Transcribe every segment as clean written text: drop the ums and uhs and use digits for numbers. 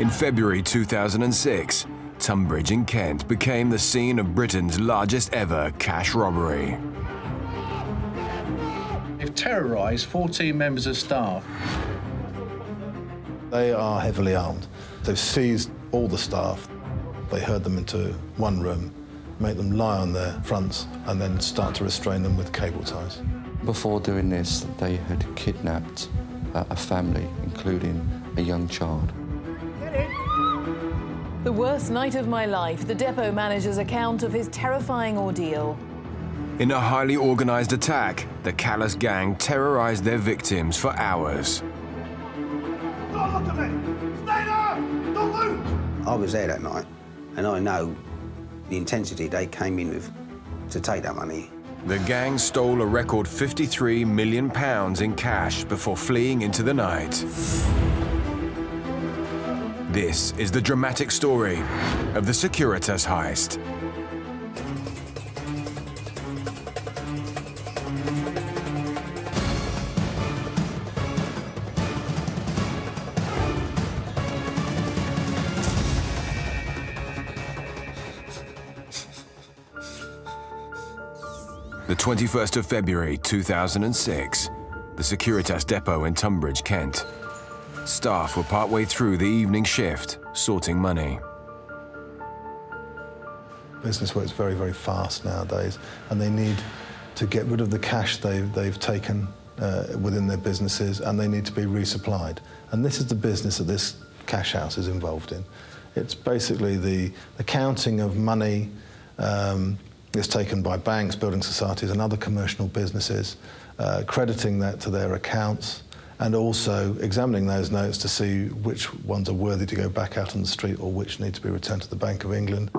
In February 2006, Tunbridge in Kent became the scene of Britain's largest ever cash robbery. They've terrorised 14 members of staff. They are heavily armed. They've seized all the staff. They herd them into one room, make them lie on their fronts, and then start to restrain them with cable ties. Before doing this, they had kidnapped a family, including a young child. The worst night of my life, the depot manager's account of his terrifying ordeal. In a highly organised attack, the callous gang terrorised their victims for hours. Don't look at me! Stay there! Don't loot! I was there that night, and I know the intensity they came in with to take that money. The gang stole a record £53 million in cash before fleeing into the night. This is the dramatic story of the Securitas Heist. The 21st of February 2006, the Securitas depot in Tunbridge, Kent. Staff were partway through the evening shift, sorting money. Business works very, very fast nowadays, and they need to get rid of the cash they've taken within their businesses, and they need to be resupplied. And this is the business that this cash house is involved in. It's basically the counting of money is taken by banks, building societies and other commercial businesses, crediting that to their accounts, and also examining those notes to see which ones are worthy to go back out on the street or which need to be returned to the Bank of England.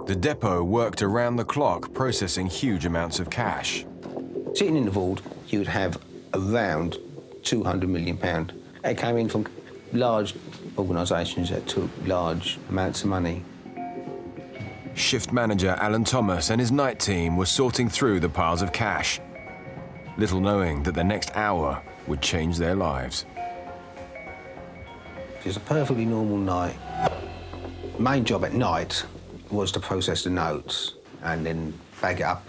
The depot worked around the clock, processing huge amounts of cash. Sitting in the vault, you would have around £200 million. It came in from large organisations that took large amounts of money. Shift manager Alan Thomas and his night team were sorting through the piles of cash, little knowing that the next hour would change their lives. It was a perfectly normal night. Main job at night was to process the notes and then bag it up.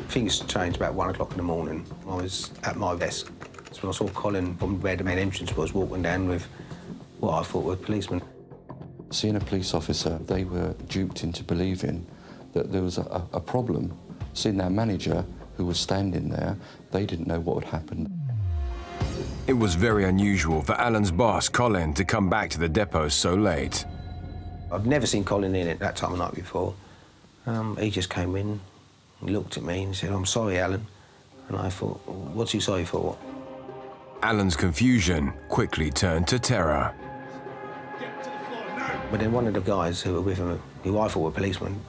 Things changed about 1 o'clock in the morning. I was at my desk. That's when I saw Colin from where the main entrance was walking down with what I thought were policemen. Seeing a police officer, they were duped into believing that there was a problem. Seeing their manager, who was standing there, they didn't know what had happened. It was very unusual for Alan's boss, Colin, to come back to the depot so late. I'd never seen Colin in at that time of night before. He just came in, he looked at me and said, "I'm sorry, Alan." And I thought, what's he sorry for? Alan's confusion quickly turned to terror. But then one of the guys who were with him, who I thought were policemen,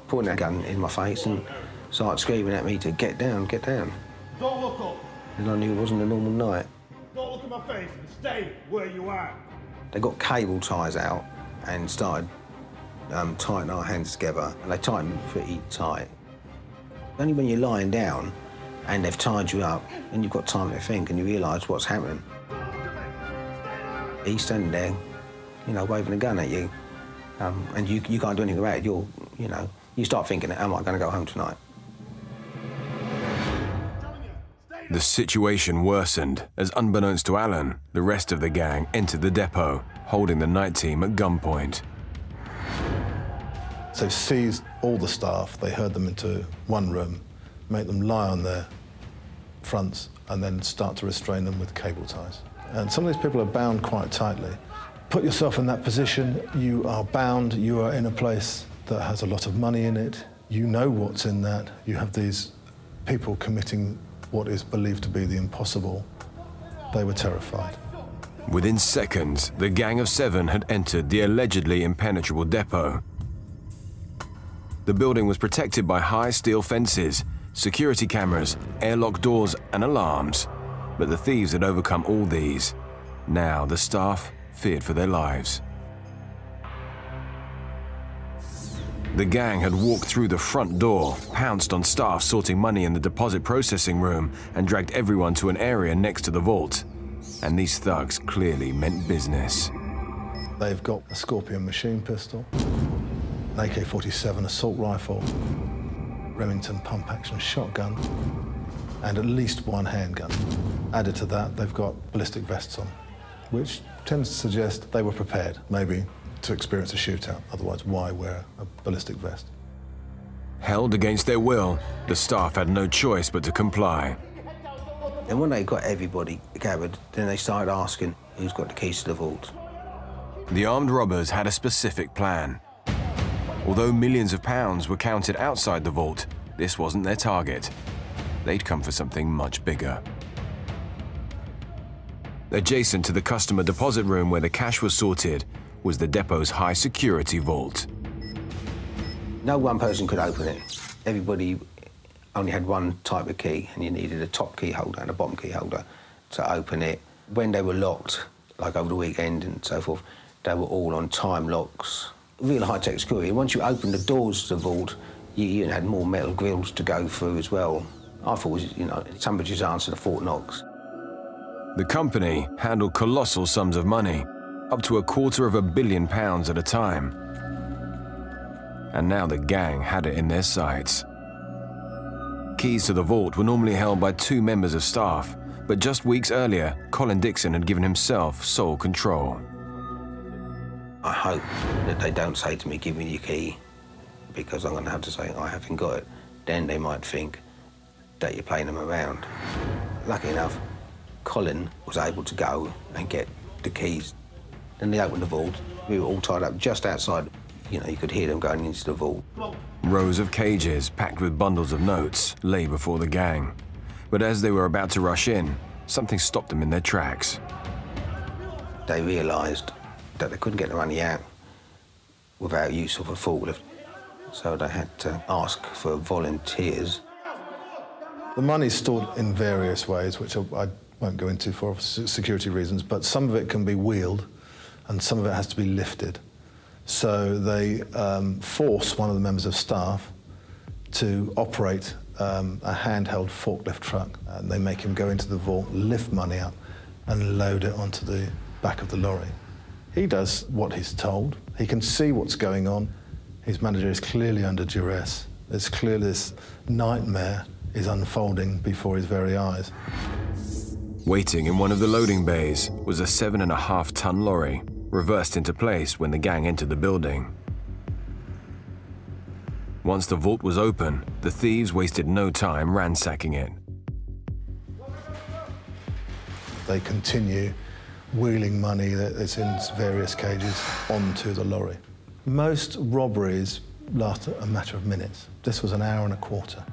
pointed a gun in my face and started screaming at me to get down, get down. Don't look up. And I knew it wasn't a normal night. Don't look at my face and stay where you are. They got cable ties out and started tightening our hands together, and they tightened them pretty tight. Only when you're lying down and they've tied you up and you've got time to think and you realise what's happening. He's standing there, you know, waving a gun at you, and you can't do anything about it. You start thinking, am I going to go home tonight? The situation worsened as, unbeknownst to Alan, the rest of the gang entered the depot, holding the night team at gunpoint. So they've seized all the staff, they herd them into one room, make them lie on their fronts, and then start to restrain them with cable ties. And some of these people are bound quite tightly. Put yourself in that position, you are bound, you are in a place that has a lot of money in it, you know what's in that, you have these people committing what is believed to be the impossible. They were terrified. Within seconds, the gang of 7 had entered the allegedly impenetrable depot. The building was protected by high steel fences, security cameras, airlock doors and alarms. But the thieves had overcome all these. Now the staff feared for their lives. The gang had walked through the front door, pounced on staff sorting money in the deposit processing room, and dragged everyone to an area next to the vault. And these thugs clearly meant business. They've got a Scorpion machine pistol, an AK-47 assault rifle, Remington pump-action shotgun, and at least one handgun. Added to that, they've got ballistic vests on, which tends to suggest they were prepared, maybe to experience a shootout. Otherwise, why wear a ballistic vest? Held against their will, the staff had no choice but to comply. And when they got everybody gathered, then they started asking who's got the keys to the vault. The armed robbers had a specific plan. Although millions of pounds were counted outside the vault, this wasn't their target. They'd come for something much bigger. Adjacent to the customer deposit room where the cash was sorted was the depot's high-security vault. No one person could open it. Everybody only had one type of key, and you needed a top key holder and a bottom key holder to open it. When they were locked, like over the weekend and so forth, they were all on time locks. Real high-tech security. Once you opened the doors to the vault, you had more metal grills to go through as well. I thought it was, Tunbridge's answer to Fort Knox. The company handled colossal sums of money, up to £250 million at a time. And now the gang had it in their sights. Keys to the vault were normally held by 2 members of staff, but just weeks earlier, Colin Dixon had given himself sole control. I hope that they don't say to me, give me your key, because I'm going to have to say I haven't got it. Then they might think that you're playing them around. Lucky enough, Colin was able to go and get the keys. Then they opened the vault. We were all tied up just outside. You could hear them going into the vault. Rows of cages packed with bundles of notes lay before the gang. But as they were about to rush in, something stopped them in their tracks. They realised that they couldn't get the money out without use of a forklift, so they had to ask for volunteers. The money's stored in various ways, which I won't go into for security reasons, but some of it can be wheeled and some of it has to be lifted. So they force one of the members of staff to operate a handheld forklift truck. And they make him go into the vault, lift money up, and load it onto the back of the lorry. He does what he's told. He can see what's going on. His manager is clearly under duress. It's clear this nightmare is unfolding before his very eyes. Waiting in one of the loading bays was a 7.5-ton lorry, reversed into place when the gang entered the building. Once the vault was open, the thieves wasted no time ransacking it. They continue wheeling money that's in various cages onto the lorry. Most robberies last a matter of minutes. This was an hour and a quarter.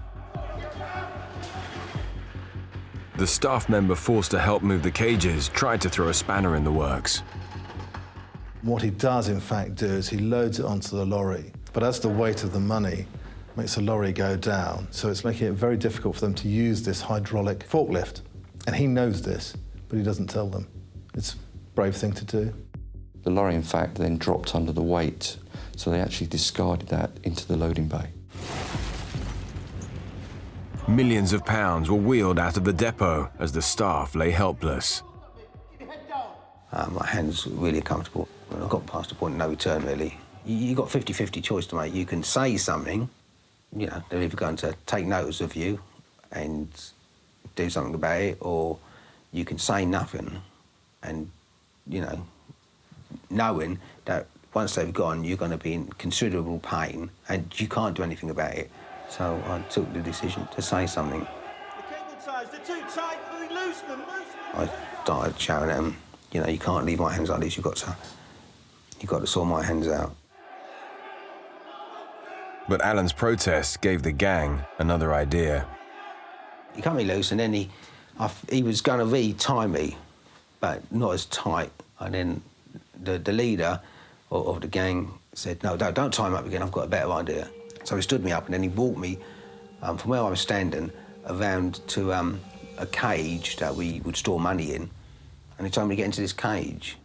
The staff member forced to help move the cages tried to throw a spanner in the works. What he does, in fact, do is he loads it onto the lorry, but as the weight of the money makes the lorry go down, so it's making it very difficult for them to use this hydraulic forklift. And he knows this, but he doesn't tell them. It's a brave thing to do. The lorry, in fact, then dropped under the weight, so they actually discarded that into the loading bay. Millions of pounds were wheeled out of the depot as the staff lay helpless. My hands were really uncomfortable. I got past the point of no return, really. You got 50-50 choice to make. You can say something, they're either going to take notice of you and do something about it, or you can say nothing and, knowing that once they've gone, you're going to be in considerable pain and you can't do anything about it. So I took the decision to say something. The cable ties, they're too tight, loosen them. I started shouting at them, you can't leave my hands like this, you've got to sort my hands out. But Alan's protest gave the gang another idea. He cut me loose and then he was going to re-tie me, but not as tight. And then the leader of the gang said, no, don't tie him up again, I've got a better idea. So he stood me up and then he walked me from where I was standing around to a cage that we would store money in. And he told me to get into this cage.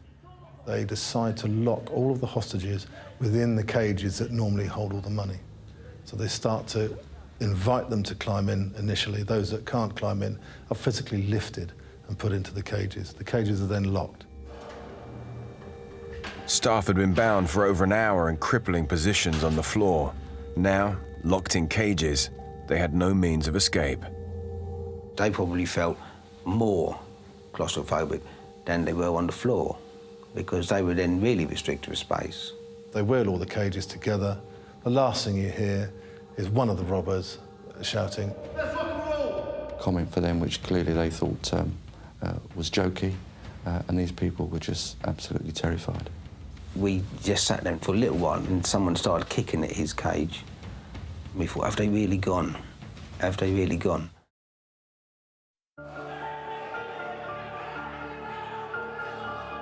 They decide to lock all of the hostages within the cages that normally hold all the money. So they start to invite them to climb in initially. Those that can't climb in are physically lifted and put into the cages. The cages are then locked. Staff had been bound for over an hour in crippling positions on the floor. Now, locked in cages, they had no means of escape. They probably felt more claustrophobic than they were on the floor, because they were then really restricted with space. They wheel all the cages together. The last thing you hear is one of the robbers shouting, Let's rock and roll! Comment for them, which clearly they thought was jokey, and these people were just absolutely terrified. We just sat there for a little while and someone started kicking at his cage. We thought, have they really gone? Have they really gone?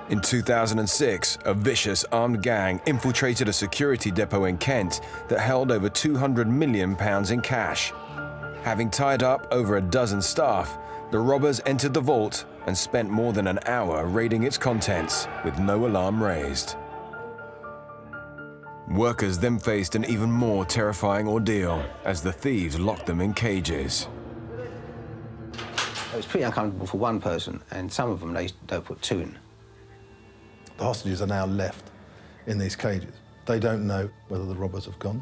In 2006, a vicious armed gang infiltrated a security depot in Kent that held over £200 million in cash. Having tied up over a dozen staff, the robbers entered the vault and spent more than an hour raiding its contents with no alarm raised. Workers then faced an even more terrifying ordeal as the thieves locked them in cages. It was pretty uncomfortable for one person, and some of them they put two in. the hostages are now left in these cages. They don't know whether the robbers have gone,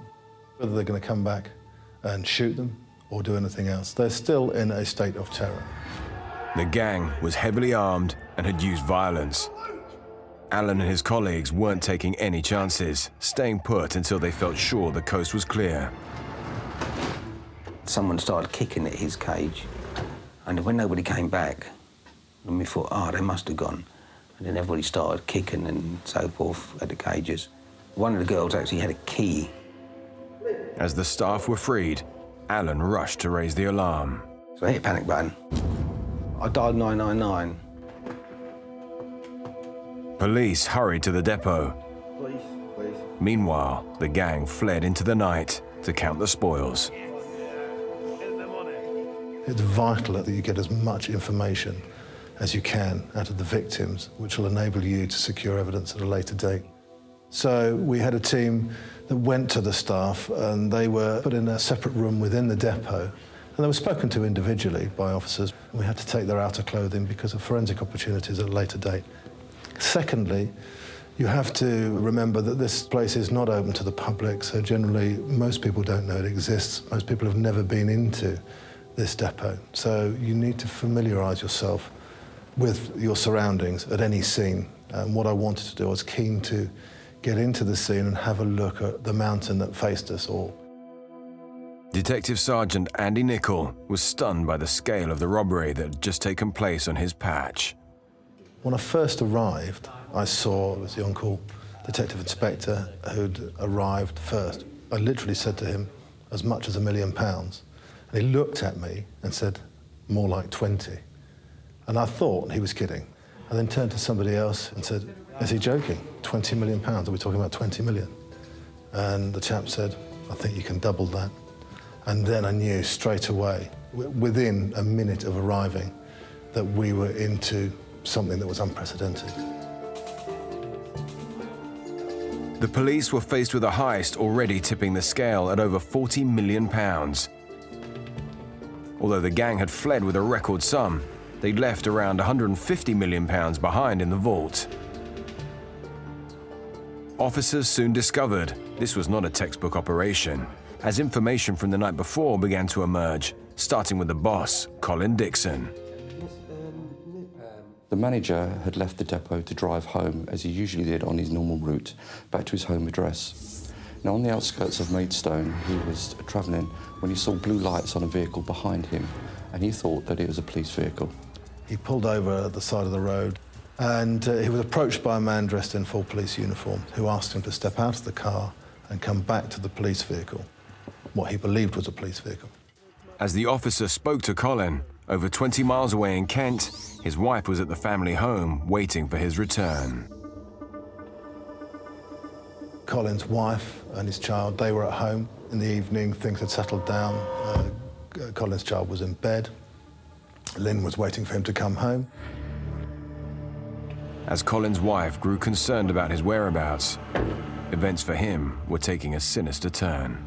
whether they're going to come back and shoot them or do anything else. They're still in a state of terror. The gang was heavily armed and had used violence. Alan and his colleagues weren't taking any chances, staying put until they felt sure the coast was clear. Someone started kicking at his cage, and when nobody came back, then we thought, oh, they must have gone. And then everybody started kicking and so forth at the cages. One of the girls actually had a key. As the staff were freed, Alan rushed to raise the alarm. So I hit a panic button. I dialed 999. Police hurried to the depot. Please. Meanwhile, the gang fled into the night to count the spoils. Get them on it. It's vital that you get as much information as you can out of the victims, which will enable you to secure evidence at a later date. So we had a team that went to the staff, and they were put in a separate room within the depot, and they were spoken to individually by officers. We had to take their outer clothing because of forensic opportunities at a later date. Secondly, you have to remember that this place is not open to the public, so generally most people don't know it exists. Most people have never been into this depot. So you need to familiarise yourself with your surroundings at any scene. And what I wanted to do, I was keen to get into the scene and have a look at the mountain that faced us all. Detective Sergeant Andy Nichol was stunned by the scale of the robbery that had just taken place on his patch. When I first arrived, I saw it was the on-call detective inspector who'd arrived first. I literally said to him, as much as £1 million. And he looked at me and said, more like 20. And I thought he was kidding. I then turned to somebody else and said, is he joking? £20 million? Are we talking about 20 million? And the chap said, I think you can double that. And then I knew straight away, within a minute of arriving, that we were into something that was unprecedented. The police were faced with a heist already tipping the scale at over £40 million. Although the gang had fled with a record sum, they'd left around £150 million behind in the vault. Officers soon discovered this was not a textbook operation, as information from the night before began to emerge, starting with the boss, Colin Dixon. The manager had left the depot to drive home, as he usually did on his normal route, back to his home address. Now, on the outskirts of Maidstone, he was travelling when he saw blue lights on a vehicle behind him, and he thought that it was a police vehicle. He pulled over at the side of the road, and he was approached by a man dressed in full police uniform who asked him to step out of the car and come back to the police vehicle, what he believed was a police vehicle. As the officer spoke to Colin, over 20 miles away in Kent, his wife was at the family home waiting for his return. Colin's wife and his child, they were at home. In the evening, things had settled down. Colin's child was in bed. Lynn was waiting for him to come home. As Colin's wife grew concerned about his whereabouts, events for him were taking a sinister turn.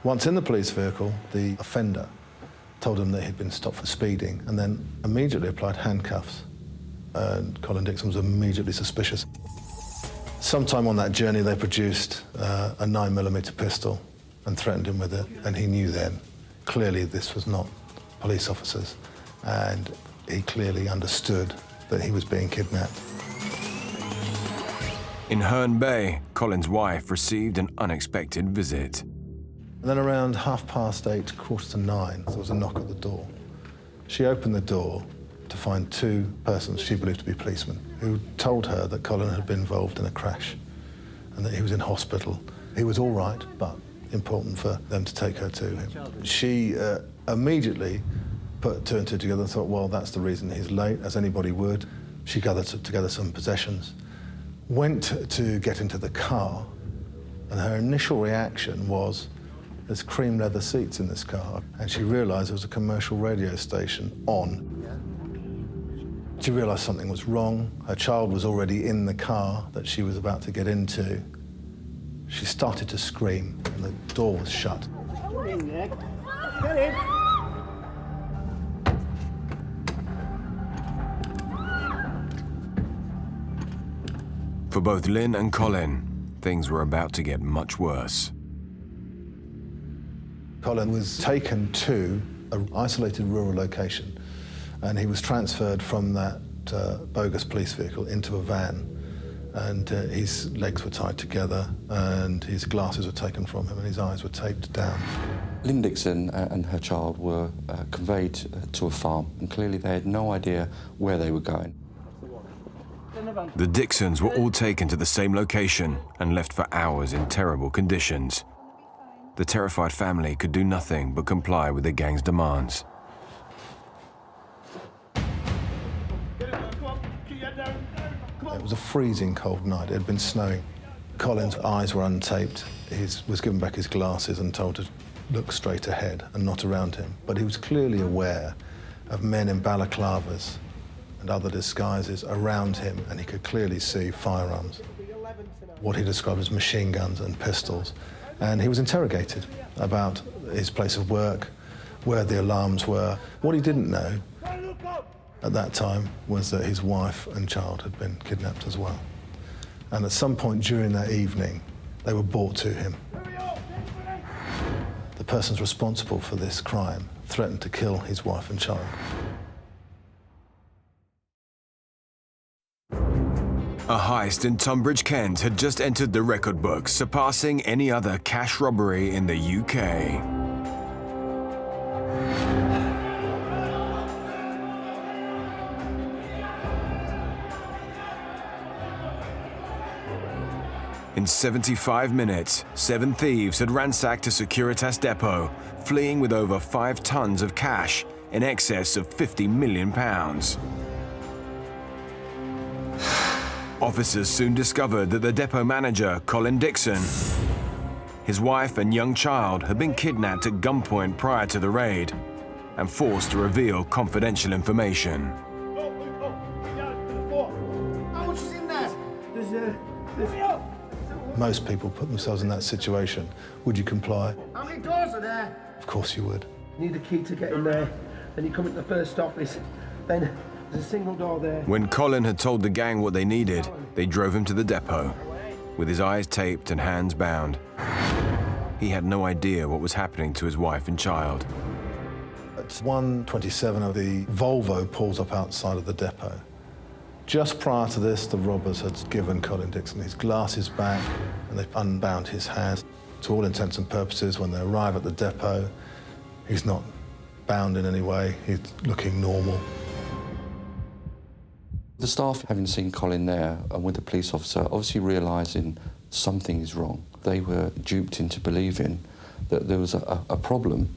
Once in the police vehicle, the offender told him that he'd been stopped for speeding and then immediately applied handcuffs and Colin Dixon was immediately suspicious. Sometime on that journey, they produced a 9mm pistol and threatened him with it, and he knew then, clearly this was not police officers, and he clearly understood that he was being kidnapped. In Herne Bay, Colin's wife received an unexpected visit. And then around 8:30, 8:45, there was a knock at the door. She opened the door to find two persons she believed to be policemen who told her that Colin had been involved in a crash and that he was in hospital. He was all right, but important for them to take her to him. She immediately put two and two together and thought, well, that's the reason he's late, as anybody would. She gathered together some possessions, went to get into the car, and her initial reaction was, there's cream leather seats in this car, and she realised there was a commercial radio station on. She realised something was wrong. Her child was already in the car that she was about to get into. She started to scream, and the door was shut. Get in, Nick. Get in. For both Lynn and Colin, things were about to get much worse. Colin was taken to an isolated rural location, and he was transferred from that bogus police vehicle into a van, and his legs were tied together, and his glasses were taken from him, and his eyes were taped down. Lynn Dixon and her child were conveyed to a farm, and clearly they had no idea where they were going. The Dixons were all taken to the same location and left for hours in terrible conditions. The terrified family could do nothing but comply with the gang's demands. It was a freezing cold night. It had been snowing. Colin's eyes were untaped. He was given back his glasses and told to look straight ahead and not around him. But he was clearly aware of men in balaclavas and other disguises around him, and he could clearly see firearms, what he described as machine guns and pistols. And he was interrogated about his place of work, where the alarms were. What he didn't know at that time was that his wife and child had been kidnapped as well. And at some point during that evening, they were brought to him. The persons responsible for this crime threatened to kill his wife and child. A heist in Tunbridge, Kent had just entered the record books, surpassing any other cash robbery in the UK. In 75 minutes, 7 thieves had ransacked a Securitas depot, fleeing with over 5 tons of cash in excess of £50 million. Officers soon discovered that the depot manager, Colin Dixon, his wife and young child had been kidnapped at gunpoint prior to the raid and forced to reveal confidential information. How much is in there? Most people put themselves in that situation. Would you comply? How many doors are there? Of course you would. You need a key to get in there. Then you come into the first office. Then there's a single door there. When Colin had told the gang what they needed, they drove him to the depot. With his eyes taped and hands bound, he had no idea what was happening to his wife and child. At 1:27, the Volvo pulls up outside of the depot. Just prior to this, the robbers had given Colin Dixon his glasses back, and they unbound his hands. To all intents and purposes, when they arrive at the depot, he's not bound in any way. He's looking normal. The staff, having seen Colin there and with the police officer, obviously realising something is wrong. They were duped into believing that there was a problem.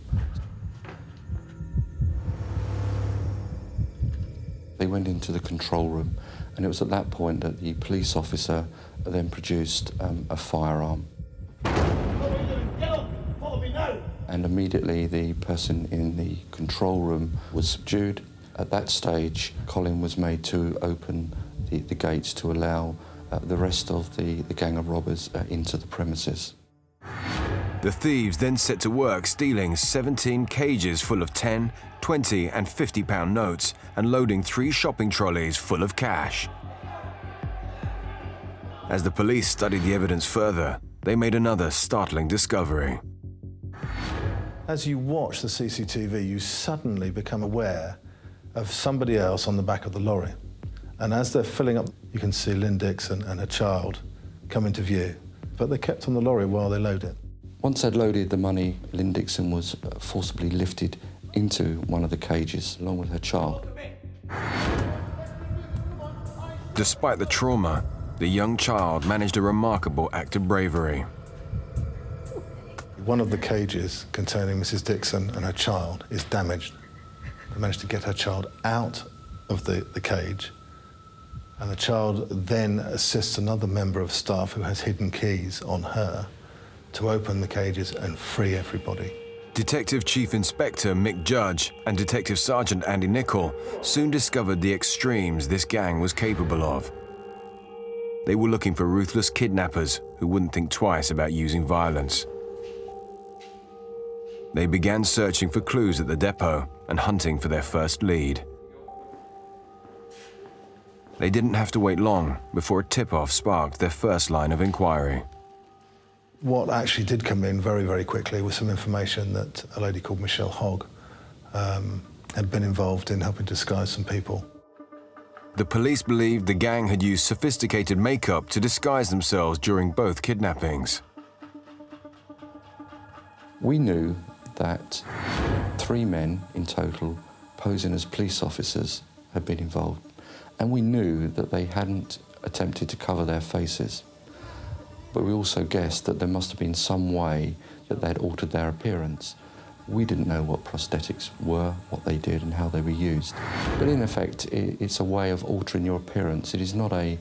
They went into the control room, and it was at that point that the police officer then produced a firearm. And immediately the person in the control room was subdued. At that stage, Colin was made to open the gates to allow the rest of the gang of robbers into the premises. The thieves then set to work stealing 17 cages full of 10, 20 and 50-pound notes and loading 3 shopping trolleys full of cash. As the police studied the evidence further, they made another startling discovery. As you watch the CCTV, you suddenly become aware of somebody else on the back of the lorry. And as they're filling up, you can see Lynn Dixon and her child come into view, but they kept on the lorry while they load it. Once they'd loaded the money, Lynn Dixon was forcibly lifted into one of the cages, along with her child. Despite the trauma, the young child managed a remarkable act of bravery. One of the cages containing Mrs. Dixon and her child is damaged. They managed to get her child out of the cage, and the child then assists another member of staff who has hidden keys on her to open the cages and free everybody. Detective Chief Inspector Mick Judge and Detective Sergeant Andy Nichol soon discovered the extremes this gang was capable of. They were looking for ruthless kidnappers who wouldn't think twice about using violence. They began searching for clues at the depot and hunting for their first lead. They didn't have to wait long before a tip-off sparked their first line of inquiry. What actually did come in very, very quickly was some information that a lady called Michelle Hogg had been involved in helping disguise some people. The police believed the gang had used sophisticated makeup to disguise themselves during both kidnappings. We knew that 3 men in total, posing as police officers, had been involved, and we knew that they hadn't attempted to cover their faces. But we also guessed that there must have been some way that they'd altered their appearance. We didn't know what prosthetics were, what they did, and how they were used. But in effect, it's a way of altering your appearance. It is not a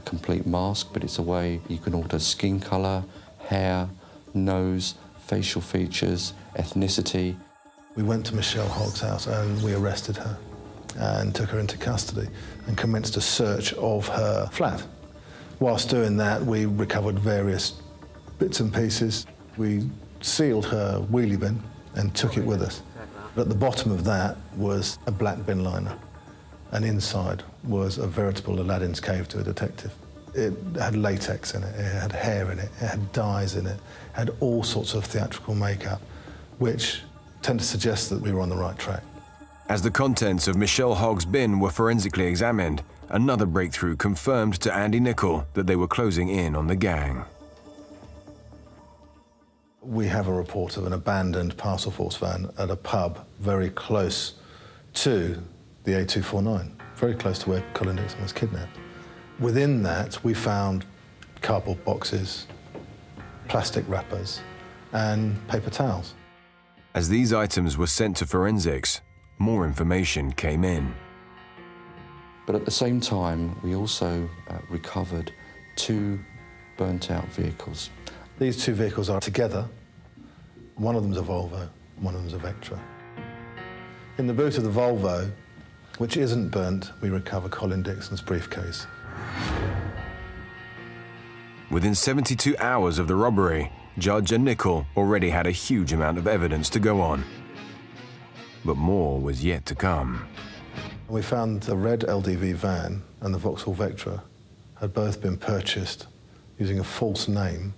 complete mask, but it's a way you can alter skin colour, hair, nose, facial features, ethnicity. We went to Michelle Hogg's house and we arrested her and took her into custody and commenced a search of her flat. Whilst doing that, we recovered various bits and pieces. We sealed her wheelie bin and took it with us. At the bottom of that was a black bin liner, and inside was a veritable Aladdin's cave to a detective. It had latex in it, it had hair in it, it had dyes in it, it had all sorts of theatrical makeup, which tend to suggest that we were on the right track. As the contents of Michelle Hogg's bin were forensically examined, another breakthrough confirmed to Andy Nichol that they were closing in on the gang. We have a report of an abandoned parcel force van at a pub very close to the A249, very close to where Colin Dixon was kidnapped. Within that, we found cardboard boxes, plastic wrappers, and paper towels. As these items were sent to forensics, more information came in. But at the same time, we also recovered 2 burnt-out vehicles. These 2 vehicles are together. One of them's a Volvo, one of them's a Vectra. In the boot of the Volvo, which isn't burnt, we recover Colin Dixon's briefcase. Within 72 hours of the robbery, Judge and Nichol already had a huge amount of evidence to go on. But more was yet to come. We found the red LDV van and the Vauxhall Vectra had both been purchased using a false name,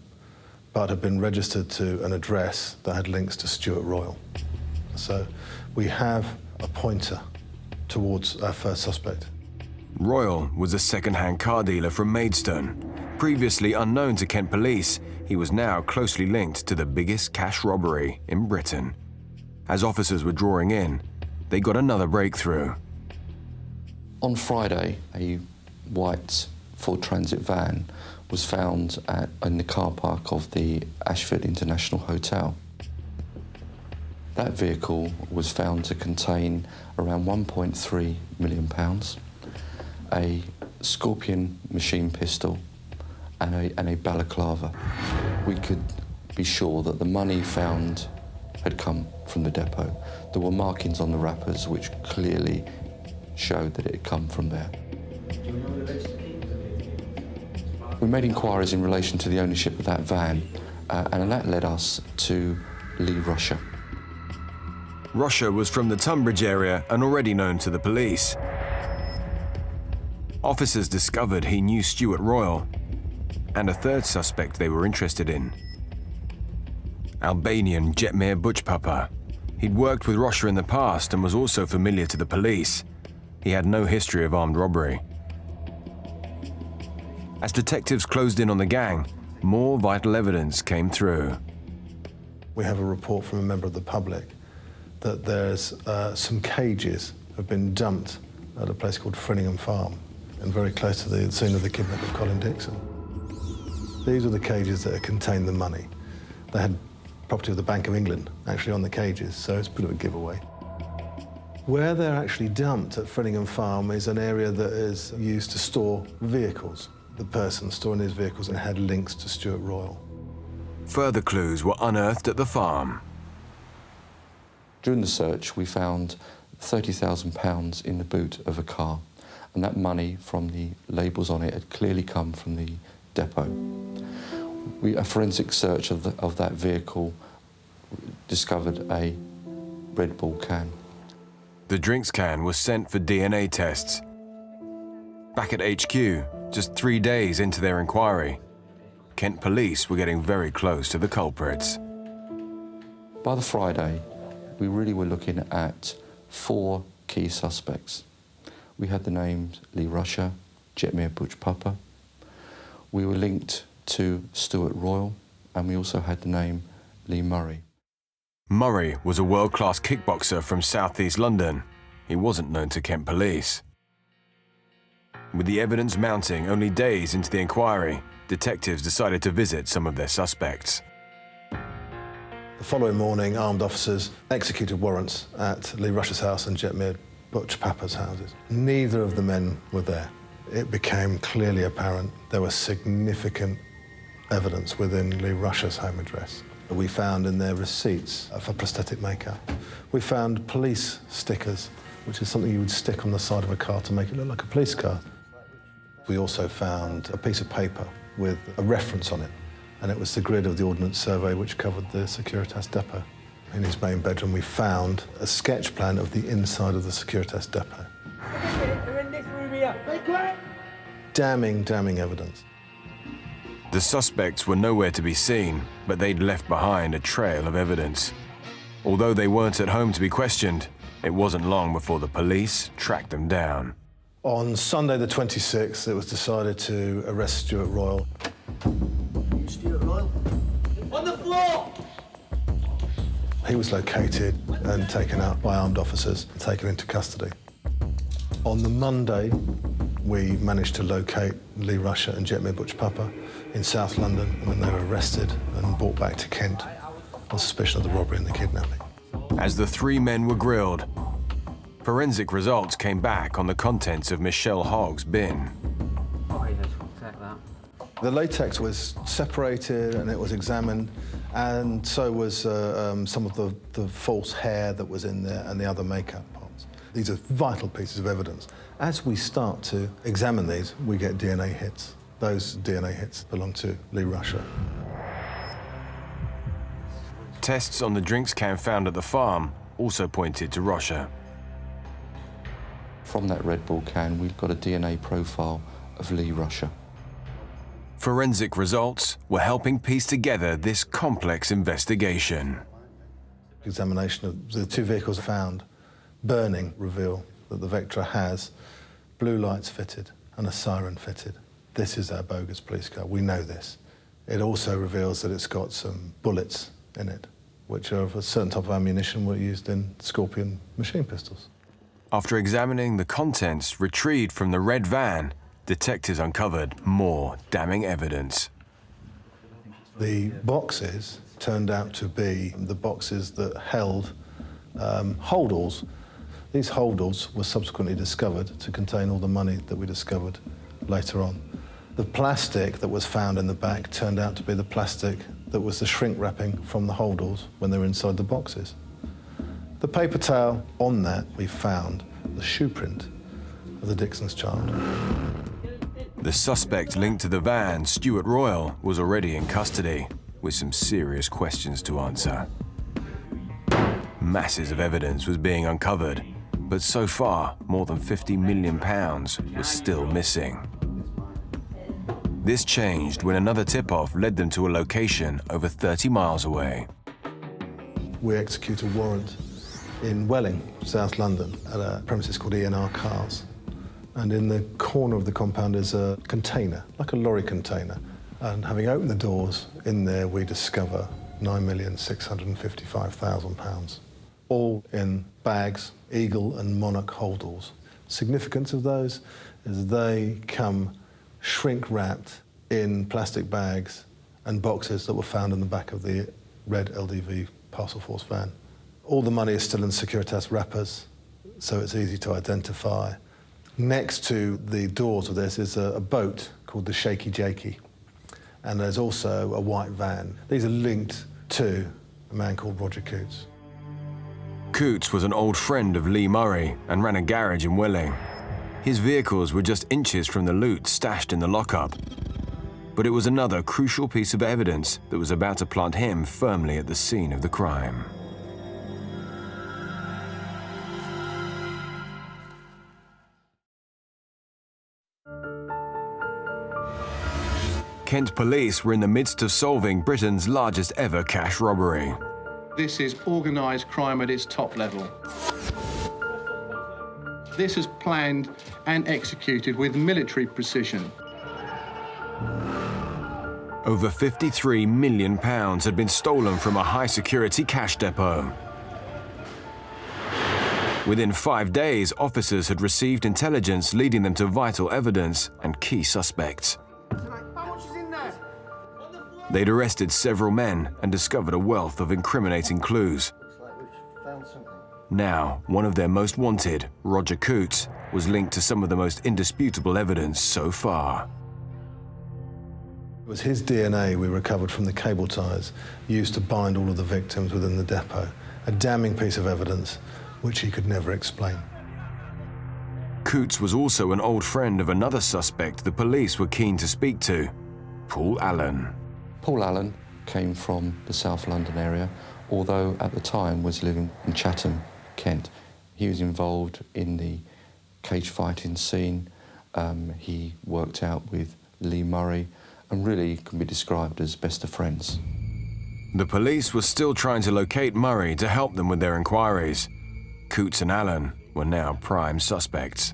but had been registered to an address that had links to Stuart Royal. So we have a pointer towards our first suspect. Royal was a second-hand car dealer from Maidstone. Previously unknown to Kent police, he was now closely linked to the biggest cash robbery in Britain. As officers were drawing in, they got another breakthrough. On Friday, a white Ford Transit van was found in the car park of the Ashford International Hotel. That vehicle was found to contain around £1.3 million, a Scorpion machine pistol, and a balaclava. We could be sure that the money found had come from the depot. There were markings on the wrappers which clearly showed that it had come from there. We made inquiries in relation to the ownership of that van, and that led us to Lee Rusher. Rusher was from the Tunbridge area and already known to the police. Officers discovered he knew Stuart Royal and a third suspect they were interested in, Albanian Jetmir Butchpapa. He'd worked with Rusher in the past and was also familiar to the police. He had no history of armed robbery. As detectives closed in on the gang, more vital evidence came through. We have a report from a member of the public that there's some cages have been dumped at a place called Frinningham Farm, and very close to the scene of the kidnapping of Colin Dixon. These are the cages that contained the money. They had property of the Bank of England actually on the cages, so it's a bit of a giveaway. Where they're actually dumped at Frinningham Farm is an area that is used to store vehicles. The person storing these vehicles and had links to Stuart Royal. Further clues were unearthed at the farm. During the search, we found £30,000 in the boot of a car, and that money from the labels on it had clearly come from the depot. A forensic search of that vehicle discovered a Red Bull can. The drinks can was sent for DNA tests. Back at HQ, just 3 days into their inquiry, Kent police were getting very close to the culprits. By the Friday, we really were looking at 4 key suspects. We had the names Lee Rusher, Jetmir Butchpapa. We were linked to Stuart Royal, and we also had the name Lee Murray. Murray was a world-class kickboxer from southeast London. He wasn't known to Kent police. With the evidence mounting only days into the inquiry, detectives decided to visit some of their suspects. The following morning, armed officers executed warrants at Lee Rusher's house and Jetmir Butchpapa's houses. Neither of the men were there. It became clearly apparent there was significant evidence within Lee Rusher's home address. We found in their receipts for prosthetic makeup. We found police stickers, which is something you would stick on the side of a car to make it look like a police car. We also found a piece of paper with a reference on it, and it was the grid of the Ordnance Survey which covered the Securitas depot. In his main bedroom, we found a sketch plan of the inside of the Securitas depot. They're in this room here. Be quiet! Damning evidence. The suspects were nowhere to be seen, but they'd left behind a trail of evidence. Although they weren't at home to be questioned, it wasn't long before the police tracked them down. On Sunday the 26th, it was decided to arrest Stuart Royal. Stuart Royal. On the floor! He was located and taken out by armed officers and taken into custody. On the Monday, we managed to locate Lee Rusher and Jetmir Butchpapa in South London, and then they were arrested and brought back to Kent on suspicion of the robbery and the kidnapping. As the 3 men were grilled, forensic results came back on the contents of Michelle Hogg's bin. The latex was separated and it was examined, and so was some of the false hair that was in there and the other makeup parts. These are vital pieces of evidence. As we start to examine these, we get DNA hits. Those DNA hits belong to Lee Rusher. Tests on the drinks can found at the farm also pointed to Rusher. From that Red Bull can, we've got a DNA profile of Lee Rusher. Forensic results were helping piece together this complex investigation. Examination of the 2 vehicles found burning reveal that the Vectra has blue lights fitted and a siren fitted. This is our bogus police car. We know this. It also reveals that it's got some bullets in it, which are of a certain type of ammunition were used in Scorpion machine pistols. After examining the contents retrieved from the red van, detectives uncovered more damning evidence. The boxes turned out to be the boxes that held holdalls. These holdalls were subsequently discovered to contain all the money that we discovered later on. The plastic that was found in the back turned out to be the plastic that was the shrink wrapping from the holdalls when they were inside the boxes. The paper towel, on that we found the shoe print of the Dixon's child. The suspect linked to the van, Stuart Royal, was already in custody. with some serious questions to answer. Masses of evidence was being uncovered, but so far, more than £50 million was still missing. This changed when another tip-off led them to a location over 30 miles away. We execute a warrant in Welling, South London, at a premises called ENR Cars. And in the corner of the compound is a container, like a lorry container. And having opened the doors, in there we discover £9,655,000, all in bags, Eagle and Monarch holdalls. Significance of those is they come shrink-wrapped in plastic bags and boxes that were found in the back of the red LDV parcel force van. All the money is still in Securitas wrappers, so it's easy to identify. Next to the doors of this is a boat called the Shaky Jakey, and there's also a white van. These are linked to a man called Roger Coots. Coots was an old friend of Lee Murray and ran a garage in Welling. His vehicles were just inches from the loot stashed in the lockup. But it was another crucial piece of evidence that was about to plant him firmly at the scene of the crime. Kent police were in the midst of solving Britain's largest ever cash robbery. This is organised crime at its top level. This is planned and executed with military precision. Over £53 million had been stolen from a high-security cash depot. Within 5 days, officers had received intelligence leading them to vital evidence and key suspects. They'd arrested several men and discovered a wealth of incriminating clues. Now, one of their most wanted, Roger Coots, was linked to some of the most indisputable evidence so far. It was his DNA we recovered from the cable ties used to bind all of the victims within the depot, a damning piece of evidence which he could never explain. Coots was also an old friend of another suspect the police were keen to speak to, Paul Allen. Paul Allen came from the South London area, although at the time was living in Chatham, Kent. He was involved in the cage fighting scene. He worked out with Lee Murray and really can be described as best of friends. The police were still trying to locate Murray to help them with their inquiries. Coots and Allen were now prime suspects.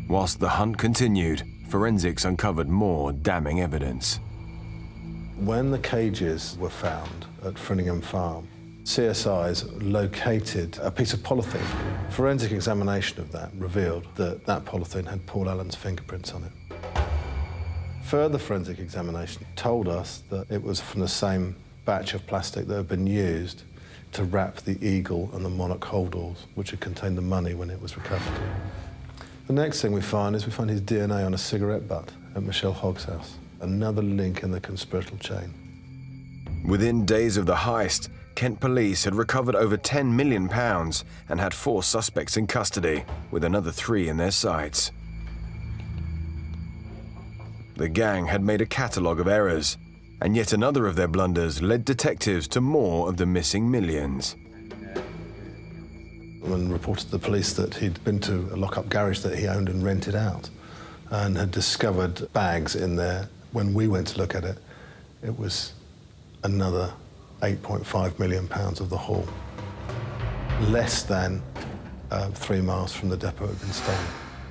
Whilst the hunt continued, forensics uncovered more damning evidence. When the cages were found at Frinningham Farm, CSIs located a piece of polythene. Forensic examination of that revealed that that polythene had Paul Allen's fingerprints on it. Further forensic examination told us that it was from the same batch of plastic that had been used to wrap the Eagle and the Monarch holdalls, which had contained the money when it was recovered. The next thing we find is we find his DNA on a cigarette butt at Michelle Hogg's house, another link in the conspiratorial chain. Within days of the heist, Kent police had recovered over £10 million and had 4 suspects in custody, with another 3 in their sights. The gang had made a catalogue of errors, and yet another of their blunders led detectives to more of the missing millions. And reported to the police that he'd been to a lock-up garage that he owned and rented out and had discovered bags in there. When we went to look at it, it was another £8.5 million of the haul, less than 3 miles from the depot had been stolen.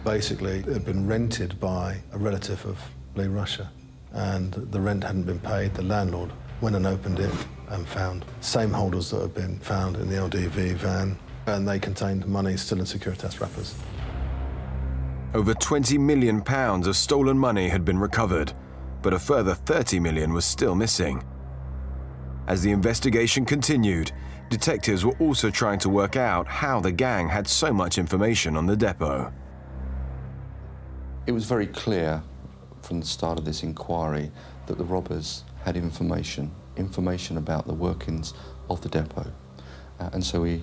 Basically, it had been rented by a relative of Lee Rusher, and the rent hadn't been paid. The landlord went and opened it and found same holders that had been found in the LDV van, and they contained money still in Securitas wrappers. Over £20 million of stolen money had been recovered, but a further £30 million was still missing. As the investigation continued, detectives were also trying to work out how the gang had so much information on the depot. It was very clear from the start of this inquiry that the robbers had information about the workings of the depot. And so we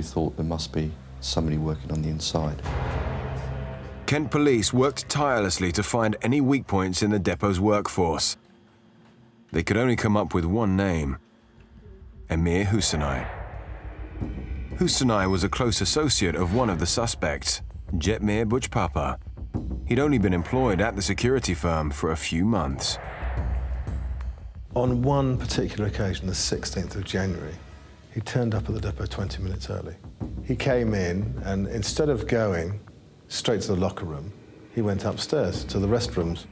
thought there must be somebody working on the inside. Kent police worked tirelessly to find any weak points in the depot's workforce. They could only come up with one name: Emir Husseini. Husseini was a close associate of one of the suspects, Jetmir Butchpapa. He'd only been employed at the security firm for a few months. On one particular occasion, the 16th of January, he turned up at the depot 20 minutes early. He came in, and instead of going straight to the locker room, he went upstairs to the restrooms.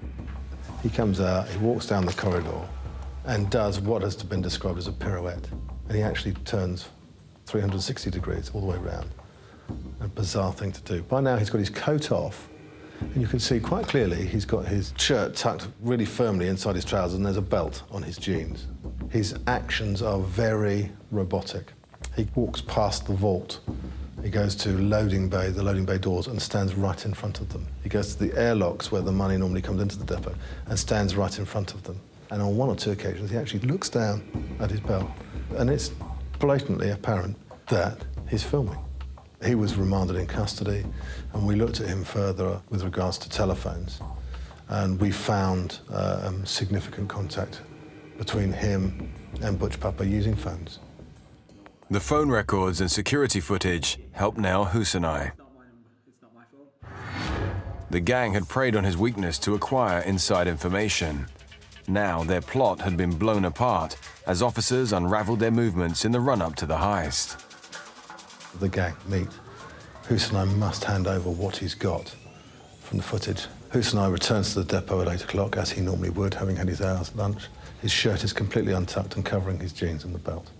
He comes out, he walks down the corridor, and does what has been described as a pirouette. And he actually turns 360 degrees all the way around. A bizarre thing to do. By now, he's got his coat off, and you can see quite clearly he's got his shirt tucked really firmly inside his trousers, and there's a belt on his jeans. His actions are very robotic. He walks past the vault. He goes to the loading bay doors, and stands right in front of them. He goes to the airlocks where the money normally comes into the depot and stands right in front of them. And on one or two occasions, he actually looks down at his belt, and it's blatantly apparent that he's filming. He was remanded in custody, and we looked at him further with regards to telephones, and we found significant contact between him and Butchpapa using phones. The phone records and security footage helped nail Husseini. The gang had preyed on his weakness to acquire inside information. Now their plot had been blown apart as officers unraveled their movements in the run-up to the heist. The gang meet. Husseini must hand over what he's got from the footage. Husseini returns to the depot at 8 o'clock, as he normally would, having had his hour's lunch. His shirt is completely untucked and covering his jeans and the belt.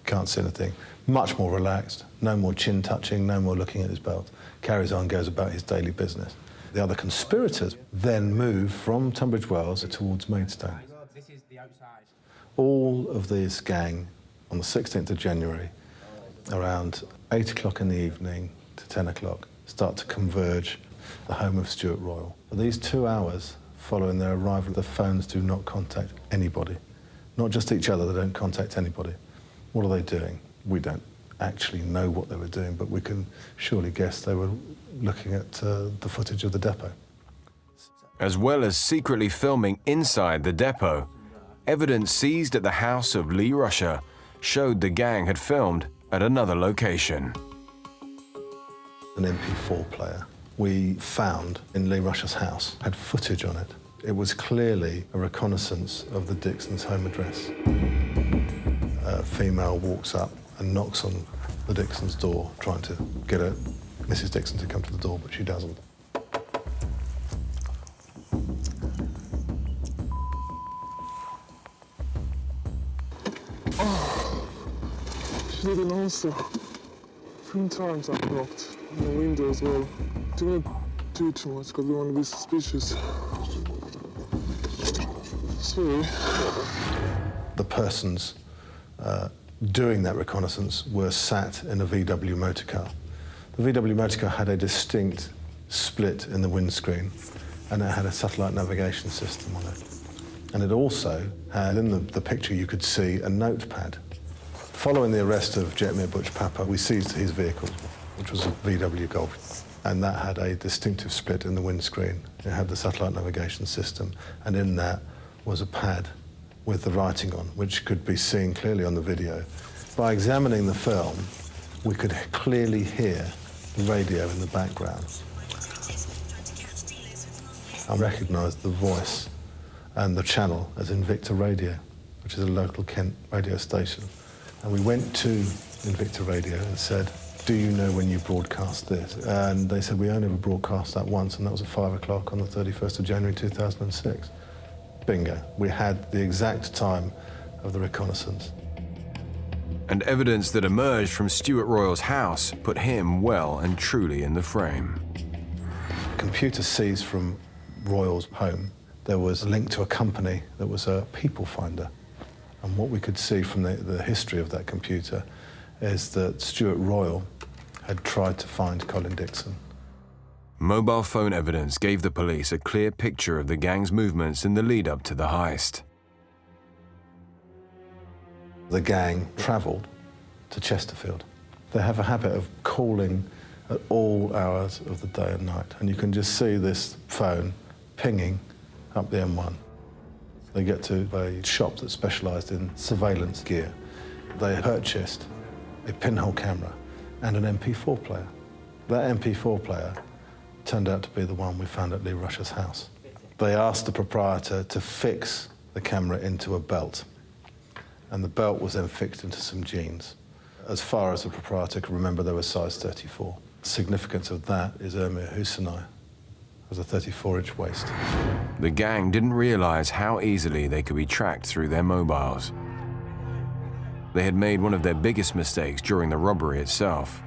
Can't see anything. Much more relaxed, no more chin touching, no more looking at his belt. Carries on, goes about his daily business. The other conspirators then move from Tunbridge Wells towards Maidstone. All of this gang, on the 16th of January, around 8 o'clock in the evening to 10 o'clock, start to converge the home of Stuart Royal. For these 2 hours following their arrival, the phones do not contact anybody. Not just each other, they don't contact anybody. What are they doing? We don't actually know what they were doing, but we can surely guess they were looking at the footage of the depot. As well as secretly filming inside the depot, evidence seized at the house of Lee Rusher showed the gang had filmed at another location. An MP4 player we found in Lee Rusher's house had footage on it. It was clearly a reconnaissance of the Dixons' home address. A female walks up and knocks on the Dixons' door, trying to get Mrs. Dixon to come to the door, but she doesn't. She didn't answer. 3 times I knocked on the window as well. Don't do too much because we want to be suspicious. Sorry. The persons doing that reconnaissance were sat in a VW motor car. The VW motor car had a distinct split in the windscreen, and it had a satellite navigation system on it. And it also had, in the picture you could see, a notepad. Following the arrest of Jetmir Butchpapa, we seized his vehicle, which was a VW Golf, and that had a distinctive split in the windscreen. It had the satellite navigation system, and in that was a pad with the writing on, which could be seen clearly on the video. By examining the film, we could clearly hear the radio in the background. I recognised the voice and the channel as Invicta Radio, which is a local Kent radio station. And we went to Invicta Radio and said, "Do you know when you broadcast this?" And they said, "We only ever broadcast that once, and that was at 5 o'clock on the 31st of January 2006. Bingo. We had the exact time of the reconnaissance. And evidence that emerged from Stuart Royal's house put him well and truly in the frame. Computer seized from Royal's home, there was a link to a company that was a people finder. And what we could see from the history of that computer is that Stuart Royal had tried to find Colin Dixon. Mobile phone evidence gave the police a clear picture of the gang's movements in the lead-up to the heist. The gang travelled to Chesterfield. They have a habit of calling at all hours of the day and night, and you can just see this phone pinging up the M1. They get to a shop that specialised in surveillance gear. They purchased a pinhole camera and an MP4 player. That MP4 player turned out to be the one we found at Lee Rush's house. They asked the proprietor to fix the camera into a belt, and the belt was then fixed into some jeans. As far as the proprietor could remember, they were size 34. The significance of that is Emir Husseini was a 34-inch waist. The gang didn't realize how easily they could be tracked through their mobiles. They had made one of their biggest mistakes during the robbery itself.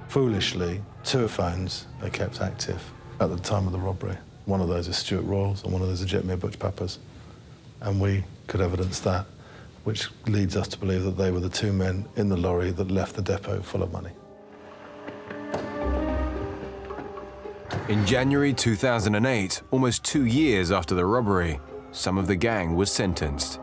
Foolishly, 2 phones they kept active at the time of the robbery. One of those is Stuart Royal's and one of those is Jetmir Butchpapa's. And we could evidence that, which leads us to believe that they were the 2 men in the lorry that left the depot full of money. In January 2008, almost 2 years after the robbery, some of the gang was sentenced.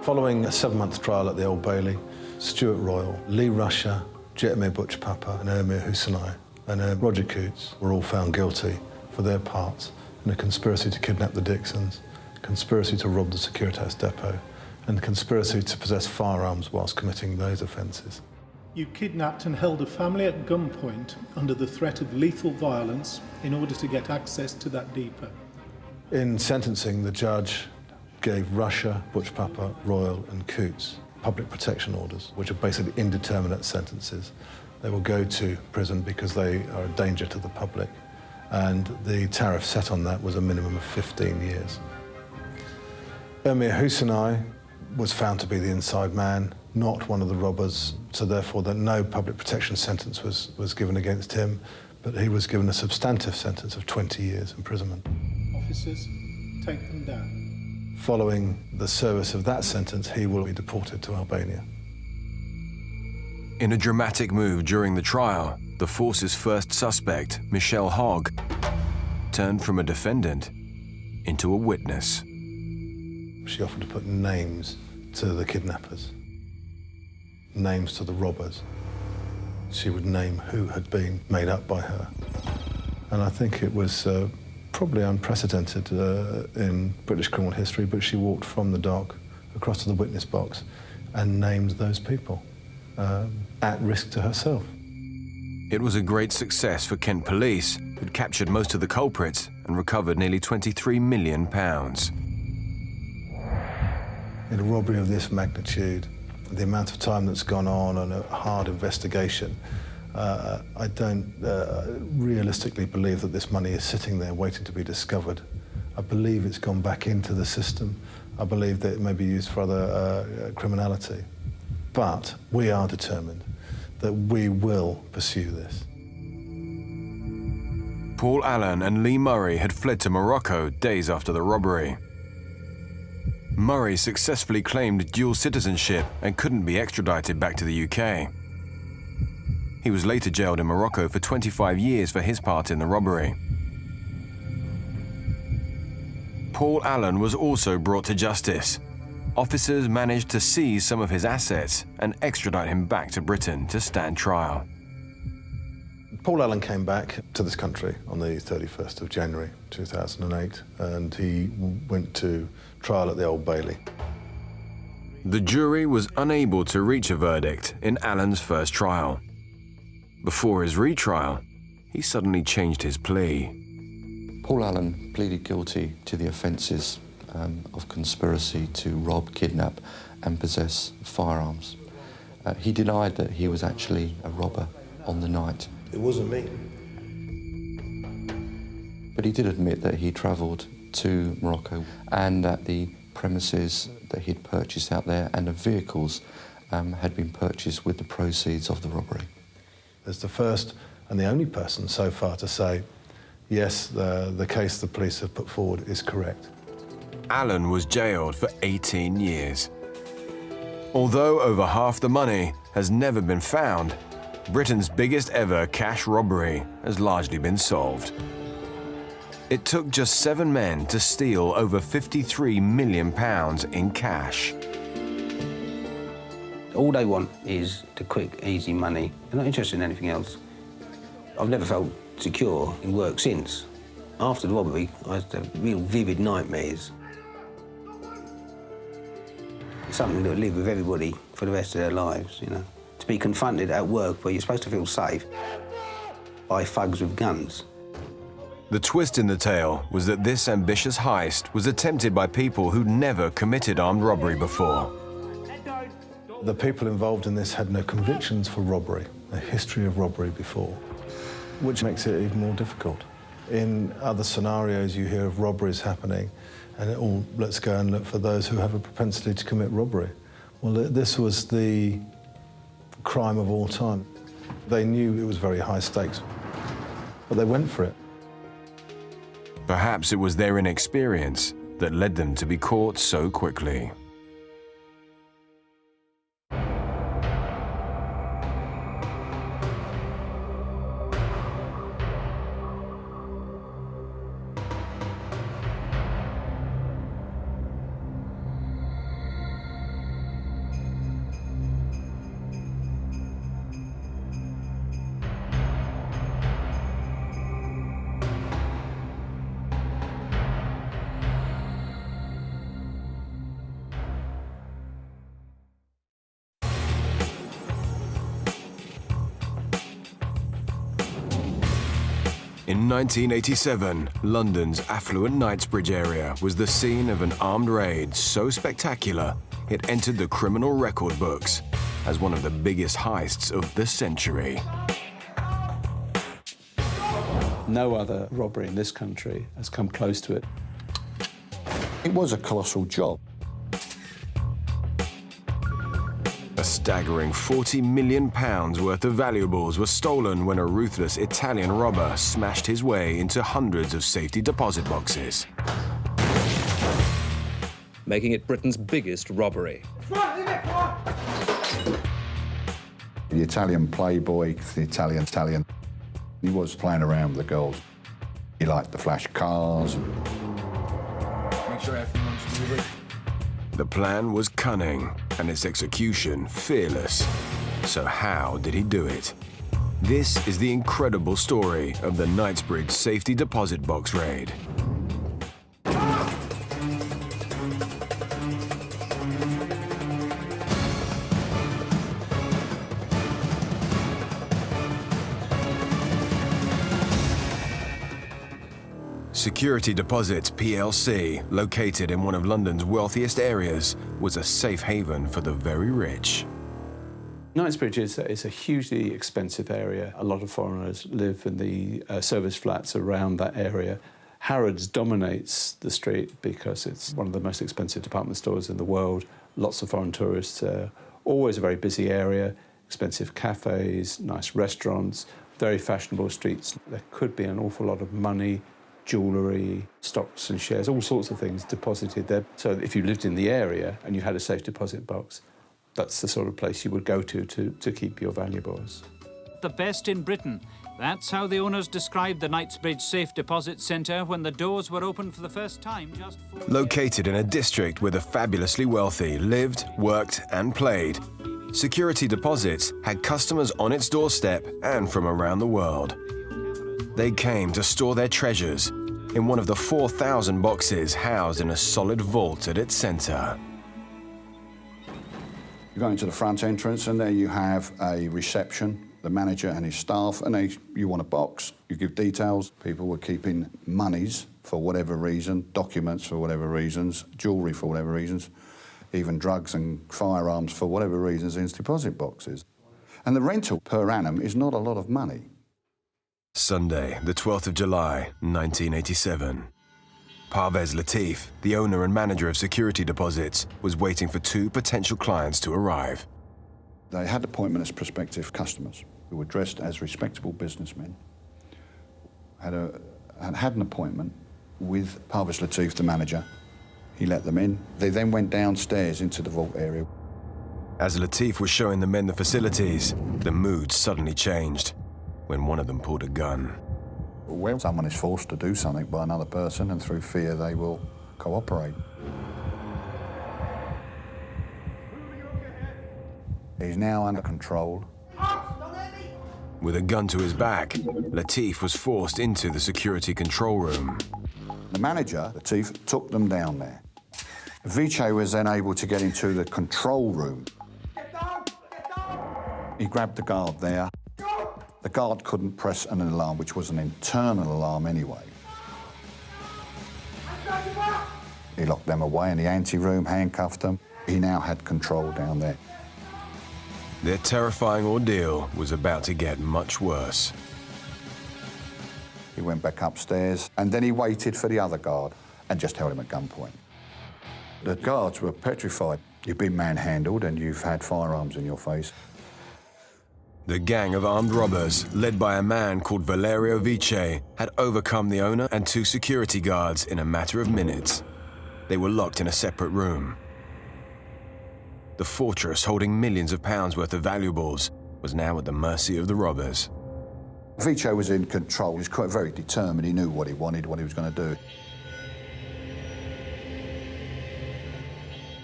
Following a 7-month trial at the Old Bailey, Stuart Royal, Lee Rusher, Jetmir Butchpapa and Emir Husseini and Roger Coots were all found guilty for their parts in a conspiracy to kidnap the Dixons, conspiracy to rob the Securitas depot, and conspiracy to possess firearms whilst committing those offences. You kidnapped and held a family at gunpoint under the threat of lethal violence in order to get access to that depot. In sentencing, the judge gave Rusher, Butchpapa, Royal and Coots public protection orders, which are basically indeterminate sentences. They will go to prison because they are a danger to the public, and the tariff set on that was a minimum of 15 years. Emir Husseini was found to be the inside man, not one of the robbers, so therefore that no public protection sentence was given against him, but he was given a substantive sentence of 20 years imprisonment. Officers, take them down. Following the service of that sentence, he will be deported to Albania. In a dramatic move during the trial, the force's first suspect, Michelle Hogg, turned from a defendant into a witness. She offered to put names to the kidnappers, names to the robbers. She would name who had been made up by her. And I think it was probably unprecedented in British criminal history, but she walked from the dock across to the witness box and named those people at risk to herself. It was a great success for Kent police, who'd captured most of the culprits and recovered nearly £23 million. In a robbery of this magnitude, the amount of time that's gone on and a hard investigation, I don't realistically believe that this money is sitting there waiting to be discovered. I believe it's gone back into the system. I believe that it may be used for other criminality. But we are determined that we will pursue this. Paul Allen and Lee Murray had fled to Morocco days after the robbery. Murray successfully claimed dual citizenship and couldn't be extradited back to the UK. He was later jailed in Morocco for 25 years for his part in the robbery. Paul Allen was also brought to justice. Officers managed to seize some of his assets and extradite him back to Britain to stand trial. Paul Allen came back to this country on the 31st of January 2008, and he went to trial at the Old Bailey. The jury was unable to reach a verdict in Allen's first trial. Before his retrial, he suddenly changed his plea. Paul Allen pleaded guilty to the offences of conspiracy to rob, kidnap and possess firearms. He denied that he was actually a robber on the night. It wasn't me. But he did admit that he travelled to Morocco and that the premises that he'd purchased out there and the vehicles had been purchased with the proceeds of the robbery. As the first and the only person so far to say, yes, the case the police have put forward is correct. Allen was jailed for 18 years. Although over half the money has never been found, Britain's biggest ever cash robbery has largely been solved. It took just 7 men to steal over £53 million in cash. All they want is the quick, easy money. They're not interested in anything else. I've never felt secure in work since. After the robbery, I had real vivid nightmares. Something that would live with everybody for the rest of their lives, you know. To be confronted at work where you're supposed to feel safe by thugs with guns. The twist in the tale was that this ambitious heist was attempted by people who'd never committed armed robbery before. The people involved in this had no convictions for robbery, a history of robbery before, which makes it even more difficult. In other scenarios, you hear of robberies happening, and let's go and look for those who have a propensity to commit robbery. Well, this was the crime of all time. They knew it was very high stakes, but they went for it. Perhaps it was their inexperience that led them to be caught so quickly. In 1987, London's affluent Knightsbridge area was the scene of an armed raid so spectacular it entered the criminal record books as one of the biggest heists of the century. No other robbery in this country has come close to it. It was a colossal job. A staggering £40 million worth of valuables were stolen when a ruthless Italian robber smashed his way into hundreds of safety deposit boxes, making it Britain's biggest robbery. The Italian playboy, the Italian, he was playing around with the girls. He liked the flash cars. Make sure everyone's moving. The plan was cunning and its execution fearless. So how did he do it? This is the incredible story of the Knightsbridge safety deposit box raid. Security Deposits plc, located in one of London's wealthiest areas, was a safe haven for the very rich. Knightsbridge is a hugely expensive area. A lot of foreigners live in the service flats around that area. Harrods dominates the street because it's one of the most expensive department stores in the world. Lots of foreign tourists. Always a very busy area. Expensive cafes, nice restaurants, very fashionable streets. There could be an awful lot of money, jewellery, stocks and shares, all sorts of things deposited there. So if you lived in the area and you had a safe deposit box, that's the sort of place you would go to keep your valuables. The best in Britain. That's how the owners described the Knightsbridge Safe Deposit Centre when the doors were opened for the first time just 4 years. Located in a district where the fabulously wealthy lived, worked and played, Security Deposits had customers on its doorstep and from around the world. They came to store their treasures in one of the 4,000 boxes housed in a solid vault at its centre. You go into the front entrance and there you have a reception, the manager and his staff, and you want a box, you give details. People were keeping monies for whatever reason, documents for whatever reasons, jewellery for whatever reasons, even drugs and firearms for whatever reasons in deposit boxes. And the rental per annum is not a lot of money. Sunday, the 12th of July, 1987. Parvez Latif, the owner and manager of Security Deposits, was waiting for 2 potential clients to arrive. They had appointment as prospective customers who were dressed as respectable businessmen, had an appointment with Parvez Latif, the manager. He let them in. They then went downstairs into the vault area. As Latif was showing the men the facilities, the mood suddenly changed when one of them pulled a gun. When someone is forced to do something by another person and through fear they will cooperate. He's now under control. With a gun to his back, Latif was forced into the security control room. The manager, Latif, took them down there. Viccei was then able to get into the control room. He grabbed the guard there. The guard couldn't press an alarm, which was an internal alarm anyway. He locked them away in the ante-room, handcuffed them. He now had control down there. Their terrifying ordeal was about to get much worse. He went back upstairs, and then he waited for the other guard and just held him at gunpoint. The guards were petrified. You've been manhandled and you've had firearms in your face. The gang of armed robbers, led by a man called Valerio Viccei, had overcome the owner and 2 security guards in a matter of minutes. They were locked in a separate room. The fortress, holding millions of pounds worth of valuables, was now at the mercy of the robbers. Viccei was in control. He was quite very determined. He knew what he wanted, what he was going to do.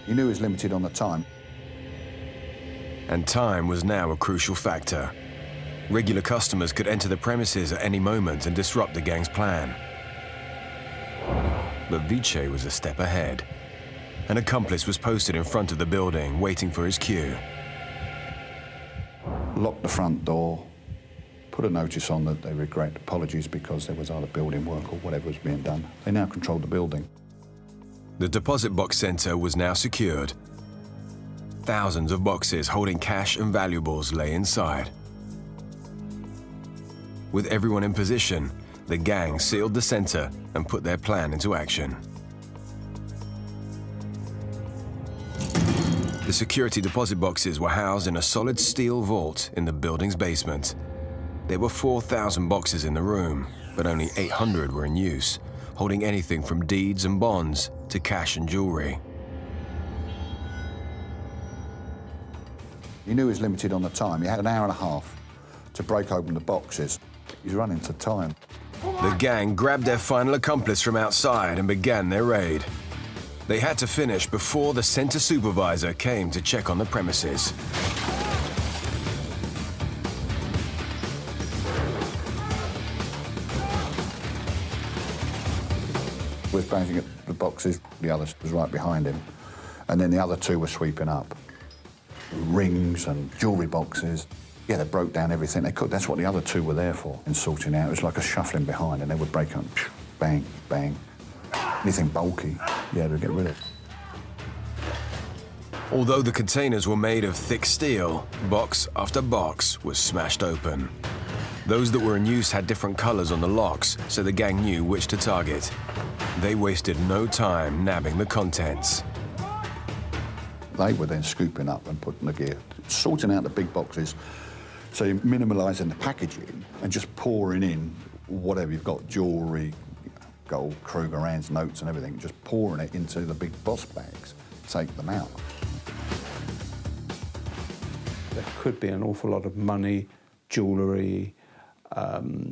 He knew he was limited on the time. And time was now a crucial factor. Regular customers could enter the premises at any moment and disrupt the gang's plan. But Viccei was a step ahead. An accomplice was posted in front of the building, waiting for his cue. Locked the front door, put a notice on that they regret apologies because there was either building work or whatever was being done. They now controlled the building. The deposit box center was now secured. Thousands of boxes holding cash and valuables lay inside. With everyone in position, the gang sealed the center and put their plan into action. The security deposit boxes were housed in a solid steel vault in the building's basement. There were 4,000 boxes in the room, but only 800 were in use, holding anything from deeds and bonds to cash and jewelry. He knew he was limited on the time. He had an hour and a half to break open the boxes. He's running to time. The gang grabbed their final accomplice from outside and began their raid. They had to finish before the center supervisor came to check on the premises. Was banging at the boxes, the other was right behind him. And then the other 2 were sweeping up. Rings and jewellery boxes. Yeah, they broke down everything they could. That's what the other 2 were there for, and sorting out. It was like a shuffling behind, and they would break up, bang, bang. Anything bulky, yeah, they'd get rid of. Although the containers were made of thick steel, box after box was smashed open. Those that were in use had different colors on the locks, so the gang knew which to target. They wasted no time nabbing the contents. They were then scooping up and putting the gear, sorting out the big boxes, so you're minimalising the packaging and just pouring in whatever you've got, jewellery, gold, Kruger Rand's notes and everything, just pouring it into the big boss bags, take them out. There could be an awful lot of money, jewellery,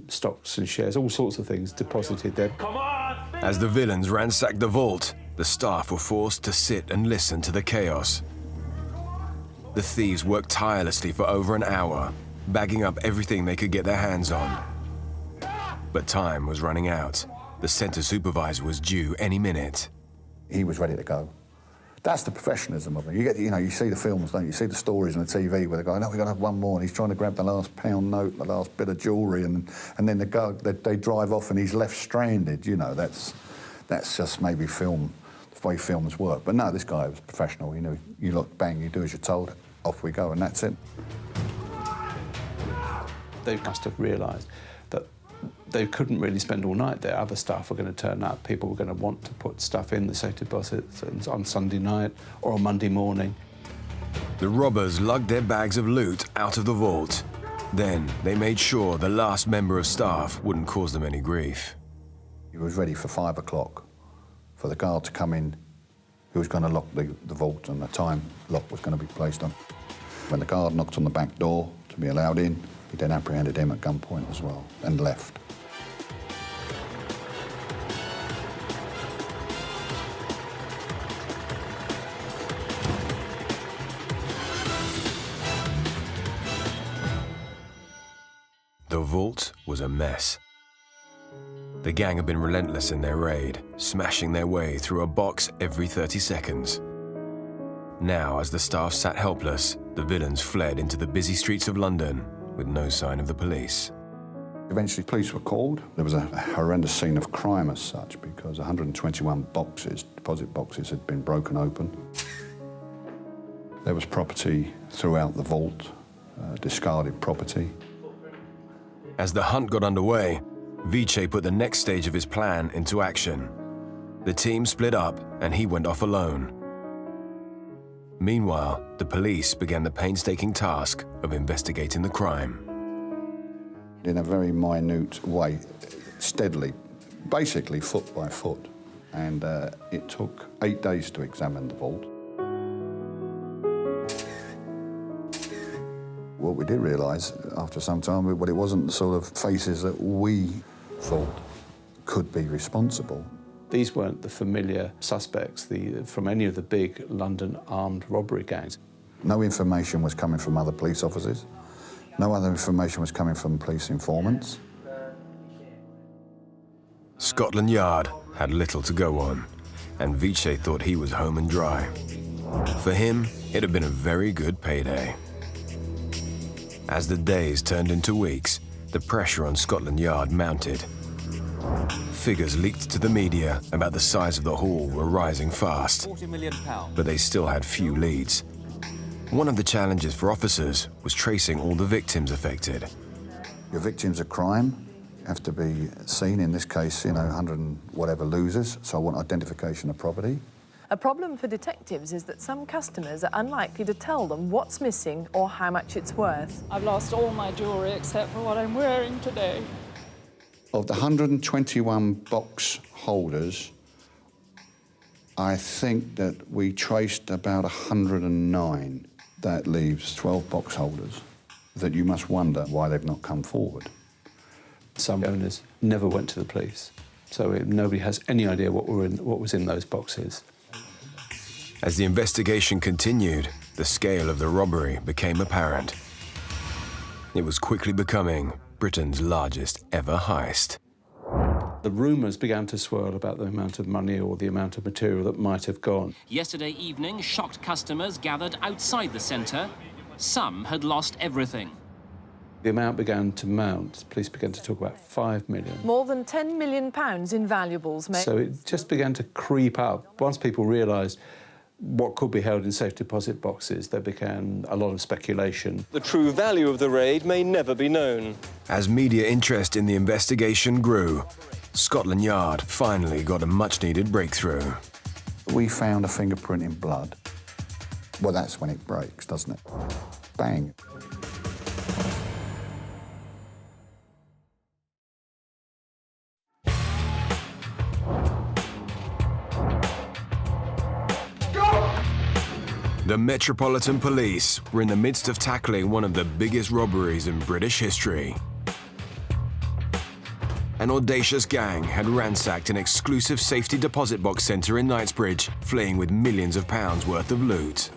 stocks and shares, all sorts of things deposited there. Come on! As the villains ransacked the vault, the staff were forced to sit and listen to the chaos. The thieves worked tirelessly for over an hour, bagging up everything they could get their hands on. But time was running out. The center supervisor was due any minute. He was ready to go. That's the professionalism of it. You see the films, don't you? You see the stories on the TV where they go, no, we've got to have one more, and he's trying to grab the last pound note, the last bit of jewellery, and then they drive off and he's left stranded. You know, that's just maybe film, the way films work. But no, this guy was professional. He knew, you look, bang, you do as you're told, off we go, and that's it. They must have realised that they couldn't really spend all night there. Other staff were going to turn up. People were going to want to put stuff in the safe deposits on Sunday night or on Monday morning. The robbers lugged their bags of loot out of the vault. Then they made sure the last member of staff wouldn't cause them any grief. He was ready for 5 o'clock for the guard to come in, who was going to lock the vault, and the time lock was going to be placed on. When the guard knocked on the back door to be allowed in, he then apprehended him at gunpoint as well and left. The vault was a mess. The gang had been relentless in their raid, smashing their way through a box every 30 seconds. Now, as the staff sat helpless, the villains fled into the busy streets of London with no sign of the police. Eventually, police were called. There was a horrendous scene of crime as such because 121 boxes, deposit boxes, had been broken open. There was property throughout the vault, discarded property. As the hunt got underway, Viccei put the next stage of his plan into action. The team split up and he went off alone. Meanwhile, the police began the painstaking task of investigating the crime. In a very minute way, steadily, basically foot by foot. And it took 8 days to examine the vault. What we did realise after some time, well, it wasn't the sort of faces that we thought could be responsible. These weren't the familiar suspects from any of the big London armed robbery gangs. No information was coming from other police officers. No other information was coming from police informants. Scotland Yard had little to go on, and Viccei thought he was home and dry. For him, it had been a very good payday. As the days turned into weeks, the pressure on Scotland Yard mounted. Figures leaked to the media about the size of the haul were rising fast, £40 million. but they still had few leads. One of the challenges for officers was tracing all the victims affected. Your victims of crime have to be seen, in this case, 100 and whatever losers, so I want identification of property. A problem for detectives is that some customers are unlikely to tell them what's missing or how much it's worth. I've lost all my jewellery except for what I'm wearing today. Of the 121 box holders, I think that we traced about 109. That leaves 12 box holders that you must wonder why they've not come forward. Some owners never went to the police, so nobody has any idea what was in those boxes. As the investigation continued, the scale of the robbery became apparent. It was quickly becoming Britain's largest ever heist. The rumours began to swirl about the amount of money or the amount of material that might have gone. Yesterday evening, shocked customers gathered outside the centre. Some had lost everything. The amount began to mount. Police began to talk about £5 million. More than £10 million in valuables, mate. So it just began to creep up. Once people realised what could be held in safe deposit boxes, there began a lot of speculation. The true value of the raid may never be known. As media interest in the investigation grew, Scotland Yard finally got a much-needed breakthrough. We found a fingerprint in blood. Well, that's when it breaks, doesn't it? Bang. The Metropolitan Police were in the midst of tackling one of the biggest robberies in British history. An audacious gang had ransacked an exclusive safety deposit box centre in Knightsbridge, fleeing with millions of pounds worth of loot.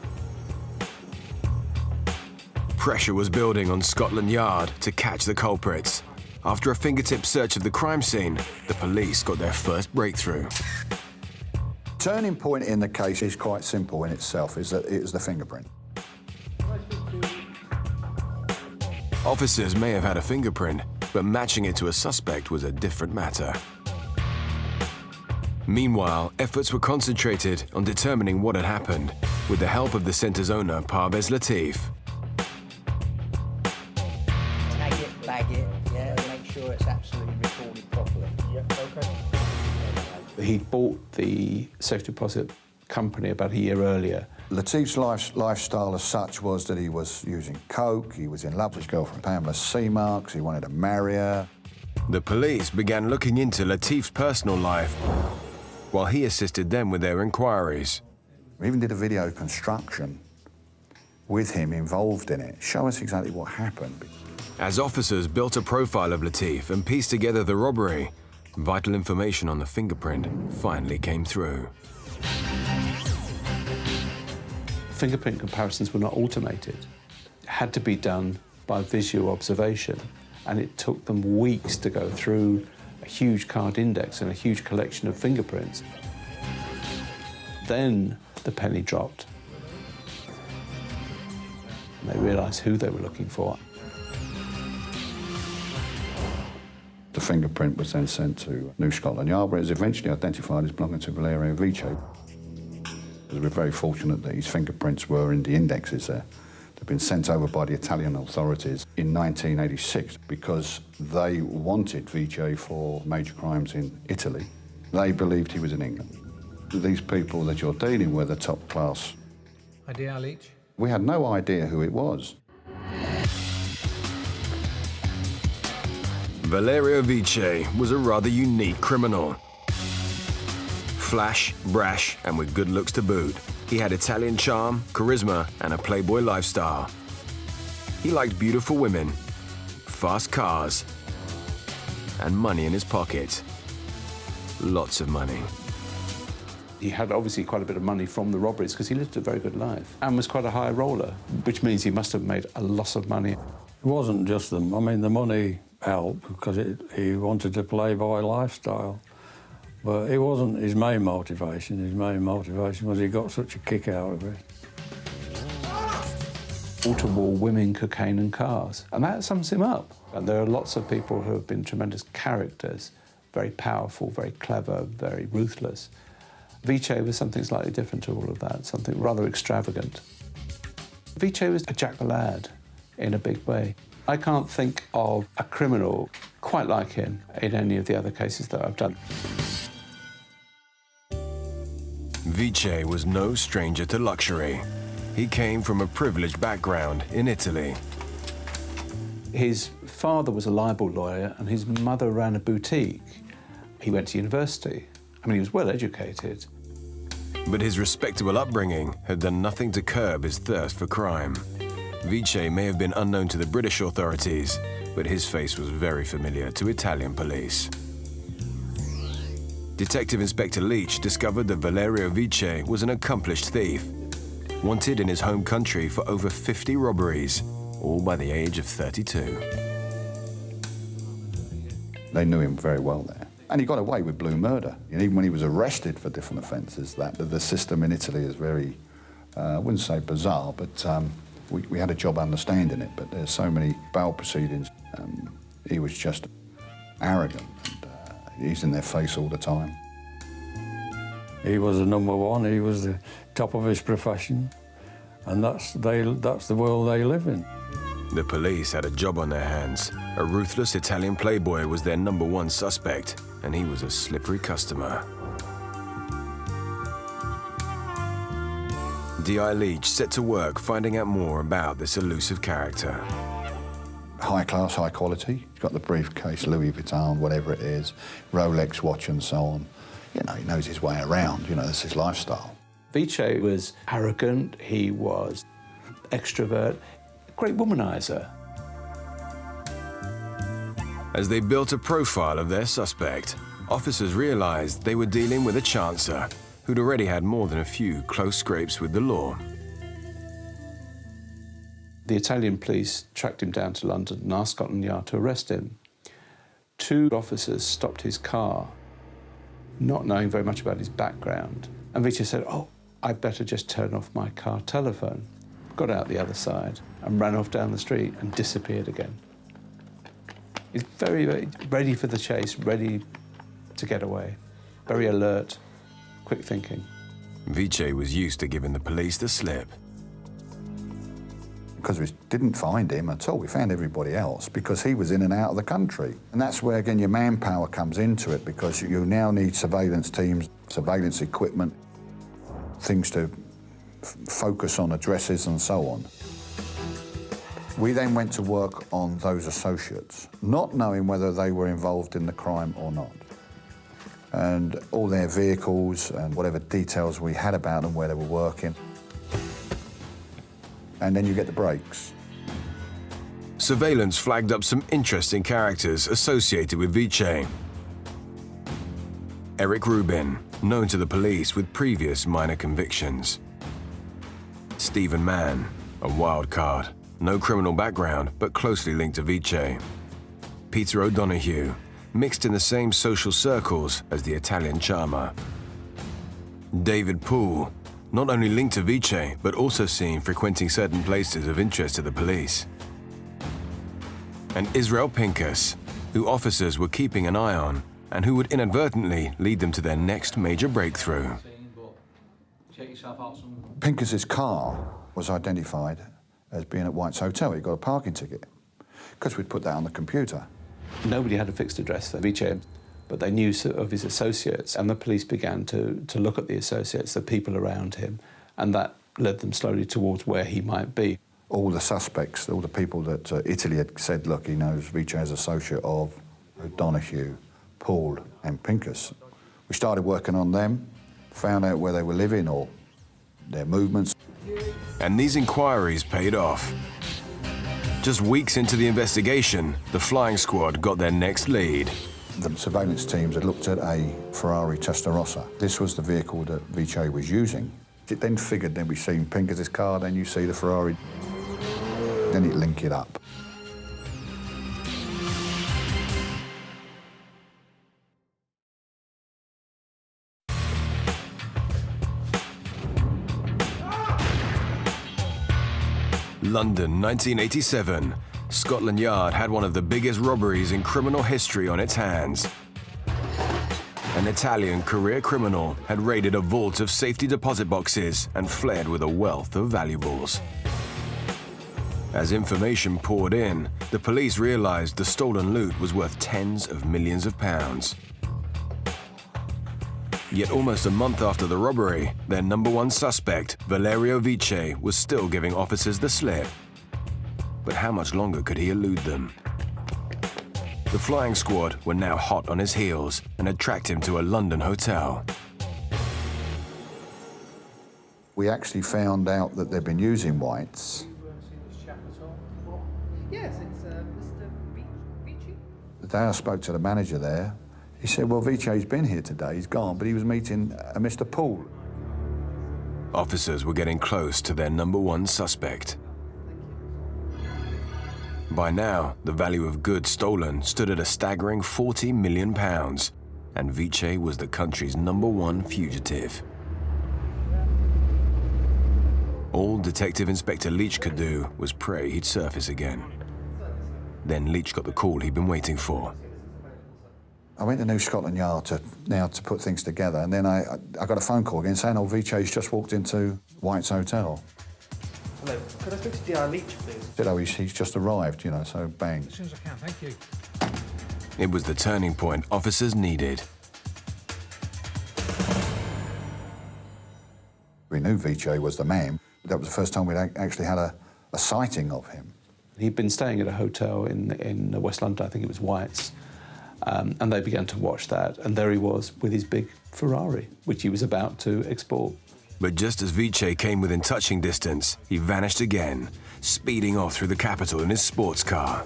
Pressure was building on Scotland Yard to catch the culprits. After a fingertip search of the crime scene, the police got their first breakthrough. Turning point in the case is quite simple in itself, is that it was the fingerprint. Officers may have had a fingerprint, but matching it to a suspect was a different matter. Meanwhile, efforts were concentrated on determining what had happened, with the help of the centre's owner, Parvez Latif. Tag it, flag it, yeah, make sure it's absolutely recorded properly. Yep, okay. He bought the safe deposit company about a year earlier. Latif's lifestyle as such was that he was using coke, he was in love with his girlfriend Pamela Seamarks, he wanted to marry her. The police began looking into Latif's personal life, while he assisted them with their inquiries. We even did a video construction with him involved in it. Show us exactly what happened. As officers built a profile of Latif and pieced together the robbery, vital information on the fingerprint finally came through. Fingerprint comparisons were not automated. It had to be done by visual observation. and it took them weeks to go through a huge card index and a huge collection of fingerprints. Then the penny dropped. And they realised who they were looking for. The fingerprint was then sent to New Scotland Yard, where it was eventually identified as belonging to Valerio Viccei. We were very fortunate that his fingerprints were in the indexes there. They'd been sent over by the Italian authorities in 1986 because they wanted Viccei for major crimes in Italy. They believed he was in England. These people that you're dealing with are top class. ID Leach? We had no idea who it was. Valerio Viccei was a rather unique criminal. Flash, brash, and with good looks to boot. He had Italian charm, charisma, and a playboy lifestyle. He liked beautiful women, fast cars, and money in his pocket. Lots of money. He had obviously quite a bit of money from the robberies because he lived a very good life and was quite a high roller, which means he must have made a lot of money. It wasn't just them. I mean, the money helped because he wanted a playboy lifestyle. But it wasn't his main motivation. His main motivation was he got such a kick out of it. Wall-to-wall women, cocaine and cars. And that sums him up. And there are lots of people who have been tremendous characters, very powerful, very clever, very ruthless. Viccei was something slightly different to all of that, something rather extravagant. Viccei was a jack-the-lad in a big way. I can't think of a criminal quite like him in any of the other cases that I've done. Viccei was no stranger to luxury. He came from a privileged background in Italy. His father was a libel lawyer and his mother ran a boutique. He went to university. I mean, he was well educated. But his respectable upbringing had done nothing to curb his thirst for crime. Viccei may have been unknown to the British authorities, but his face was very familiar to Italian police. Detective Inspector Leach discovered that Valerio Viccei was an accomplished thief, wanted in his home country for over 50 robberies, all by the age of 32. They knew him very well there. And he got away with blue murder. And even when he was arrested for different offences, the system in Italy is very, I wouldn't say bizarre, but we had a job understanding it, but there's so many bail proceedings. He was just arrogant. He's in their face all the time. He was the number one. He was the top of his profession, and that's the world they live in. The police had a job on their hands. A ruthless Italian playboy was their number one suspect, and he was a slippery customer. D.I. Leach set to work finding out more about this elusive character. High class, high quality. He's got the briefcase, Louis Vuitton, whatever it is, Rolex watch and so on. You know, he knows his way around, you know, that's his lifestyle. Viccei was arrogant, he was extrovert, great womanizer. As they built a profile of their suspect, officers realized they were dealing with a chancer who'd already had more than a few close scrapes with the law. The Italian police tracked him down to London and asked Scotland Yard to arrest him. 2 officers stopped his car, not knowing very much about his background. And Viccei said, "Oh, I'd better just turn off my car telephone." Got out the other side and ran off down the street and disappeared again. He's very, very ready for the chase, ready to get away. Very alert, quick thinking. Viccei was used to giving the police the slip. Because we didn't find him at all. We found everybody else because he was in and out of the country. And that's where, again, your manpower comes into it, because you now need surveillance teams, surveillance equipment, things to focus on addresses and so on. We then went to work on those associates, not knowing whether they were involved in the crime or not. And all their vehicles and whatever details we had about them, where they were working. And then you get the breaks. Surveillance flagged up some interesting characters associated with Viccei. Eric Rubin, known to the police with previous minor convictions. Stephen Mann, a wild card, no criminal background but closely linked to Viccei. Peter O'Donoghue, mixed in the same social circles as the Italian charmer. David Poole, not only linked to Viccei, but also seen frequenting certain places of interest to the police. And Israel Pincus, who officers were keeping an eye on and who would inadvertently lead them to their next major breakthrough. Pincus's car was identified as being at White's Hotel. He got a parking ticket because we'd put that on the computer. Nobody had a fixed address for Viccei, but they knew of his associates, and the police began to look at the associates, the people around him, and that led them slowly towards where he might be. All the suspects, all the people that Italy had said, look, he knows Viccei as associate of O'Donoghue, Poole and Pincus. We started working on them, found out where they were living or their movements. And these inquiries paid off. Just weeks into the investigation, the flying squad got their next lead. The surveillance teams had looked at a Ferrari Testarossa. This was the vehicle that Viccei was using. It then figured, then we seen Pincus's car, then you see the Ferrari. Then it linked it up. London, 1987. Scotland Yard had one of the biggest robberies in criminal history on its hands. An Italian career criminal had raided a vault of safety deposit boxes and fled with a wealth of valuables. As information poured in, the police realized the stolen loot was worth tens of millions of pounds. Yet almost a month after the robbery, their #1 suspect, Valerio Viccei, was still giving officers the slip. But how much longer could he elude them? The flying squad were now hot on his heels and had tracked him to a London hotel. We actually found out that they'd been using Whites. Yes, it's Mr. Viccei. The day I spoke to the manager there, he said, well, Viccei's been here today, he's gone, but he was meeting a Mr. Poole. Officers were getting close to their #1 suspect. By now, the value of goods stolen stood at a staggering £40 million, and Viccei was the country's #1 fugitive. All Detective Inspector Leach could do was pray he'd surface again. Then Leach got the call he'd been waiting for. I went to New Scotland Yard to put things together, and then I got a phone call again saying, oh, Viccei's just walked into White's Hotel. Hello, could I speak to DR Leach, please? I said, oh, he's just arrived, you know, so bang. As soon as I can, thank you. It was the turning point officers needed. We knew Viccei was the man. That was the first time we'd actually had a sighting of him. He'd been staying at a hotel in West London, I think it was White's, and they began to watch that, and there he was with his big Ferrari, which he was about to export. But just as Viccei came within touching distance, he vanished again, speeding off through the capital in his sports car.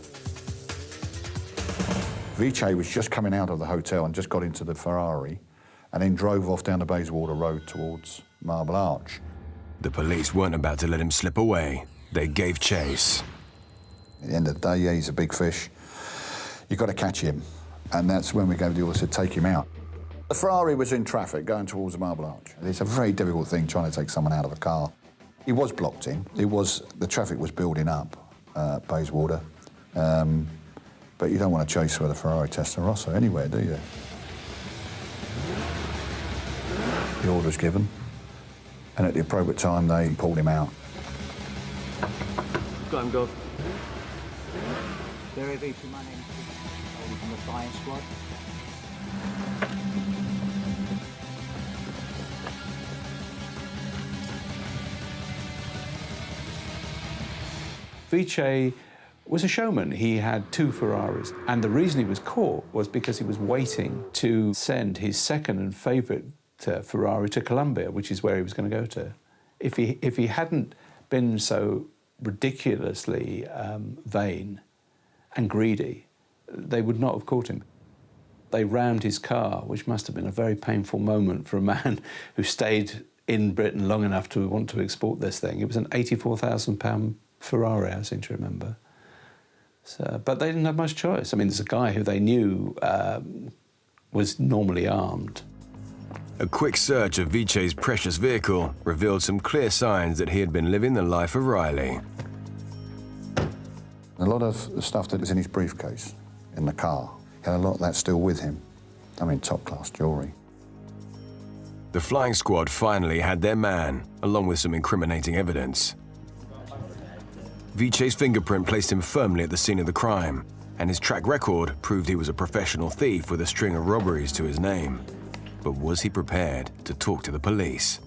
Viccei was just coming out of the hotel and just got into the Ferrari and then drove off down the Bayswater Road towards Marble Arch. The police weren't about to let him slip away. They gave chase. At the end of the day, yeah, he's a big fish. You've got to catch him. And that's when we gave the order to take him out. The Ferrari was in traffic going towards the Marble Arch. It's a very difficult thing trying to take someone out of a car. He was blocked in. The traffic was building up, Bayswater. But you don't want to chase with a Ferrari Testarossa anywhere, do you? The order was given, and at the appropriate time, they pulled him out. Got him, Gov. Very Viccei, my name's from the flying squad. Viccei was a showman. He had 2 Ferraris, and the reason he was caught was because he was waiting to send his second and favourite Ferrari to Colombia, which is where he was going to go to. If he hadn't been so ridiculously vain and greedy, they would not have caught him. They rammed his car, which must have been a very painful moment for a man who stayed in Britain long enough to want to export this thing. It was an £84,000 Ferrari, I seem to remember. But they didn't have much choice. I mean, there's a guy who they knew was normally armed. A quick search of Viccei's precious vehicle revealed some clear signs that he had been living the life of Riley. A lot of the stuff that was in his briefcase, in the car, he had a lot of that still with him. I mean, top-class jewellery. The flying squad finally had their man, along with some incriminating evidence. Viccei's fingerprint placed him firmly at the scene of the crime, and his track record proved he was a professional thief with a string of robberies to his name. But was he prepared to talk to the police?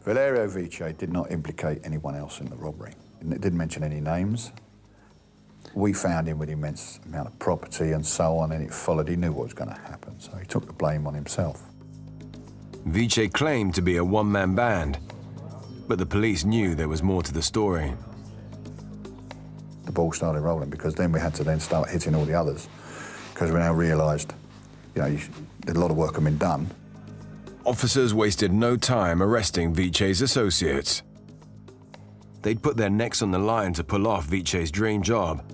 Valerio Viccei did not implicate anyone else in the robbery. It didn't mention any names. We found him with immense amount of property and so on, and it followed. He knew what was going to happen, so he took the blame on himself. Viccei claimed to be a one-man band, but the police knew there was more to the story. The ball started rolling because then we had to then start hitting all the others because we now realised, you know, a lot of work had been done. Officers wasted no time arresting Viccei's associates. They'd put their necks on the line to pull off Viccei's dream job,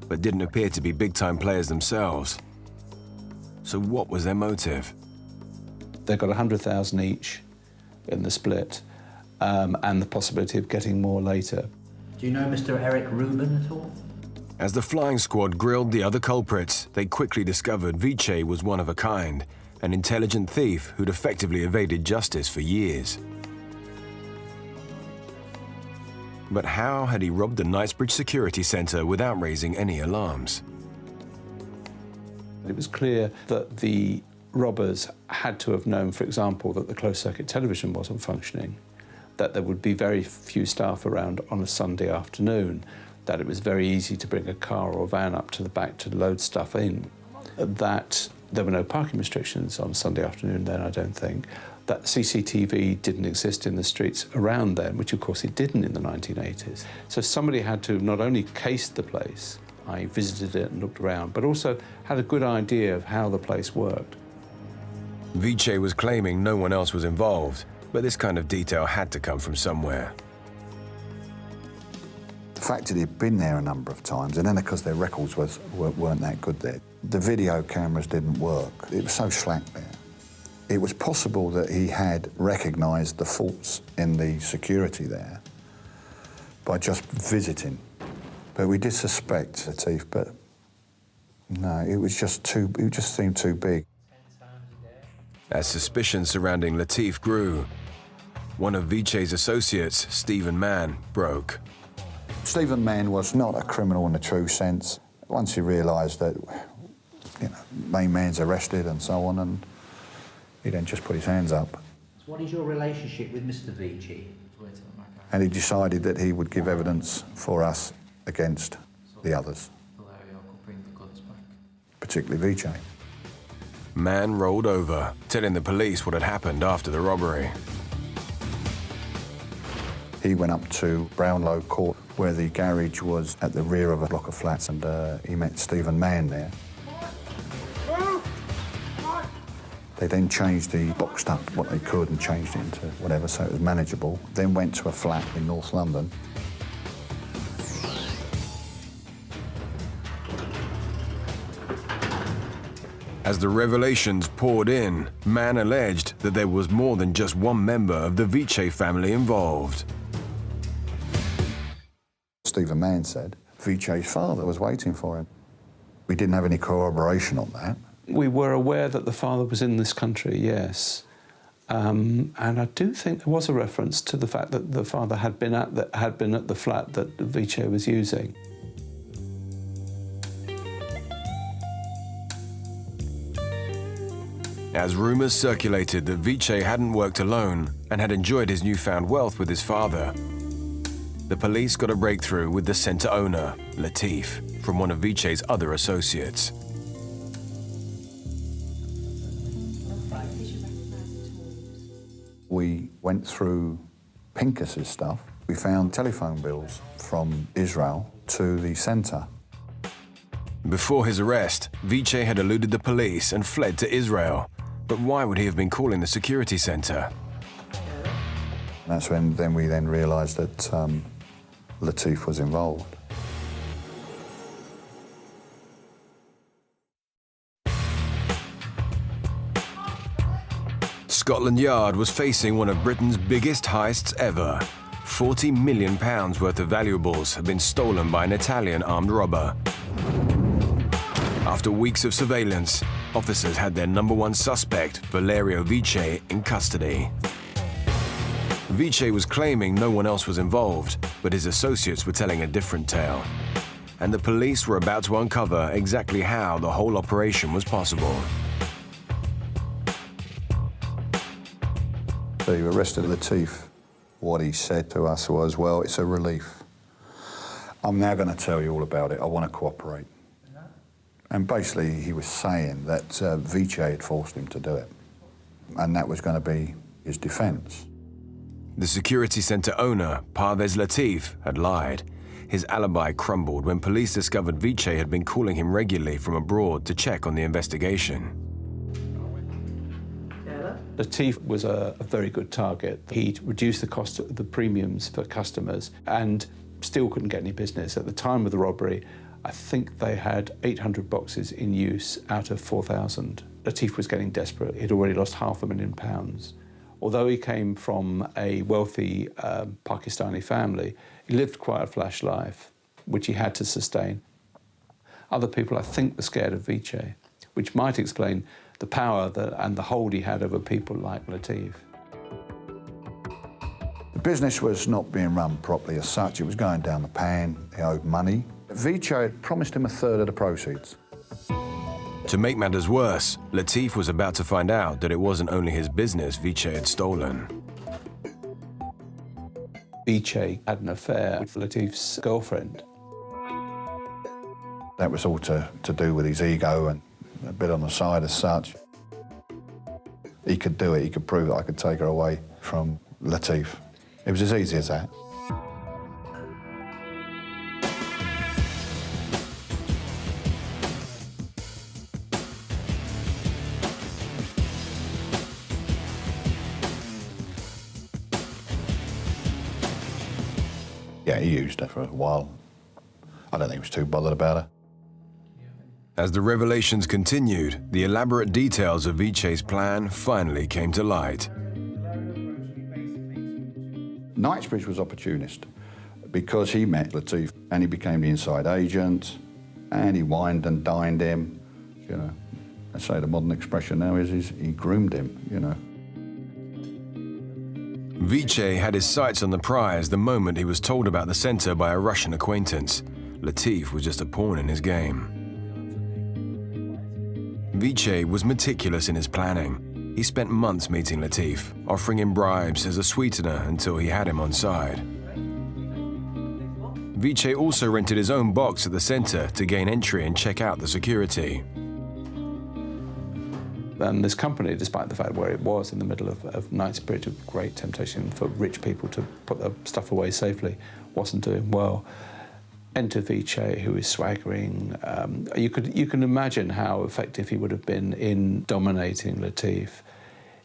but didn't appear to be big-time players themselves. So what was their motive? They got 100,000 each in the split, and the possibility of getting more later. Do you know Mr. Eric Rubin at all? As the flying squad grilled the other culprits, they quickly discovered Viccei was one of a kind, an intelligent thief who'd effectively evaded justice for years. But how had he robbed the Knightsbridge security centre without raising any alarms? It was clear that the robbers had to have known, for example, that the closed-circuit television wasn't functioning, that there would be very few staff around on a Sunday afternoon, that it was very easy to bring a car or van up to the back to load stuff in, that there were no parking restrictions on Sunday afternoon then, I don't think, that CCTV didn't exist in the streets around then, which of course it didn't in the 1980s. So somebody had to have not only cased the place, I visited it and looked around, but also had a good idea of how the place worked. Viccei was claiming no one else was involved, but this kind of detail had to come from somewhere. The fact that he'd been there a number of times, and then because their records weren't that good there, the video cameras didn't work. It was so slack there. It was possible that he had recognised the faults in the security there by just visiting. But we did suspect Latif, but no, it just seemed too big. As suspicions surrounding Latif grew, one of Viccei's associates, Stephen Mann, broke. Stephen Mann was not a criminal in the true sense. Once he realised that, you know, main man's arrested and so on, and he then just put his hands up. So what is your relationship with Mr. Viccei? And he decided that he would give evidence for us against the others, particularly Viccei. Mann rolled over, telling the police what had happened after the robbery. He went up to Brownlow Court, where the garage was at the rear of a block of flats, and he met Stephen Mann there. They then changed boxed up what they could and changed it into whatever, so it was manageable. Then went to a flat in North London. As the revelations poured in, Mann alleged that there was more than just one member of the Viccei family involved. Stephen Mann said Viccei's father was waiting for him. We didn't have any corroboration on that. We were aware that the father was in this country, yes. And I do think there was a reference to the fact that the father had been at the flat that Viccei was using. As rumours circulated that Viccei hadn't worked alone and had enjoyed his newfound wealth with his father, the police got a breakthrough with the centre owner, Latif, from one of Viccei's other associates. We went through Pincus's stuff. We found telephone bills from Israel to the centre. Before his arrest, Viccei had eluded the police and fled to Israel. But why would he have been calling the security centre? That's when we realised that Latif was involved. Scotland Yard was facing one of Britain's biggest heists ever. £40 million worth of valuables had been stolen by an Italian armed robber. After weeks of surveillance, officers had their #1 suspect, Valerio Viccei, in custody. Viccei was claiming no one else was involved, but his associates were telling a different tale. And the police were about to uncover exactly how the whole operation was possible. So you arrested Latif. What he said to us was, well, it's a relief. I'm now going to tell you all about it. I want to cooperate. And basically he was saying that Viccei had forced him to do it. And that was going to be his defence. The security centre owner, Parvez Latif, had lied. His alibi crumbled when police discovered Viccei had been calling him regularly from abroad to check on the investigation. Latif was a very good target. He'd reduced the cost of the premiums for customers and still couldn't get any business. At the time of the robbery, I think they had 800 boxes in use out of 4,000. Latif was getting desperate. He'd already lost £500,000. Although he came from a wealthy Pakistani family, he lived quite a flash life, which he had to sustain. Other people, I think, were scared of Viccei, which might explain the power and the hold he had over people like Latif. The business was not being run properly as such. It was going down the pan. He owed money. Viccei had promised him 1/3 of the proceeds. To make matters worse, Latif was about to find out that it wasn't only his business Viccei had stolen. Viccei had an affair with Latif's girlfriend. That was all to do with his ego and a bit on the side as such. He could do it. He could prove that I could take her away from Latif. It was as easy as that. Yeah, he used her for a while. I don't think he was too bothered about her. As the revelations continued, the elaborate details of Viccei's plan finally came to light. Knightsbridge was opportunist because he met Latif and he became the inside agent and he wined and dined him. You know, I say the modern expression now is he groomed him, you know. Viccei had his sights on the prize the moment he was told about the centre by a Russian acquaintance. Latif was just a pawn in his game. Viccei was meticulous in his planning. He spent months meeting Latif, offering him bribes as a sweetener until he had him on side. Viccei also rented his own box at the centre to gain entry and check out the security. And this company, despite the fact where it was in the middle of Knightsbridge, a great temptation for rich people to put their stuff away safely, wasn't doing well. Enter Viccei, who is swaggering. You can imagine how effective he would have been in dominating Latif.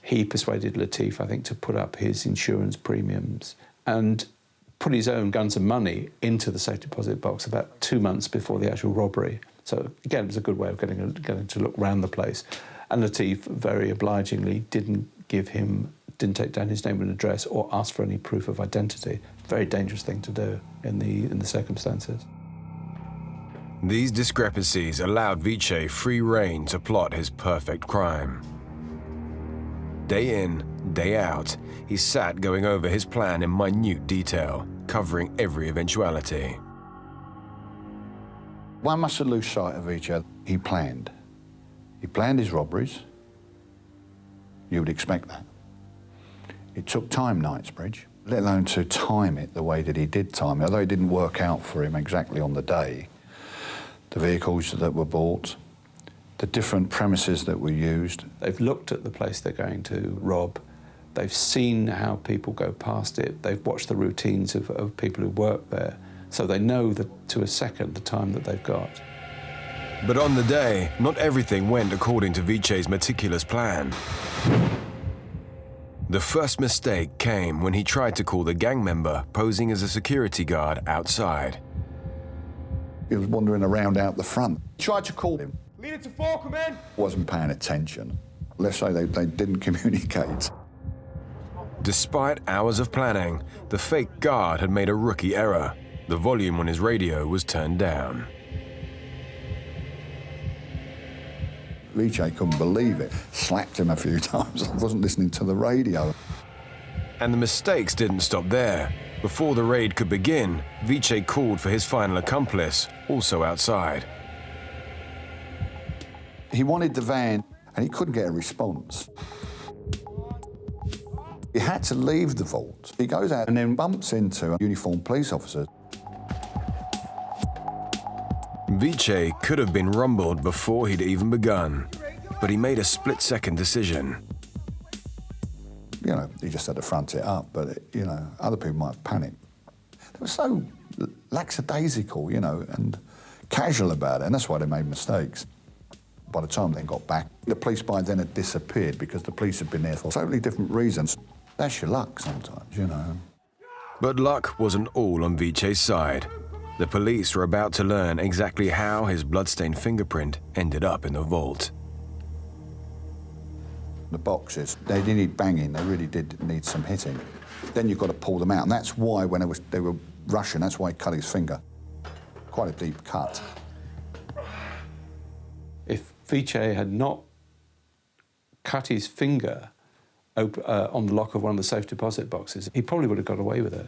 He persuaded Latif, I think, to put up his insurance premiums and put his own guns and money into the safe deposit box about 2 months before the actual robbery. So again, it was a good way of getting to look round the place. And Latif, very obligingly, didn't take down his name and address or ask for any proof of identity. Very dangerous thing to do in the circumstances. These discrepancies allowed Viccei free rein to plot his perfect crime. Day in, day out, he sat going over his plan in minute detail, covering every eventuality. One mustn't lose sight of Viccei. He planned. He planned his robberies. You would expect that. It took time, Knightsbridge, let alone to time it the way that he did time it, although it didn't work out for him exactly on the day. The vehicles that were bought, the different premises that were used. They've looked at the place they're going to rob. They've seen how people go past it. They've watched the routines of people who work there. So they know that to a second the time that they've got. But on the day, not everything went according to Viccei's meticulous plan. The first mistake came when he tried to call the gang member posing as a security guard outside. He was wandering around out the front. Tried to call him. Lead it to 4, come in. Wasn't paying attention. Let's say they didn't communicate. Despite hours of planning, the fake guard had made a rookie error. The volume on his radio was turned down. Viccei couldn't believe it. Slapped him a few times. I wasn't listening to the radio. And the mistakes didn't stop there. Before the raid could begin, Viccei called for his final accomplice, also outside. He wanted the van, and he couldn't get a response. He had to leave the vault. He goes out and then bumps into a uniformed police officer. Viccei could have been rumbled before he'd even begun, but he made a split-second decision. You know, he just had to front it up, but, you know, other people might have panicked. They were so lackadaisical, you know, and casual about it, and that's why they made mistakes. By the time they got back, the police by then had disappeared because the police had been there for totally different reasons. That's your luck sometimes, you know. But luck wasn't all on Viccei's side. The police were about to learn exactly how his bloodstained fingerprint ended up in the vault. The boxes, they did need banging, they really did need some hitting. Then you've got to pull them out, and that's why when they were rushing, that's why he cut his finger. Quite a deep cut. If Viccei had not cut his finger on the lock of one of the safe deposit boxes, he probably would have got away with it.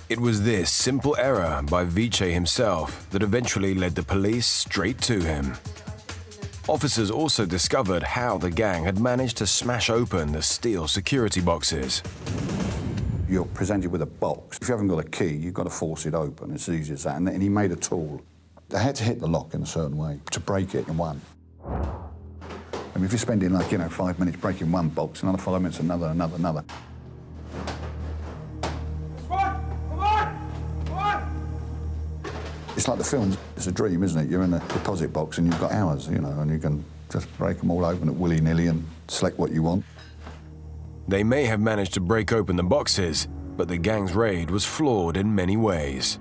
It was this simple error by Viccei himself that eventually led the police straight to him. Officers also discovered how the gang had managed to smash open the steel security boxes. You're presented with a box. If you haven't got a key, you've got to force it open. It's as easy as that. And he made a tool. They had to hit the lock in a certain way to break it in one. I mean, if you're spending, like, you know, 5 minutes breaking one box, another 5 minutes, another. It's like the films. It's a dream, isn't it? You're in a deposit box and you've got hours, you know, and you can just break them all open at willy-nilly and select what you want. They may have managed to break open the boxes, but the gang's raid was flawed in many ways.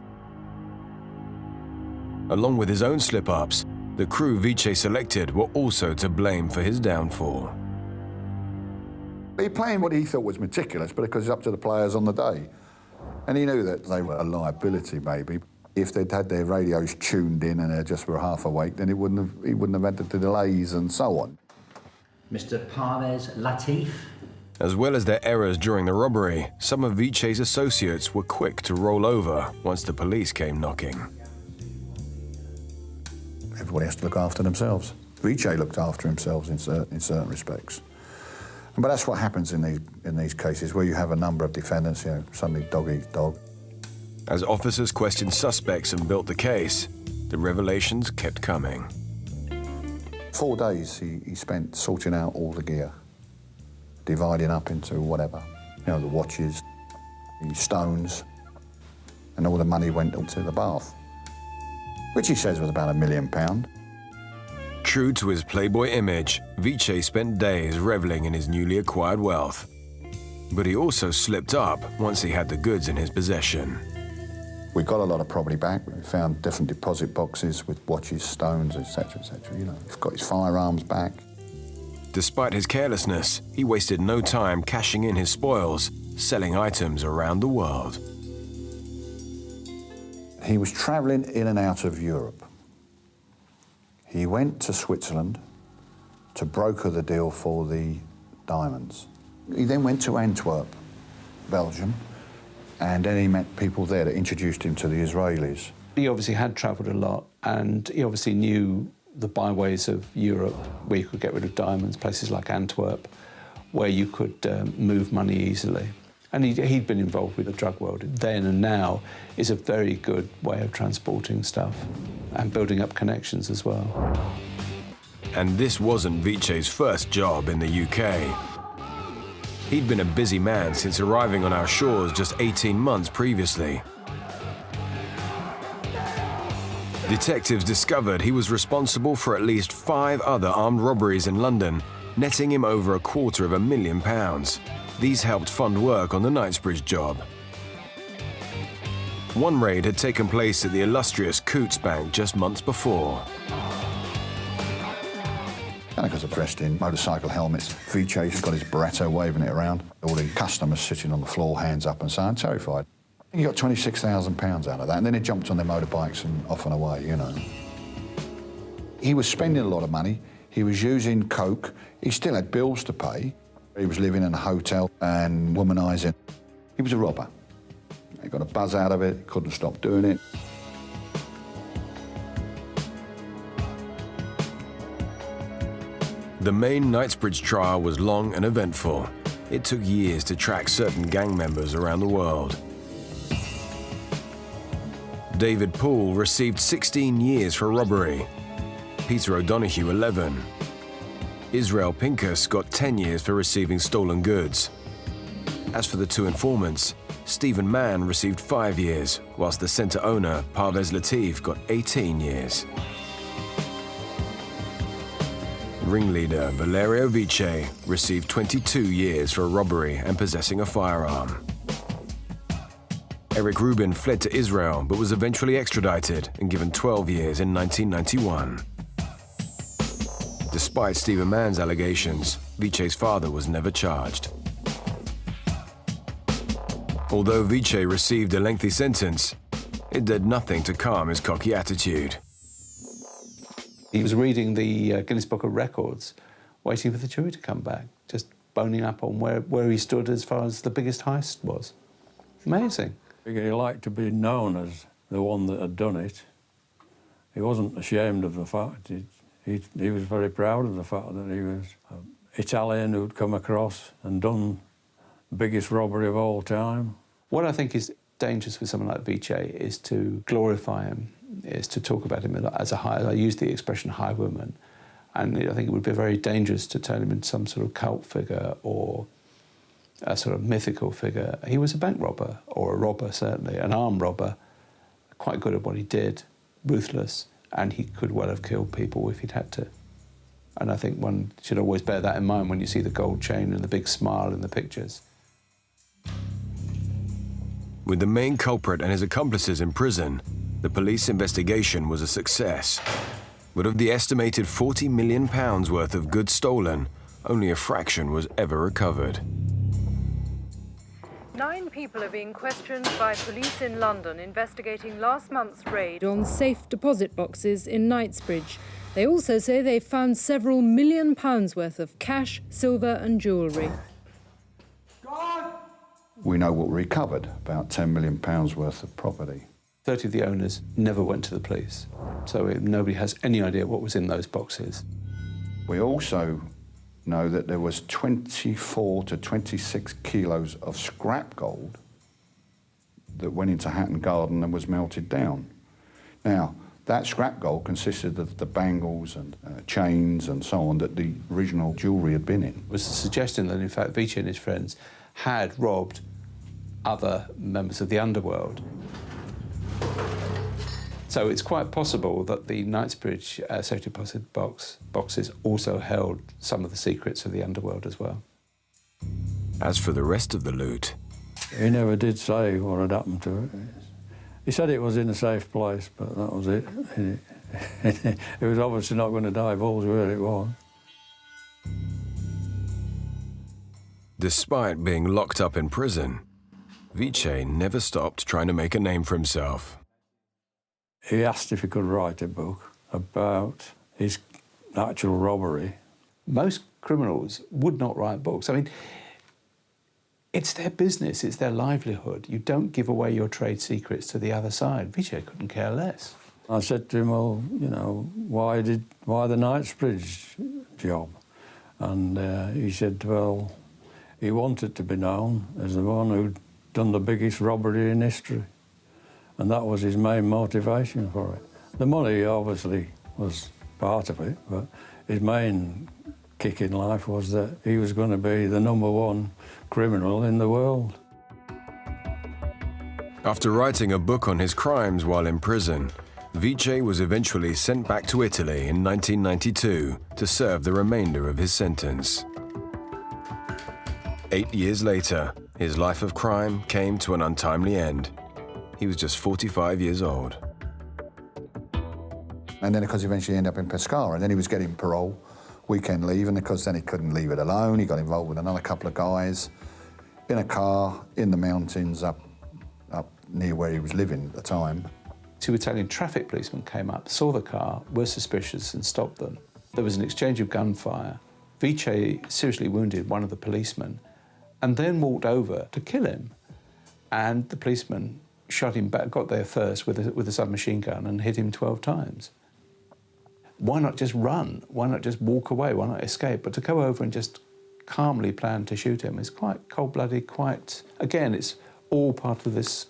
Along with his own slip-ups, the crew Viccei selected were also to blame for his downfall. He playing what he thought was meticulous, but because it's up to the players on the day. And he knew that they were a liability, maybe. If they'd had their radios tuned in and they just were half awake, then he wouldn't have had the delays and so on. Mr. Parvez Latif. As well as their errors during the robbery, some of Viccei's associates were quick to roll over once the police came knocking. Everybody has to look after themselves. Viccei looked after himself in certain respects. But that's what happens in these cases where you have a number of defendants, you know, suddenly dog eats dog. As officers questioned suspects and built the case, the revelations kept coming. 4 days he spent sorting out all the gear, dividing up into whatever. You know, the watches, the stones, and all the money went into the bath, which he says was about £1 million. True to his playboy image, Viccei spent days reveling in his newly acquired wealth. But he also slipped up once he had the goods in his possession. We got a lot of property back. We found different deposit boxes with watches, stones, etc., etc. You know, he's got his firearms back. Despite his carelessness, he wasted no time cashing in his spoils, selling items around the world. He was travelling in and out of Europe. He went to Switzerland to broker the deal for the diamonds. He then went to Antwerp, Belgium, and then he met people there that introduced him to the Israelis. He obviously had travelled a lot, and he obviously knew the byways of Europe where you could get rid of diamonds, places like Antwerp, where you could move money easily. And he'd been involved with the drug world then, and now is a very good way of transporting stuff and building up connections as well. And this wasn't Viccei's first job in the UK. He'd been a busy man since arriving on our shores just 18 months previously. Detectives discovered he was responsible for at least 5 other armed robberies in London, netting him over £250,000. These helped fund work on the Knightsbridge job. One raid had taken place at the illustrious Coutts Bank just months before. And because they're dressed in motorcycle helmets, Viccei's got his Beretta waving it around. All the customers sitting on the floor, hands up and so on, terrified. He got £26,000 out of that, and then he jumped on their motorbikes and off and away, you know. He was spending a lot of money. He was using coke. He still had bills to pay. He was living in a hotel and womanising. He was a robber. He got a buzz out of it, couldn't stop doing it. The main Knightsbridge trial was long and eventful. It took years to track certain gang members around the world. David Poole received 16 years for robbery. Peter O'Donoghue 11. Israel Pincus got 10 years for receiving stolen goods. As for the two informants, Stephen Mann received 5 years, whilst the centre owner, Parvez Latif, got 18 years. Ringleader Valerio Viccei received 22 years for robbery and possessing a firearm. Eric Rubin fled to Israel but was eventually extradited and given 12 years in 1991. Despite Stephen Mann's allegations, Viccei's father was never charged. Although Viccei received a lengthy sentence, it did nothing to calm his cocky attitude. He was reading the Guinness Book of Records, waiting for the jury to come back, just boning up on where he stood as far as the biggest heist was. Amazing. He liked to be known as the one that had done it. He wasn't ashamed of the fact. He was very proud of the fact that he was an Italian who'd come across and done the biggest robbery of all time. What I think is dangerous with someone like Viccei is to glorify him, is to talk about him as a high, I use the expression highwayman, and I think it would be very dangerous to turn him into some sort of cult figure or a sort of mythical figure. He was a bank robber, or a robber certainly, an armed robber, quite good at what he did, ruthless, and he could well have killed people if he'd had to. And I think one should always bear that in mind when you see the gold chain and the big smile in the pictures. With the main culprit and his accomplices in prison, the police investigation was a success. But of the estimated £40 million worth of goods stolen, only a fraction was ever recovered. 9 people are being questioned by police in London investigating last month's raid on safe deposit boxes in Knightsbridge. They also say they found several £1 million worth of cash, silver and jewellery. We know what we recovered, about £10 million worth of property. 30 of the owners never went to the police, so nobody has any idea what was in those boxes. We also know that there was 24 to 26 kilos of scrap gold that went into Hatton Garden and was melted down. Now, that scrap gold consisted of the bangles and chains and so on that the original jewellery had been in. It was a suggestion that, in fact, Viccei and his friends had robbed other members of the underworld. So it's quite possible that the Knightsbridge safe deposit boxes also held some of the secrets of the underworld as well. As for the rest of the loot... He never did say what had happened to it. He said it was in a safe place, but that was it. He was obviously not going to divulge where it was. Despite being locked up in prison, Viccei never stopped trying to make a name for himself. He asked if he could write a book about his actual robbery. Most criminals would not write books. I mean, it's their business, it's their livelihood. You don't give away your trade secrets to the other side. Viccei couldn't care less. I said to him, well, you know, why the Knightsbridge job? And he said, well, he wanted to be known as the one who'd done the biggest robbery in history. And that was his main motivation for it. The money obviously was part of it, but his main kick in life was that he was going to be the #1 criminal in the world. After writing a book on his crimes while in prison, Viccei was eventually sent back to Italy in 1992 to serve the remainder of his sentence. 8 years later, his life of crime came to an untimely end. He was just 45 years old. And then, of course, eventually ended up in Pescara, and then he was getting parole weekend leave, and because then he couldn't leave it alone, he got involved with another couple of guys in a car in the mountains up near where he was living at the time. 2 Italian traffic policemen came up, saw the car, were suspicious and stopped them. There was an exchange of gunfire. Viccei seriously wounded one of the policemen and then walked over to kill him. And the policeman shot him back, got there first with a submachine gun and hit him 12 times. Why not just run? Why not just walk away? Why not escape? But to go over and just calmly plan to shoot him is quite cold-blooded, quite... Again, it's all part of this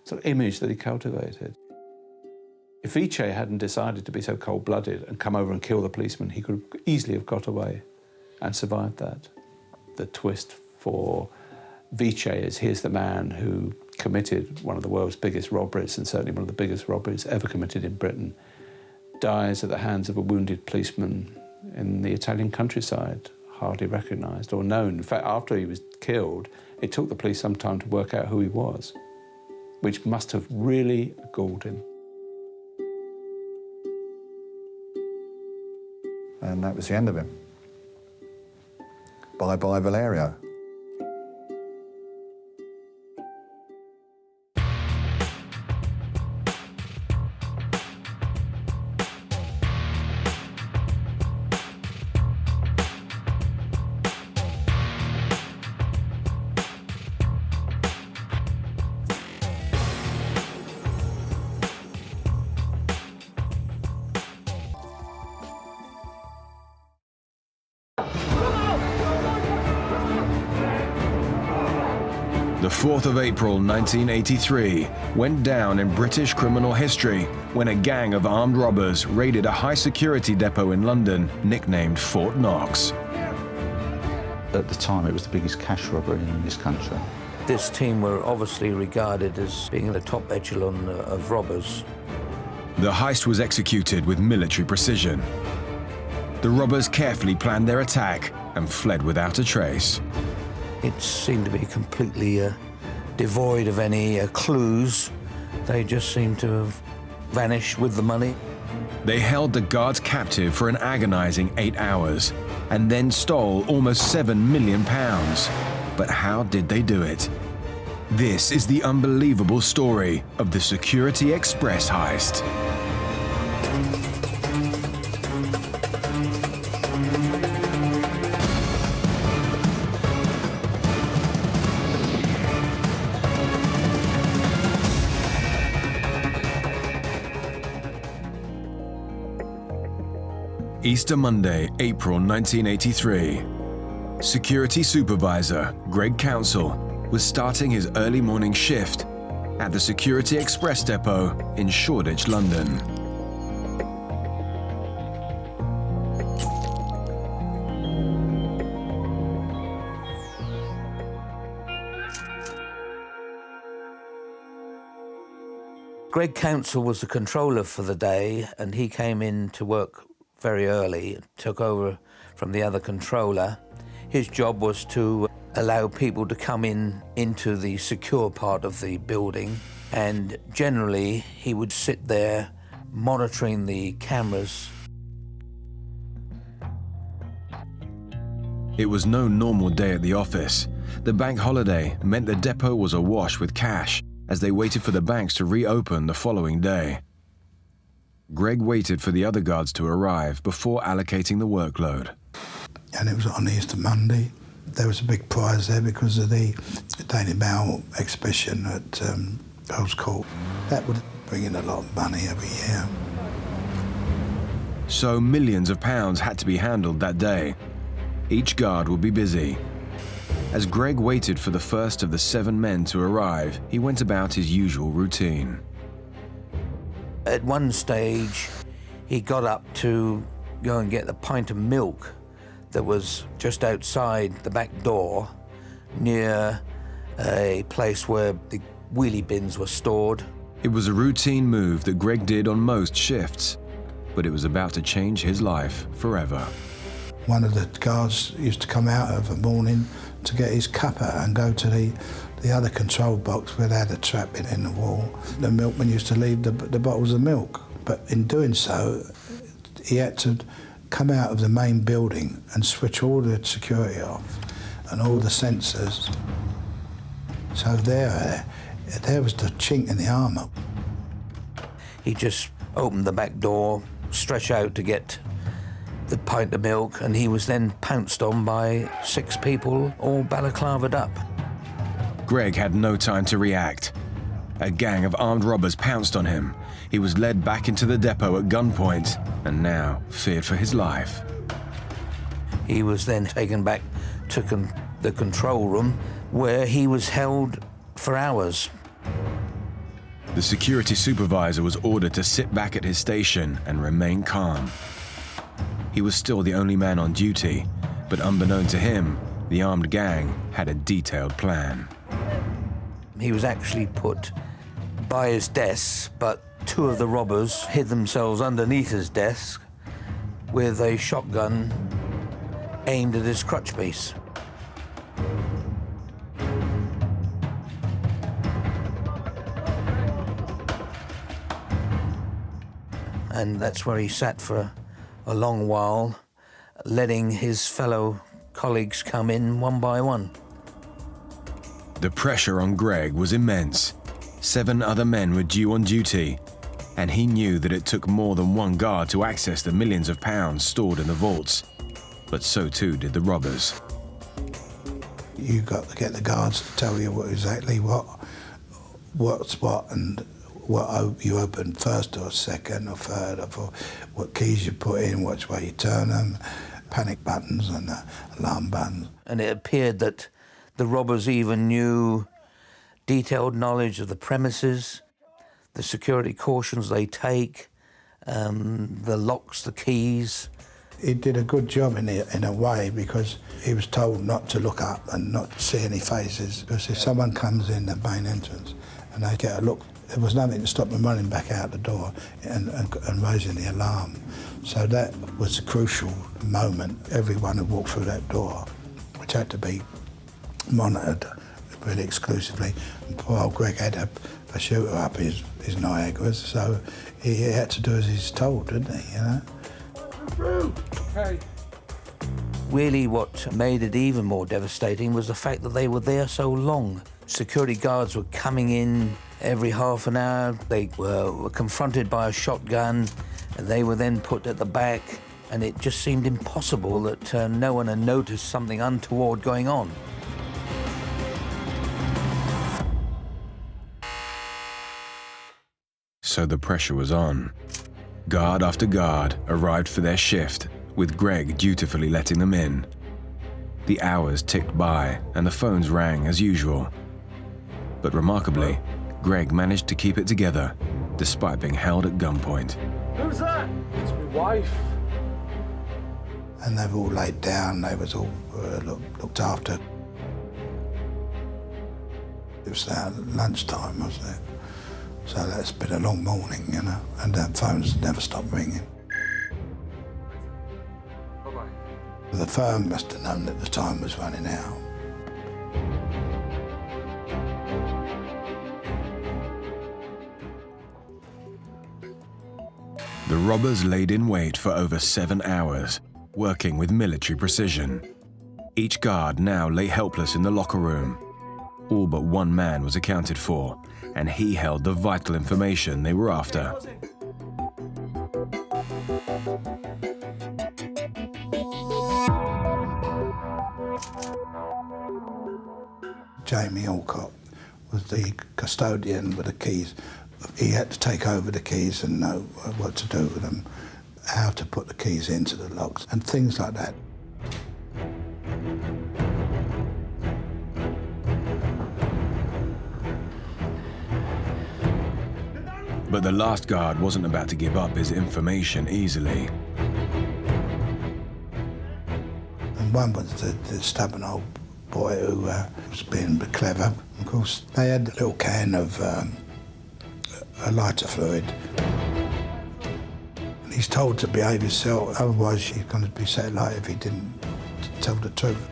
sort of image that he cultivated. If Viccei hadn't decided to be so cold-blooded and come over and kill the policeman, he could easily have got away and survived that. The twist for Viccei is here's the man who committed one of the world's biggest robberies, and certainly one of the biggest robberies ever committed in Britain, dies at the hands of a wounded policeman in the Italian countryside, hardly recognised or known. In fact, after he was killed, it took the police some time to work out who he was, which must have really galled him. And that was the end of him. Bye-bye, Valerio. The 4th of April 1983 went down in British criminal history when a gang of armed robbers raided a high-security depot in London nicknamed Fort Knox. At the time, it was the biggest cash robbery in this country. This team were obviously regarded as being the top echelon of robbers. The heist was executed with military precision. The robbers carefully planned their attack and fled without a trace. It seemed to be completely devoid of any clues. They just seemed to have vanished with the money. They held the guards captive for an agonizing 8 hours and then stole almost £7 million. But how did they do it? This is the unbelievable story of the Security Express heist. Easter Monday, April 1983. Security Supervisor Greg Council was starting his early morning shift at the Security Express depot in Shoreditch, London. Greg Council was the controller for the day, and he came in to work very early, took over from the other controller. His job was to allow people to come into the secure part of the building, and generally he would sit there monitoring the cameras. It was no normal day at the office. The bank holiday meant the depot was awash with cash as they waited for the banks to reopen the following day. Greg waited for the other guards to arrive before allocating the workload. And it was on Easter Monday. There was a big prize there because of the Daily Mail exhibition at Earl's Court. That would bring in a lot of money every year. So millions of pounds had to be handled that day. Each guard would be busy. As Greg waited for the first of the 7 men to arrive, he went about his usual routine. At one stage, he got up to go and get a pint of milk that was just outside the back door near a place where the wheelie bins were stored. It was a routine move that Greg did on most shifts, but it was about to change his life forever. One of the guards used to come out of a morning to get his cuppa and go to the other control box where they had a trap in the wall. The milkman used to leave the bottles of milk, but in doing so, he had to come out of the main building and switch all the security off and all the sensors. So there was the chink in the armour. He just opened the back door, stretched out to get the pint of milk, and he was then pounced on by 6 people, all balaclavaed up. Greg had no time to react. A gang of armed robbers pounced on him. He was led back into the depot at gunpoint and now feared for his life. He was then taken back to the control room, where he was held for hours. The security supervisor was ordered to sit back at his station and remain calm. He was still the only man on duty, but unbeknown to him, the armed gang had a detailed plan. He was actually put by his desk, but 2 of the robbers hid themselves underneath his desk with a shotgun aimed at his crutch piece. And that's where he sat for a long while, letting his fellow colleagues come in one by one. The pressure on Greg was immense. 7 other men were due on duty, and he knew that it took more than one guard to access the millions of pounds stored in the vaults. But so too did the robbers. You got to get the guards to tell you exactly what's what, and what you open first or second or third, or what keys you put in, which way you turn them, panic buttons and alarm buttons. And it appeared that the robbers even knew detailed knowledge of the premises, the security cautions they take, the locks, the keys. He did a good job in a way, because he was told not to look up and not to see any faces, because if someone comes in the main entrance and they get a look, there was nothing to stop them running back out the door and raising the alarm. So that was a crucial moment. Everyone who walked through that door, which had to be monitored really exclusively. And poor old Greg had a shooter up his Niagaras, so he had to do as he's told, didn't he, you know? Okay. Really, what made it even more devastating was the fact that they were there so long. Security guards were coming in every half an hour. They were confronted by a shotgun, and they were then put at the back, and it just seemed impossible that no one had noticed something untoward going on. So the pressure was on. Guard after guard arrived for their shift, with Greg dutifully letting them in. The hours ticked by and the phones rang as usual. But remarkably, Greg managed to keep it together, despite being held at gunpoint. Who's that? It's my wife. And they were all laid down, they was all looked after. It was lunchtime, wasn't it? So that's been a long morning, you know, and the phones never stopped ringing. Bye-bye. The firm must have known that the time was running out. The robbers laid in wait for over 7 hours, working with military precision. Each guard now lay helpless in the locker room. All but one man was accounted for, and he held the vital information they were after. Jamie Alcott was the custodian with the keys. He had to take over the keys and know what to do with them, how to put the keys into the locks, and things like that. But the last guard wasn't about to give up his information easily. And one was the stubborn old boy who was being a bit clever. Of course, they had a little can of a lighter fluid. And he's told to behave himself, otherwise he's going to be set alight if he didn't tell the truth.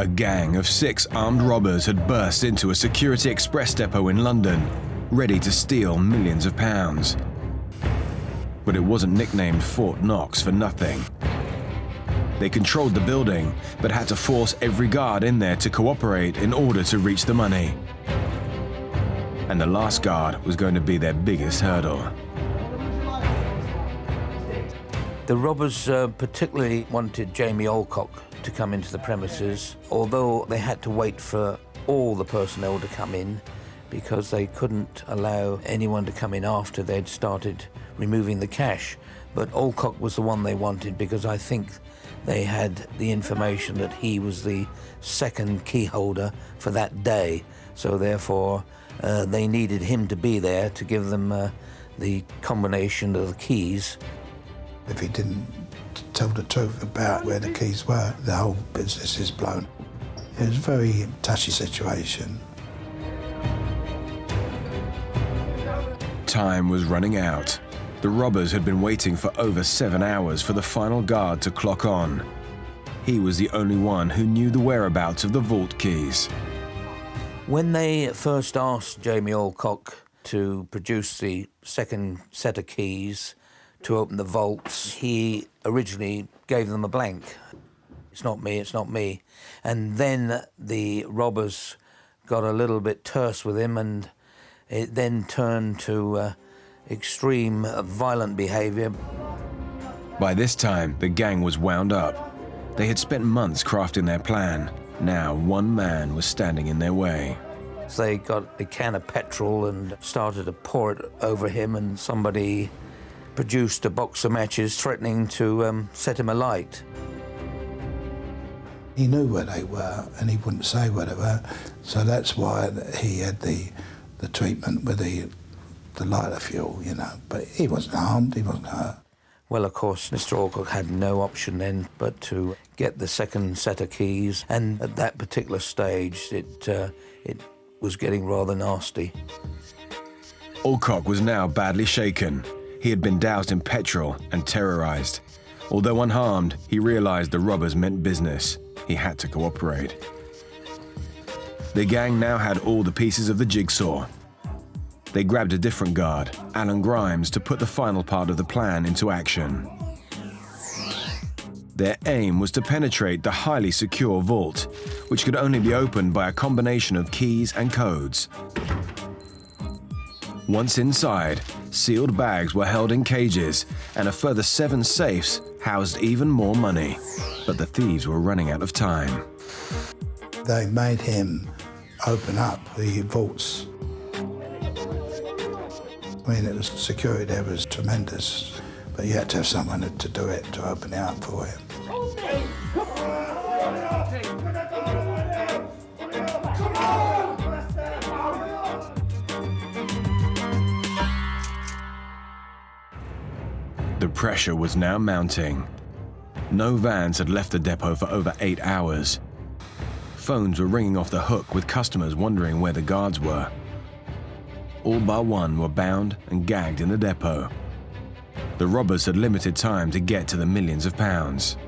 A gang of 6 armed robbers had burst into a Security Express depot in London, ready to steal millions of pounds. But it wasn't nicknamed Fort Knox for nothing. They controlled the building, but had to force every guard in there to cooperate in order to reach the money. And the last guard was going to be their biggest hurdle. The robbers particularly wanted Jamie Alcock to come into the premises, although they had to wait for all the personnel to come in because they couldn't allow anyone to come in after they'd started removing the cash. But Alcock was the one they wanted because I think they had the information that he was the second key holder for that day. So therefore, they needed him to be there to give them the combination of the keys. If he didn't tell the truth about where the keys were, the whole business is blown. It was a very touchy situation. Time was running out. The robbers had been waiting for over 7 hours for the final guard to clock on. He was the only one who knew the whereabouts of the vault keys. When they first asked Jamie Alcock to produce the second set of keys to open the vaults, he originally gave them a blank. It's not me, it's not me. And then the robbers got a little bit terse with him, and it then turned to extreme violent behaviour. By this time, the gang was wound up. They had spent months crafting their plan. Now, one man was standing in their way. So they got a can of petrol and started to pour it over him, and somebody produced a box of matches threatening to set him alight. He knew where they were, and he wouldn't say where they were, so that's why he had the treatment with the lighter fuel, you know. But he wasn't harmed, he wasn't hurt. Well, of course, Mr. Alcock had no option then but to get the second set of keys, and at that particular stage, it was getting rather nasty. Alcock was now badly shaken. He had been doused in petrol and terrorized. Although unharmed, he realized the robbers meant business. He had to cooperate. The gang now had all the pieces of the jigsaw. They grabbed a different guard, Alan Grimes, to put the final part of the plan into action. Their aim was to penetrate the highly secure vault, which could only be opened by a combination of keys and codes. Once inside, sealed bags were held in cages, and a further 7 safes housed even more money. But the thieves were running out of time. They made him open up the vaults. I mean, security there was tremendous, but you had to have someone to do it, to open it up for him. The pressure was now mounting. No vans had left the depot for over 8 hours. Phones were ringing off the hook with customers wondering where the guards were. All but one were bound and gagged in the depot. The robbers had limited time to get to the millions of pounds.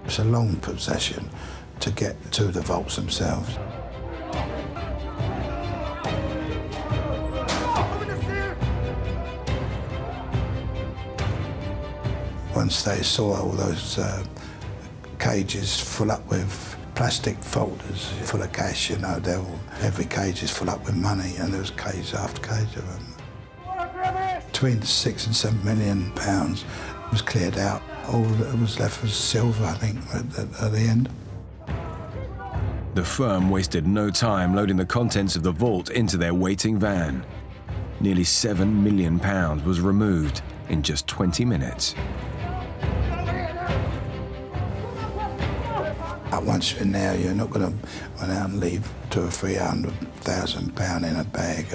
It's a long procession to get to the vaults themselves. Once they saw all those cages full up with plastic folders full of cash, you know, every cage is full up with money, and there was cage after cage of them. Between £6 and £7 million was cleared out. All that was left was silver, I think, at the end. The firm wasted no time loading the contents of the vault into their waiting van. Nearly £7 million was removed in just 20 minutes. Once you're in there, you're not going to run out and leave £200,000 or £300,000 in a bag.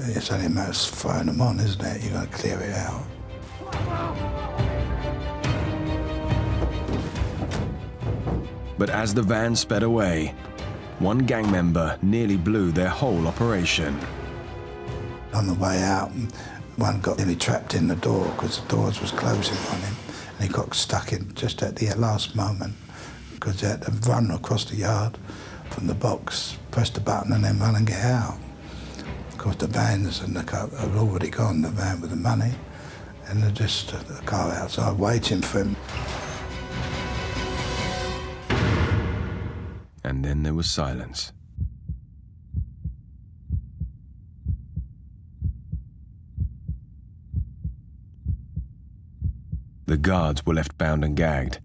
It's only a matter of throwing them on, isn't it? You've got to clear it out. But as the van sped away, one gang member nearly blew their whole operation. On the way out, one got nearly trapped in the door because the doors was closing on him, and he got stuck in just at the last moment. because they had to run across the yard from the box, press the button and then run and get out. Of course, the vans and the car had already gone, the van with the money, and they're just the car outside waiting for him. And then there was silence. The guards were left bound and gagged.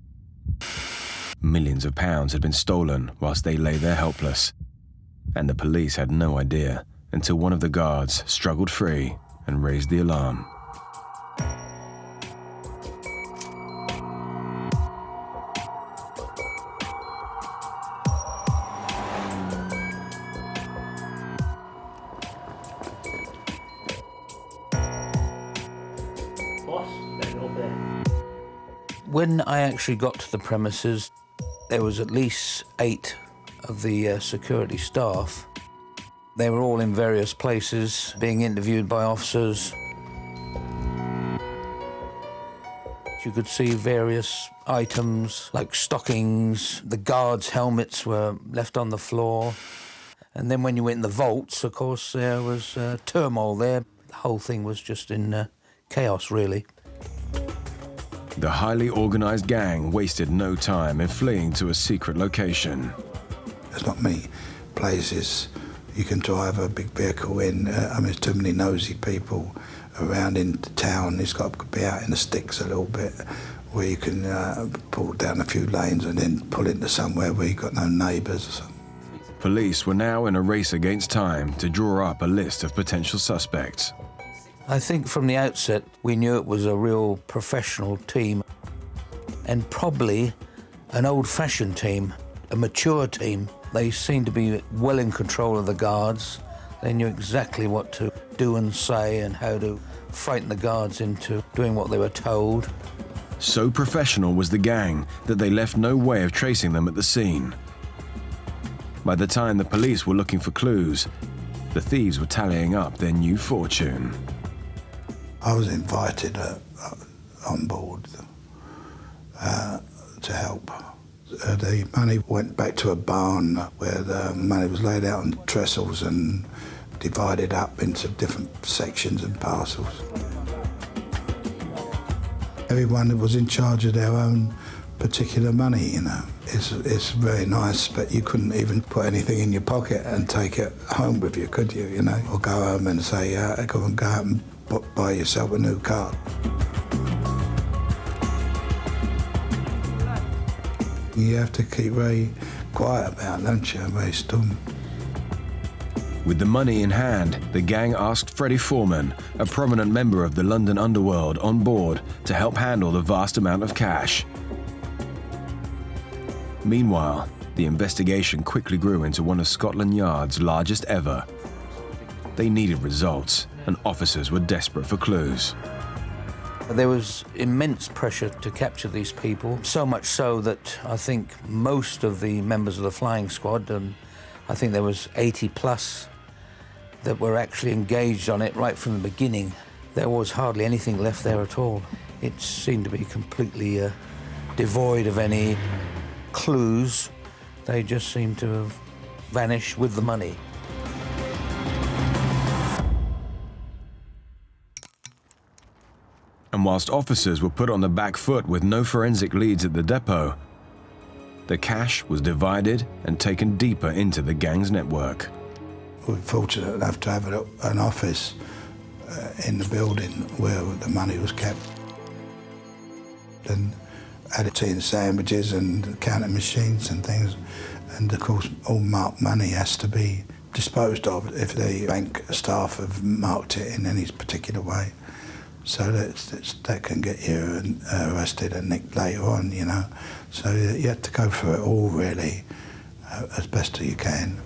Millions of pounds had been stolen whilst they lay there helpless, and the police had no idea until one of the guards struggled free and raised the alarm. When I actually got to the premises, there was at least 8 of the security staff. They were all in various places, being interviewed by officers. You could see various items, like stockings. The guards' helmets were left on the floor. And then when you went in the vaults, of course, there was turmoil there. The whole thing was just in chaos, really. The highly organised gang wasted no time in fleeing to a secret location. There's not many places you can drive a big vehicle in. There's too many nosy people around in town. It's got to be out in the sticks a little bit, where you can pull down a few lanes and then pull into somewhere where you've got no neighbours or something. Police were now in a race against time to draw up a list of potential suspects. I think from the outset we knew it was a real professional team, and probably an old-fashioned team, a mature team. They seemed to be well in control of the guards. They knew exactly what to do and say and how to frighten the guards into doing what they were told. So professional was the gang that they left no way of tracing them at the scene. By the time the police were looking for clues, the thieves were tallying up their new fortune. I was invited on board to help. The money went back to a barn where the money was laid out on trestles and divided up into different sections and parcels. Everyone was in charge of their own particular money, you know. It's very nice, but you couldn't even put anything in your pocket and take it home with you, could you, you know? Or go home and say, go out and buy yourself a new car. You have to keep very quiet about it, don't you? Very stum. With the money in hand, the gang asked Freddie Foreman, a prominent member of the London underworld, on board to help handle the vast amount of cash. Meanwhile, the investigation quickly grew into one of Scotland Yard's largest ever. They needed results, and officers were desperate for clues. There was immense pressure to capture these people, so much so that I think most of the members of the flying squad, and I think there was 80 plus, that were actually engaged on it right from the beginning. There was hardly anything left there at all. It seemed to be completely devoid of any clues. They just seemed to have vanished with the money. And whilst officers were put on the back foot with no forensic leads at the depot, the cash was divided and taken deeper into the gang's network. We were fortunate enough to have an office in the building where the money was kept. And had tea and sandwiches and counting machines and things. And of course, all marked money has to be disposed of if the bank staff have marked it in any particular way. So that can get you arrested and nicked later on, you know. So you have to go through it all, really, as best as you can.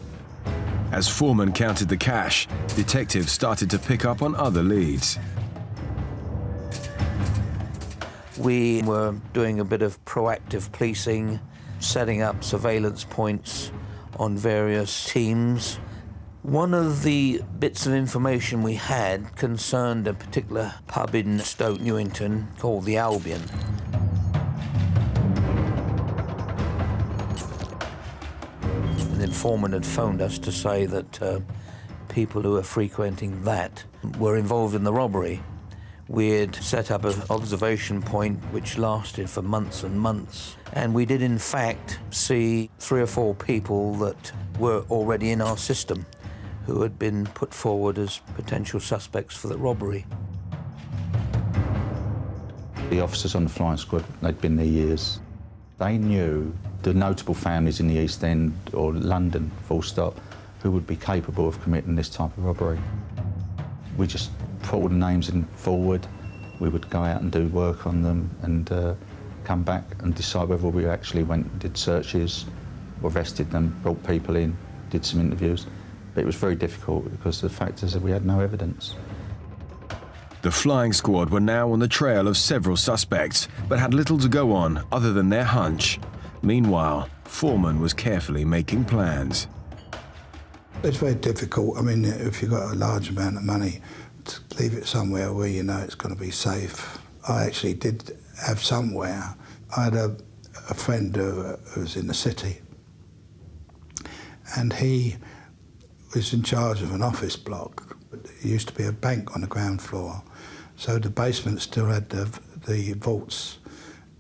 As Foreman counted the cash, detectives started to pick up on other leads. We were doing a bit of proactive policing, setting up surveillance points on various teams. One of the bits of information we had concerned a particular pub in Stoke Newington called the Albion. An informant had phoned us to say that people who were frequenting that were involved in the robbery. We had set up an observation point which lasted for months and months, and we did in fact see 3 or 4 people that were already in our system who had been put forward as potential suspects for the robbery. The officers on the flying squad, they'd been there years. They knew the notable families in the East End or London, full stop, who would be capable of committing this type of robbery. We just put all the names in forward. We would go out and do work on them and come back and decide whether we actually went and did searches, arrested them, brought people in, did some interviews. But it was very difficult because the fact is that we had no evidence. The flying squad were now on the trail of several suspects, but had little to go on other than their hunch. Meanwhile, Foreman was carefully making plans. It's very difficult. I mean, if you've got a large amount of money, to leave it somewhere where you know it's going to be safe. I actually did have somewhere. I had a friend who was in the city, and he was in charge of an office block. It used to be a bank on the ground floor, so the basement still had the vaults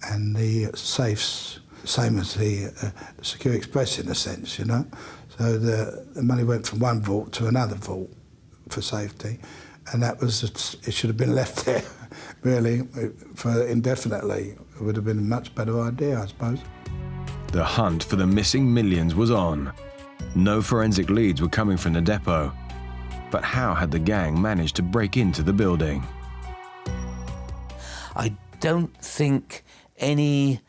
and the safes, same as the Security Express in a sense, you know. So the money went from one vault to another vault for safety, and that was, it should have been left there, really, for indefinitely. It would have been a much better idea, I suppose. The hunt for the missing millions was on. No forensic leads were coming from the depot. But how had the gang managed to break into the building? I don't think any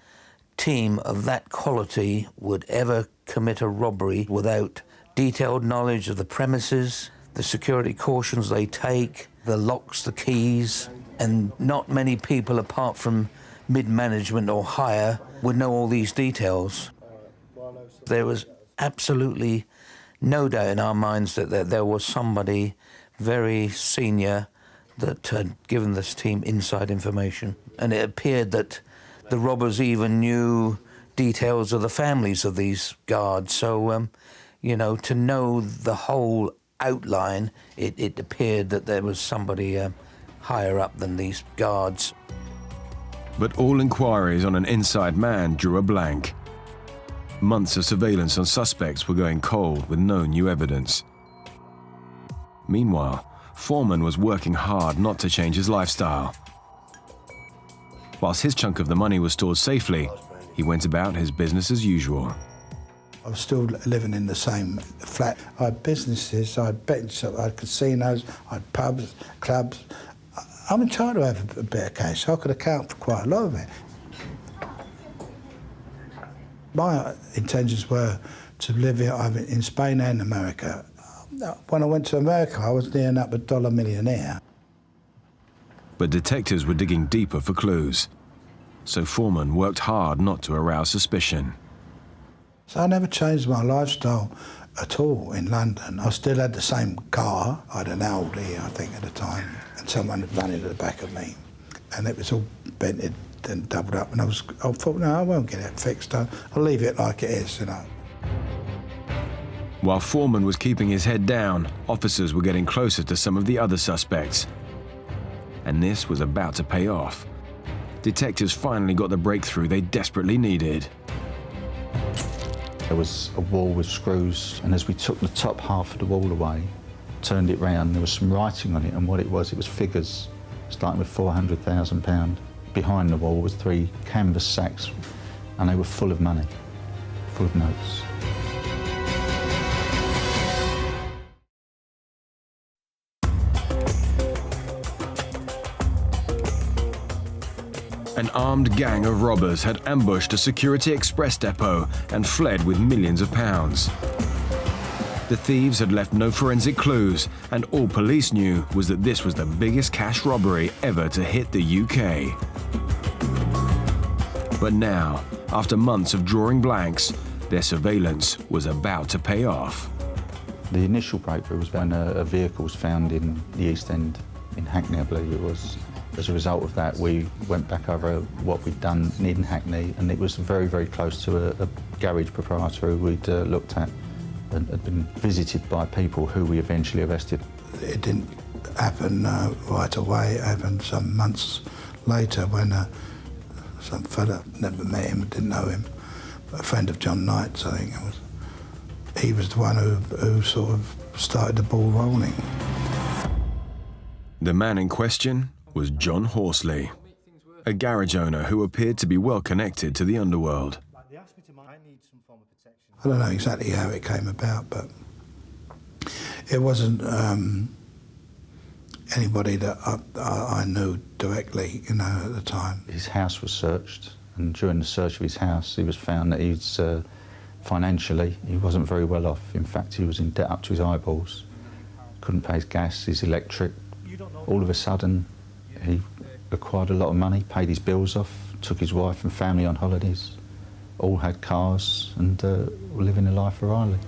team of that quality would ever commit a robbery without detailed knowledge of the premises, the security cautions they take, the locks, the keys, and not many people apart from mid-management or higher would know all these details. There was absolutely no doubt in our minds that there was somebody very senior that had given this team inside information. And it appeared that the robbers even knew details of the families of these guards. So, you know, to know the whole outline, it appeared that there was somebody higher up than these guards. But all inquiries on an inside man drew a blank. Months of surveillance on suspects were going cold with no new evidence. Meanwhile, Foreman was working hard not to change his lifestyle. Whilst his chunk of the money was stored safely, he went about his business as usual. I was still living in the same flat. I had businesses, I had betting shops, I had casinos, I had pubs, clubs. I'm entitled to have a bit of cash, so I could account for quite a lot of it. My intentions were to live in Spain and America. When I went to America, I was nearing up a dollar millionaire. But detectives were digging deeper for clues, so Foreman worked hard not to arouse suspicion. So I never changed my lifestyle at all in London. I still had the same car. I had an Audi, I think, at the time, and someone had run into the back of me, and it was all bented and doubled up, and I thought, no, I won't get it fixed. I'll leave it like it is, you know. While Foreman was keeping his head down, officers were getting closer to some of the other suspects. And this was about to pay off. Detectives finally got the breakthrough they desperately needed. There was a wall with screws, and as we took the top half of the wall away, turned it round, there was some writing on it, and what it was figures, starting with £400,000. Behind the wall was 3 canvas sacks, and they were full of money, full of notes. An armed gang of robbers had ambushed a Security Express depot and fled with millions of pounds. The thieves had left no forensic clues, and all police knew was that this was the biggest cash robbery ever to hit the UK. But now, after months of drawing blanks, their surveillance was about to pay off. The initial breakthrough was when a vehicle was found in the East End, in Hackney, I believe it was. As a result of that, we went back over what we'd done in Hackney, and it was very, very close to a garage proprietor who we'd looked at and had been visited by people who we eventually arrested. It didn't happen right away. It happened some months later when some fella, never met him, didn't know him, a friend of John Knight's, I think it was. He was the one who sort of started the ball rolling. The man in question was John Horsley, a garage owner who appeared to be well connected to the underworld. I don't know exactly how it came about, but it wasn't anybody that I knew directly, you know, at the time. His house was searched, and during the search of his house, he was found that he's financially, he wasn't very well off. In fact, he was in debt up to his eyeballs. Couldn't pay his gas, his electric. All of a sudden, he acquired a lot of money, paid his bills off, took his wife and family on holidays, all had cars and were living a life for Riley.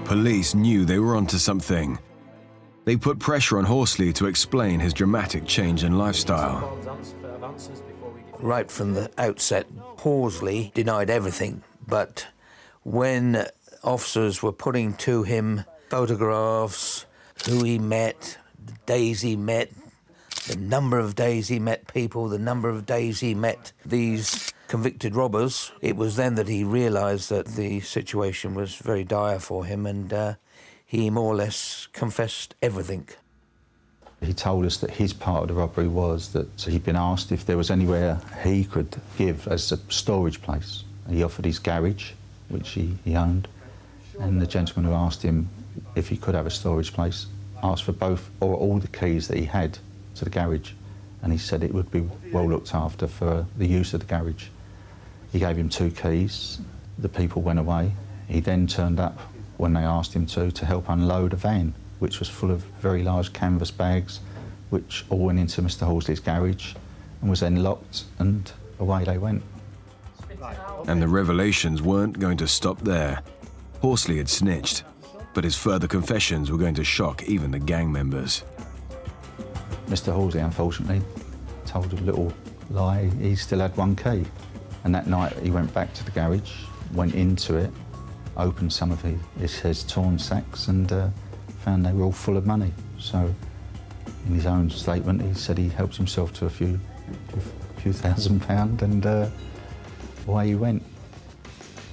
Police knew they were onto something. They put pressure on Horsley to explain his dramatic change in lifestyle. Right from the outset, Horsley denied everything, but when officers were putting to him photographs, who he met, the days he met, the number of days he met people, the number of days he met these convicted robbers, it was then that he realised that the situation was very dire for him, and he more or less confessed everything. He told us that his part of the robbery was that he'd been asked if there was anywhere he could give as a storage place. He offered his garage, which he owned, and the gentleman who asked him if he could have a storage place asked for both or all the keys that he had to the garage, and he said it would be well looked after for the use of the garage. He gave him 2 keys. The people went away. He then turned up when they asked him to help unload a van, which was full of very large canvas bags, which all went into Mr. Horsley's garage and was then locked, and away they went. And the revelations weren't going to stop there. Horsley had snitched, but his further confessions were going to shock even the gang members. Mr. Horsley, unfortunately, told a little lie. He still had 1 key. And that night he went back to the garage, went into it, opened some of his torn sacks and found they were all full of money. So in his own statement, he said he helped himself to a few £1,000 and away he went.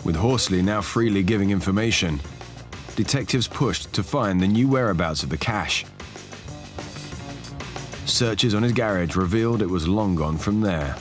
With Horsley now freely giving information, detectives pushed to find the new whereabouts of the cash. Searches on his garage revealed it was long gone from there.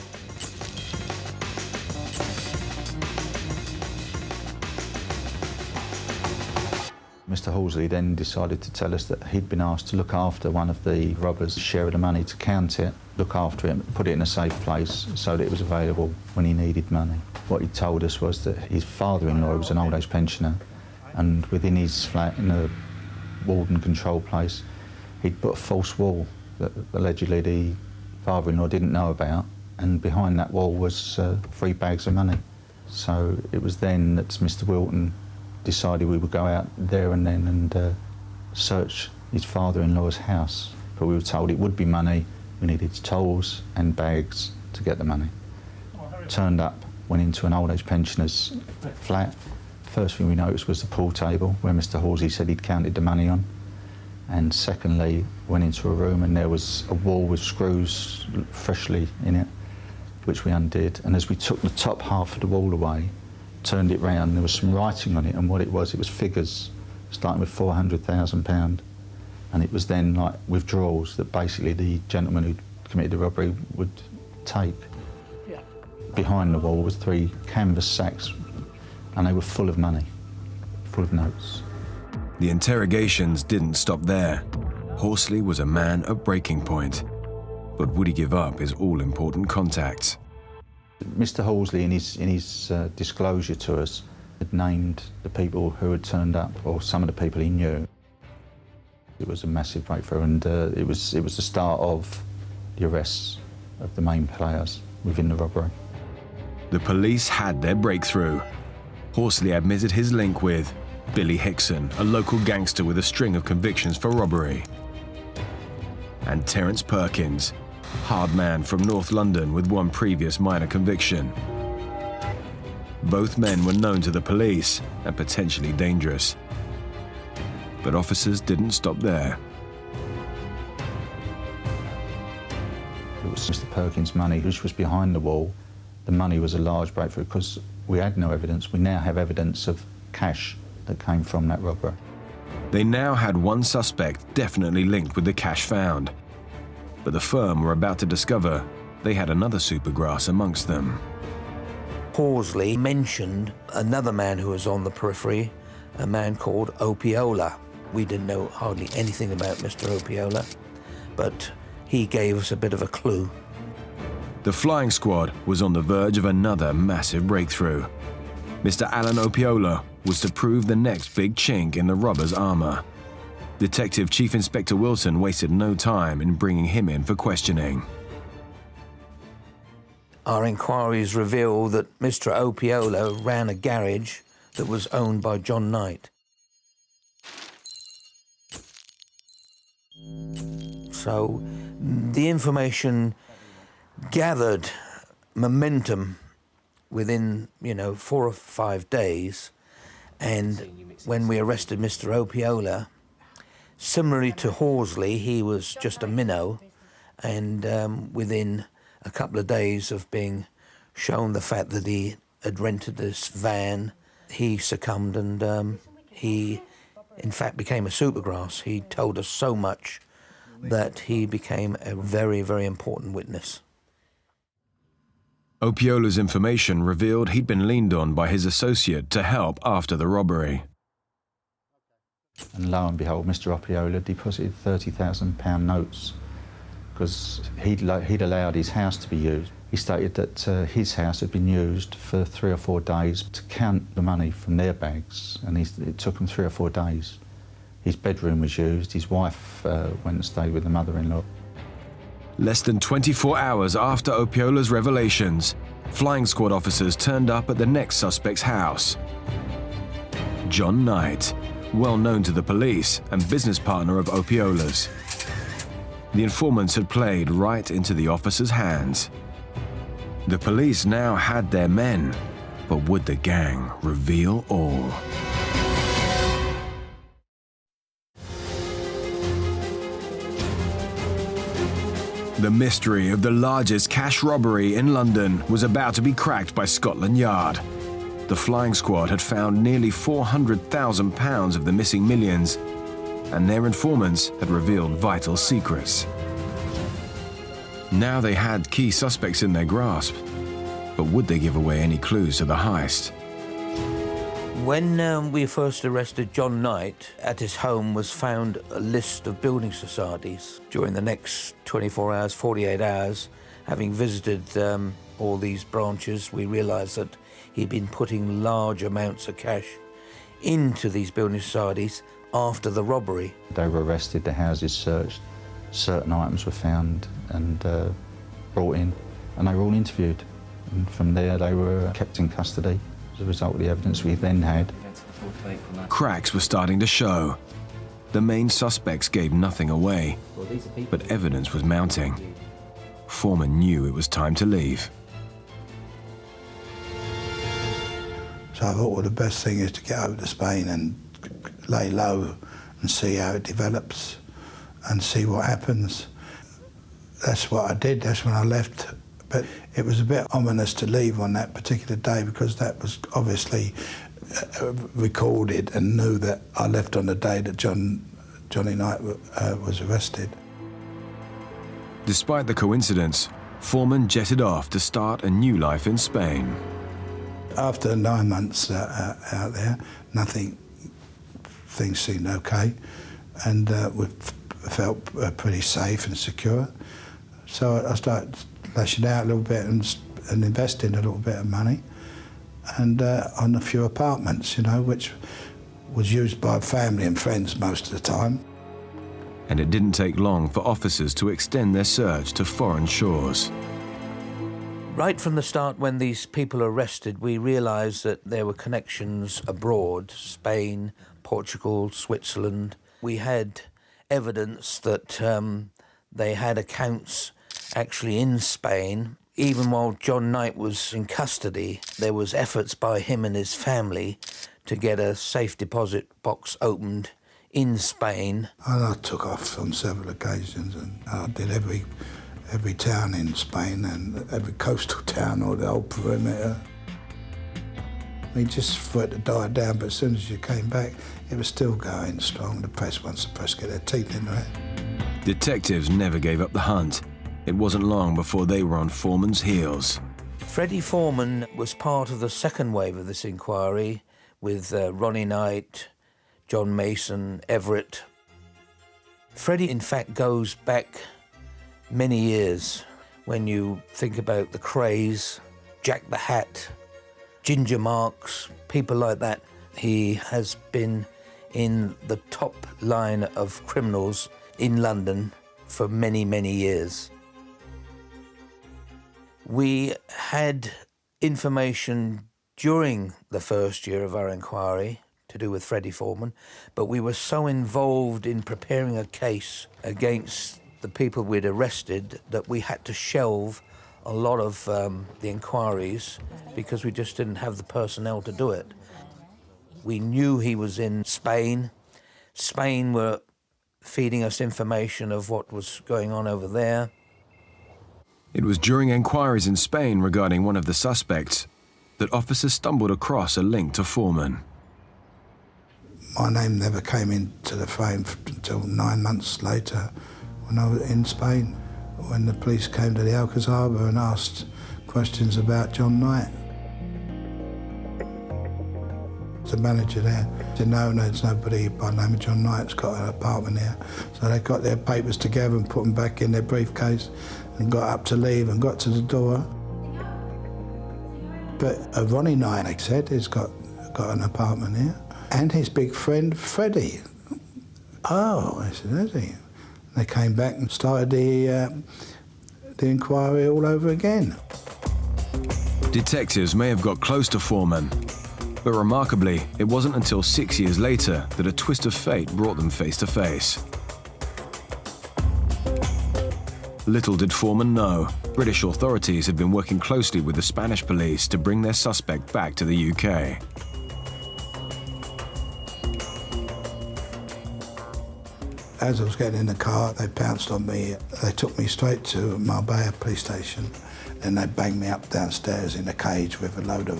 Mr. Horsley then decided to tell us that he'd been asked to look after one of the robbers' share of the money, to count it, look after it, put it in a safe place so that it was available when he needed money. What he told us was that his father-in-law was an old age pensioner, and within his flat in a warden control place, he'd put a false wall that allegedly the father-in-law didn't know about, and behind that wall was 3 bags of money. So it was then that Mr. Wilton decided we would go out there and then and search his father-in-law's house. But we were told it would be money. We needed tools and bags to get the money. Turned up, went into an old age pensioner's flat. First thing we noticed was the pool table where Mr. Horsley said he'd counted the money on. And secondly, went into a room and there was a wall with screws freshly in it, which we undid. And as we took the top half of the wall away, turned it round, there was some writing on it, and what it was figures, starting with £400,000. And it was then like withdrawals that basically the gentleman who committed the robbery would take. Yeah. Behind the wall was 3 canvas sacks, and they were full of money, full of notes. The interrogations didn't stop there. Horsley was a man at breaking point. But would he give up his all-important contacts? Mr. Horsley, in his disclosure to us, had named the people who had turned up, or some of the people he knew. It was a massive breakthrough, and it was the start of the arrests of the main players within the robbery. The police had their breakthrough. Horsley admitted his link with Billy Hickson, a local gangster with a string of convictions for robbery, and Terence Perkins, hard man from North London with 1 previous minor conviction. Both men were known to the police and potentially dangerous. But officers didn't stop there. It was Mr. Perkins' money, which was behind the wall. The money was a large breakthrough because we had no evidence. We now have evidence of cash that came from that robbery. They now had one suspect definitely linked with the cash found. But the firm were about to discover they had another supergrass amongst them. Horsley mentioned another man who was on the periphery, a man called Opiola. We didn't know hardly anything about Mr. Opiola, but he gave us a bit of a clue. The flying squad was on the verge of another massive breakthrough. Mr. Alan Opiola was to prove the next big chink in the robber's armor. Detective Chief Inspector Wilson wasted no time in bringing him in for questioning. Our inquiries reveal that Mr. Opiola ran a garage that was owned by John Knight. So the information gathered momentum within, 4 or 5 days, and when we arrested Mr. Opiola, similarly to Horsley, he was just a minnow, and within a couple of days of being shown the fact that he had rented this van, he succumbed and he, in fact, became a supergrass. He told us so much that he became a very, very important witness. Opiola's information revealed he'd been leaned on by his associate to help after the robbery. And lo and behold, Mr. Opiola deposited £30,000 notes because he'd allowed his house to be used. He stated that his house had been used for 3 or 4 days to count the money from their bags, and it took him 3 or 4 days. His bedroom was used, his wife went and stayed with the mother-in-law. Less than 24 hours after Opiola's revelations, flying squad officers turned up at the next suspect's house. John Knight, well known to the police and business partner of Opiola's. The informants had played right into the officers' hands. The police now had their men, but would the gang reveal all? The mystery of the largest cash robbery in London was about to be cracked by Scotland Yard. The flying squad had found nearly £400,000 of the missing millions, and their informants had revealed vital secrets. Now they had key suspects in their grasp, but would they give away any clues to the heist? When we first arrested John Knight, at his home was found a list of building societies. During the next 24 hours, 48 hours, having visited all these branches, we realised that he'd been putting large amounts of cash into these building societies after the robbery. They were arrested, the houses searched, certain items were found and brought in, and they were all interviewed. And from there they were kept in custody as a result of the evidence we then had. Cracks were starting to show. The main suspects gave nothing away, but evidence was mounting. Foreman knew it was time to leave. So I thought, well, the best thing is to get over to Spain and lay low and see how it develops and see what happens. That's what I did, that's when I left. But it was a bit ominous to leave on that particular day because that was obviously recorded and knew that I left on the day that Johnny Knight was arrested. Despite the coincidence, Foreman jetted off to start a new life in Spain. After 9 months out there, things seemed okay, and we felt pretty safe and secure. So I started lashing out a little bit and investing a little bit of money, and on a few apartments, which was used by family and friends most of the time. And it didn't take long for officers to extend their search to foreign shores. Right from the start, when these people were arrested, we realised that there were connections abroad, Spain, Portugal, Switzerland. We had evidence that they had accounts actually in Spain, even while John Knight was in custody, there was efforts by him and his family to get a safe deposit box opened in Spain. And I took off on several occasions, and I did every town in Spain and every coastal town or the whole perimeter. I mean, just for it to die down, but as soon as you came back, it was still going strong. The press, once the press get their teeth into it. Detectives never gave up the hunt. It wasn't long before they were on Foreman's heels. Freddie Foreman was part of the second wave of this inquiry with Ronnie Knight, John Mason, Everett. Freddie, in fact, goes back many years. When you think about the Craze, Jack the Hat, Ginger Marks, people like that, he has been in the top line of criminals in London for many, many years. We had information during the first year of our inquiry to do with Freddie Foreman, but we were so involved in preparing a case against the people we'd arrested that we had to shelve a lot of the inquiries because we just didn't have the personnel to do it. We knew he was in Spain. Spain were feeding us information of what was going on over there. It was during inquiries in Spain regarding one of the suspects that officers stumbled across a link to Foreman. My name never came into the frame until 9 months later when I was in Spain, when the police came to the Alcazaba and asked questions about John Knight. The manager there said, no, there's nobody by the name of John Knight's got an apartment here. So they got their papers together and put them back in their briefcase and got up to leave and got to the door. But Ronnie Knight, they said, has got an apartment here. And his big friend, Freddie. Oh, I said, has he? They came back and started the inquiry all over again. Detectives may have got close to Foreman, but remarkably, it wasn't until 6 years later that a twist of fate brought them face to face. Little did Foreman know, British authorities had been working closely with the Spanish police to bring their suspect back to the UK. As I was getting in the car, they pounced on me. They took me straight to Marbella police station, and they banged me up downstairs in a cage with a load of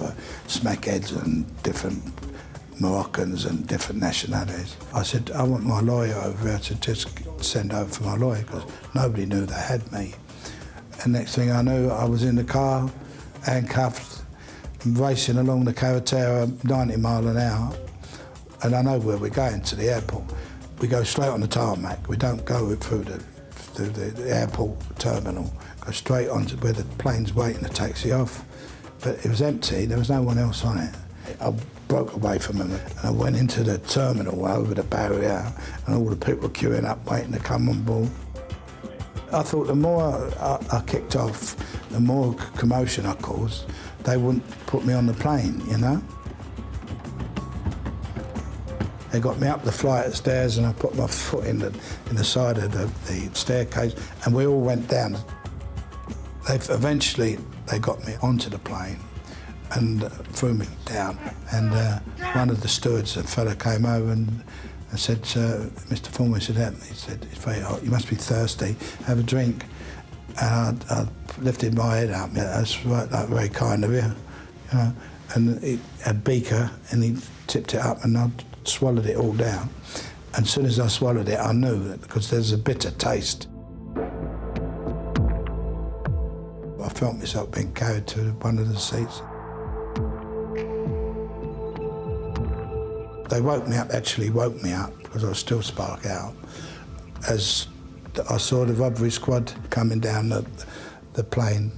smackheads and different Moroccans and different nationalities. I said, I want my lawyer over here to just send over for my lawyer, because nobody knew they had me. And next thing I knew, I was in the car, handcuffed, racing along the carretera 90 miles an hour, and I know where we're going, to the airport. We go straight on the tarmac. We don't go through the airport terminal. Go straight on to where the plane's waiting to taxi off. But it was empty. There was no one else on it. I broke away from them and I went into the terminal over the barrier, and all the people were queuing up waiting to come on board. I thought the more I kicked off, the more commotion I caused, they wouldn't put me on the plane, you know? They got me up the flight of stairs and I put my foot in the side of the staircase, and we all went down. Eventually they got me onto the plane and threw me down. And one of the stewards, a fella, came over and said, Mr. Foreman, he said, it's very hot, you must be thirsty, have a drink. And I lifted my head up, that's very kind of you, you know. And he had a beaker and he tipped it up and I swallowed it all down. And as soon as I swallowed it, I knew that, because there's a bitter taste. I felt myself being carried to one of the seats. They actually woke me up, because I was still spark out, as I saw the robbery squad coming down the plane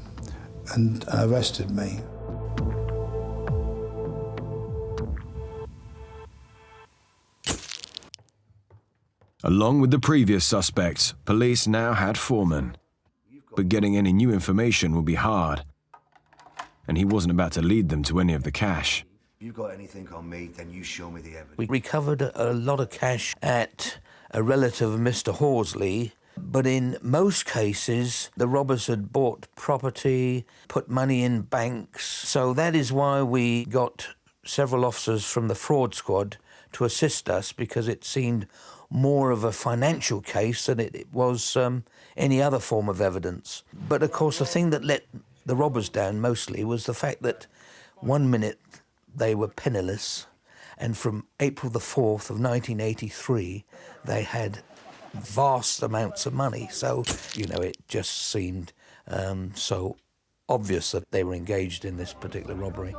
and arrested me. Along with the previous suspects, police now had Foreman. But getting any new information would be hard. And he wasn't about to lead them to any of the cash. If you've got anything on me, then you show me the evidence. We recovered a lot of cash at a relative of Mr. Horsley, But in most cases, the robbers had bought property, put money in banks. So that is why we got several officers from the fraud squad to assist us, because it seemed more of a financial case than it was any other form of evidence. But of course, the thing that let the robbers down mostly was the fact that one minute they were penniless, and from April the 4th of 1983, they had vast amounts of money. So, you know, it just seemed so obvious that they were engaged in this particular robbery.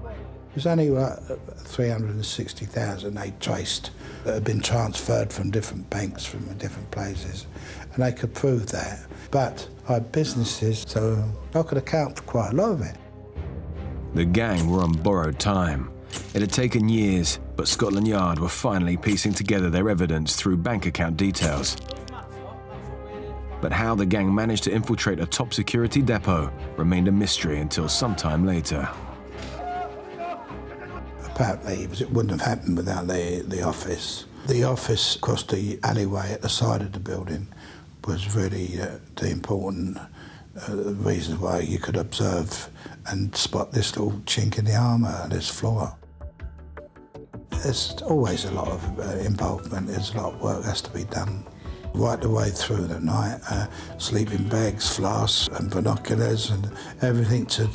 It was only 360,000 they traced that had been transferred from different banks, from different places, and they could prove that. But I had businesses, so I could account for quite a lot of it. The gang were on borrowed time. It had taken years, but Scotland Yard were finally piecing together their evidence through bank account details. But how the gang managed to infiltrate a top security depot remained a mystery until sometime later. Apparently, it wouldn't have happened without the office. The office across the alleyway at the side of the building was really the important reason why you could observe and spot this little chink in the armour, this floor. There's always a lot of involvement, there's a lot of work has to be done. Right the way through the night, sleeping bags, flasks and binoculars and everything to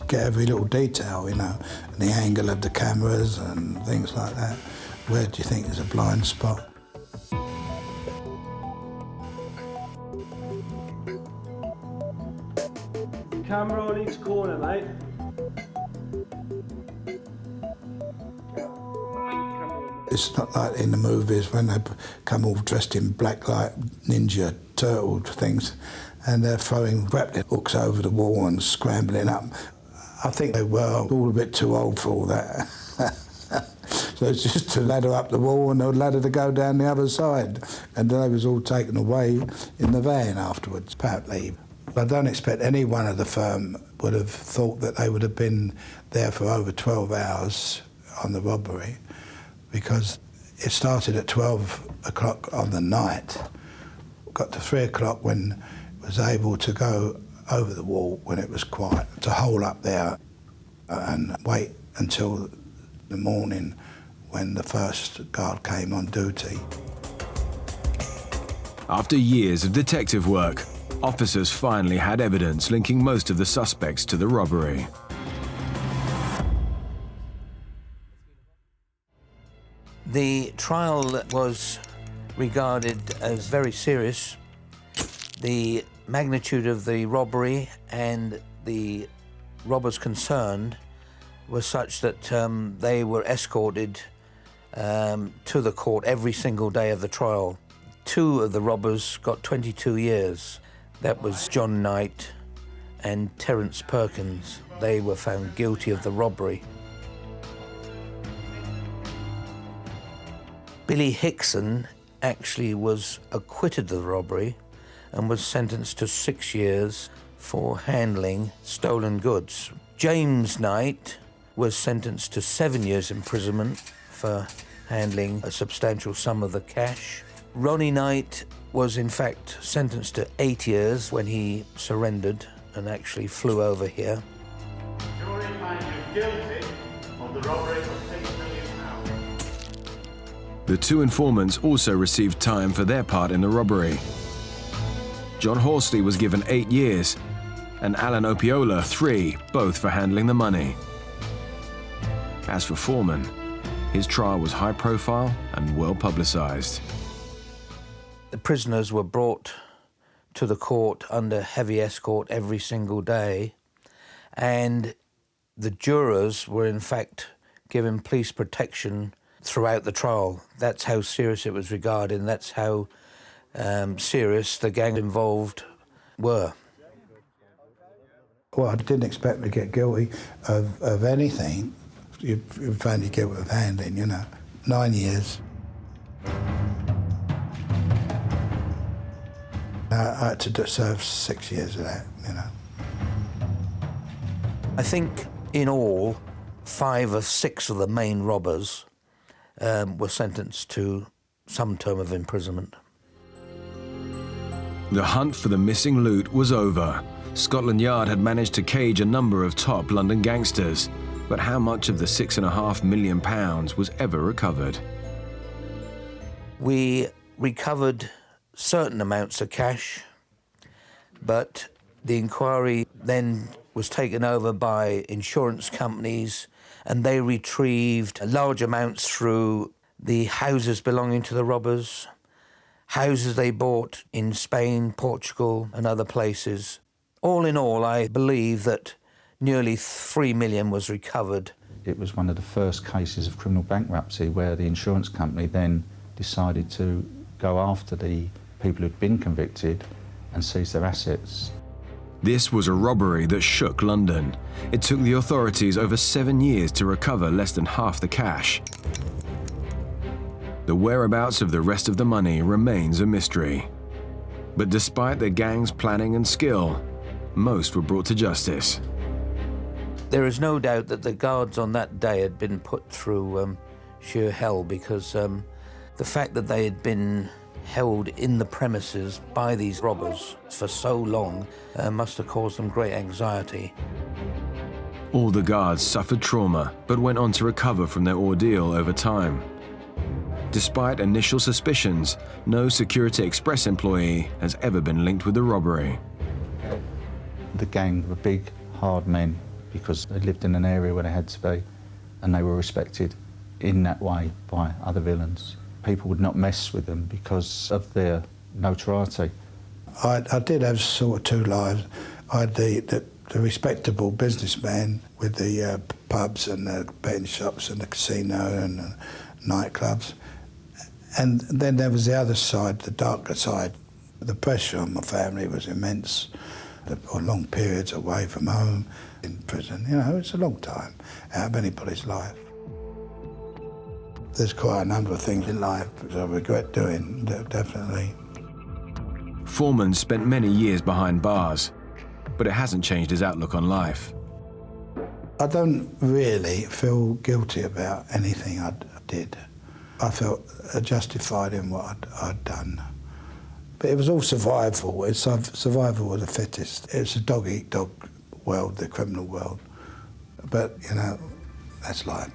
get every little detail, you know, and the angle of the cameras and things like that. Where do you think is a blind spot? Camera on each corner, mate. It's not like in the movies when they come all dressed in black like ninja turtle things and they're throwing grappling hooks over the wall and scrambling up. I think they were all a bit too old for all that. So it's just to ladder up the wall and a ladder to go down the other side. And they was all taken away in the van afterwards, apparently. I don't expect any one of the firm would have thought that they would have been there for over 12 hours on the robbery, because it started at 12 o'clock on the night, got to 3 o'clock when it was able to go over the wall when it was quiet, to hole up there and wait until the morning when the first guard came on duty. After years of detective work, officers finally had evidence linking most of the suspects to the robbery. The trial was regarded as very serious. The magnitude of the robbery and the robbers concerned was such that they were escorted to the court every single day of the trial. 2 of the robbers got 22 years. That was John Knight and Terence Perkins. They were found guilty of the robbery. Billy Hickson actually was acquitted of the robbery and was sentenced to 6 years for handling stolen goods. James Knight was sentenced to 7 years imprisonment for handling a substantial sum of the cash. Ronnie Knight was in fact sentenced to 8 years when he surrendered and actually flew over here. Jury finds you guilty of the robbery of £6 million. The 2 informants also received time for their part in the robbery. John Horsley was given 8 years, and Alan Opiola 3, both for handling the money. As for Foreman, his trial was high profile and well publicized. The prisoners were brought to the court under heavy escort every single day, and the jurors were in fact given police protection throughout the trial. That's how serious it was regarded, and that's how serious the gang involved were. Well, I didn't expect to get guilty of anything. You'd find you guilty of handling, you know. 9 years. I had to serve 6 years of that, you know. I think in all, 5 of 6 of the main robbers were sentenced to some term of imprisonment. The hunt for the missing loot was over. Scotland Yard had managed to cage a number of top London gangsters, but how much of the £6.5 million was ever recovered? We recovered certain amounts of cash, but the inquiry then was taken over by insurance companies, and they retrieved large amounts through the houses belonging to the robbers, houses they bought in Spain, Portugal and other places. All in all, I believe that nearly £3 million was recovered. It was one of the first cases of criminal bankruptcy where the insurance company then decided to go after the people who'd been convicted and seize their assets. This was a robbery that shook London. It took the authorities over 7 years to recover less than half the cash. The whereabouts of the rest of the money remains a mystery. But despite the gang's planning and skill, most were brought to justice. There is no doubt that the guards on that day had been put through sheer hell, because the fact that they had been held in the premises by these robbers for so long must have caused them great anxiety. All the guards suffered trauma, but went on to recover from their ordeal over time. Despite initial suspicions, no Security Express employee has ever been linked with the robbery. The gang were big, hard men because they lived in an area where they had to be, and they were respected in that way by other villains. People would not mess with them because of their notoriety. I did have sort of two lives. I had the respectable businessman with the pubs and the betting shops and the casino and the nightclubs. And then there was the other side, the darker side. The pressure on my family was immense. For long periods away from home, in prison, you know, it's a long time out of anybody's life. There's quite a number of things in life which I regret doing, definitely. Foreman spent many years behind bars, but it hasn't changed his outlook on life. I don't really feel guilty about anything I did. I felt justified in what I'd done. But it was all survival. It's survival of the fittest. It's a dog-eat-dog world, the criminal world. But, you know, that's life.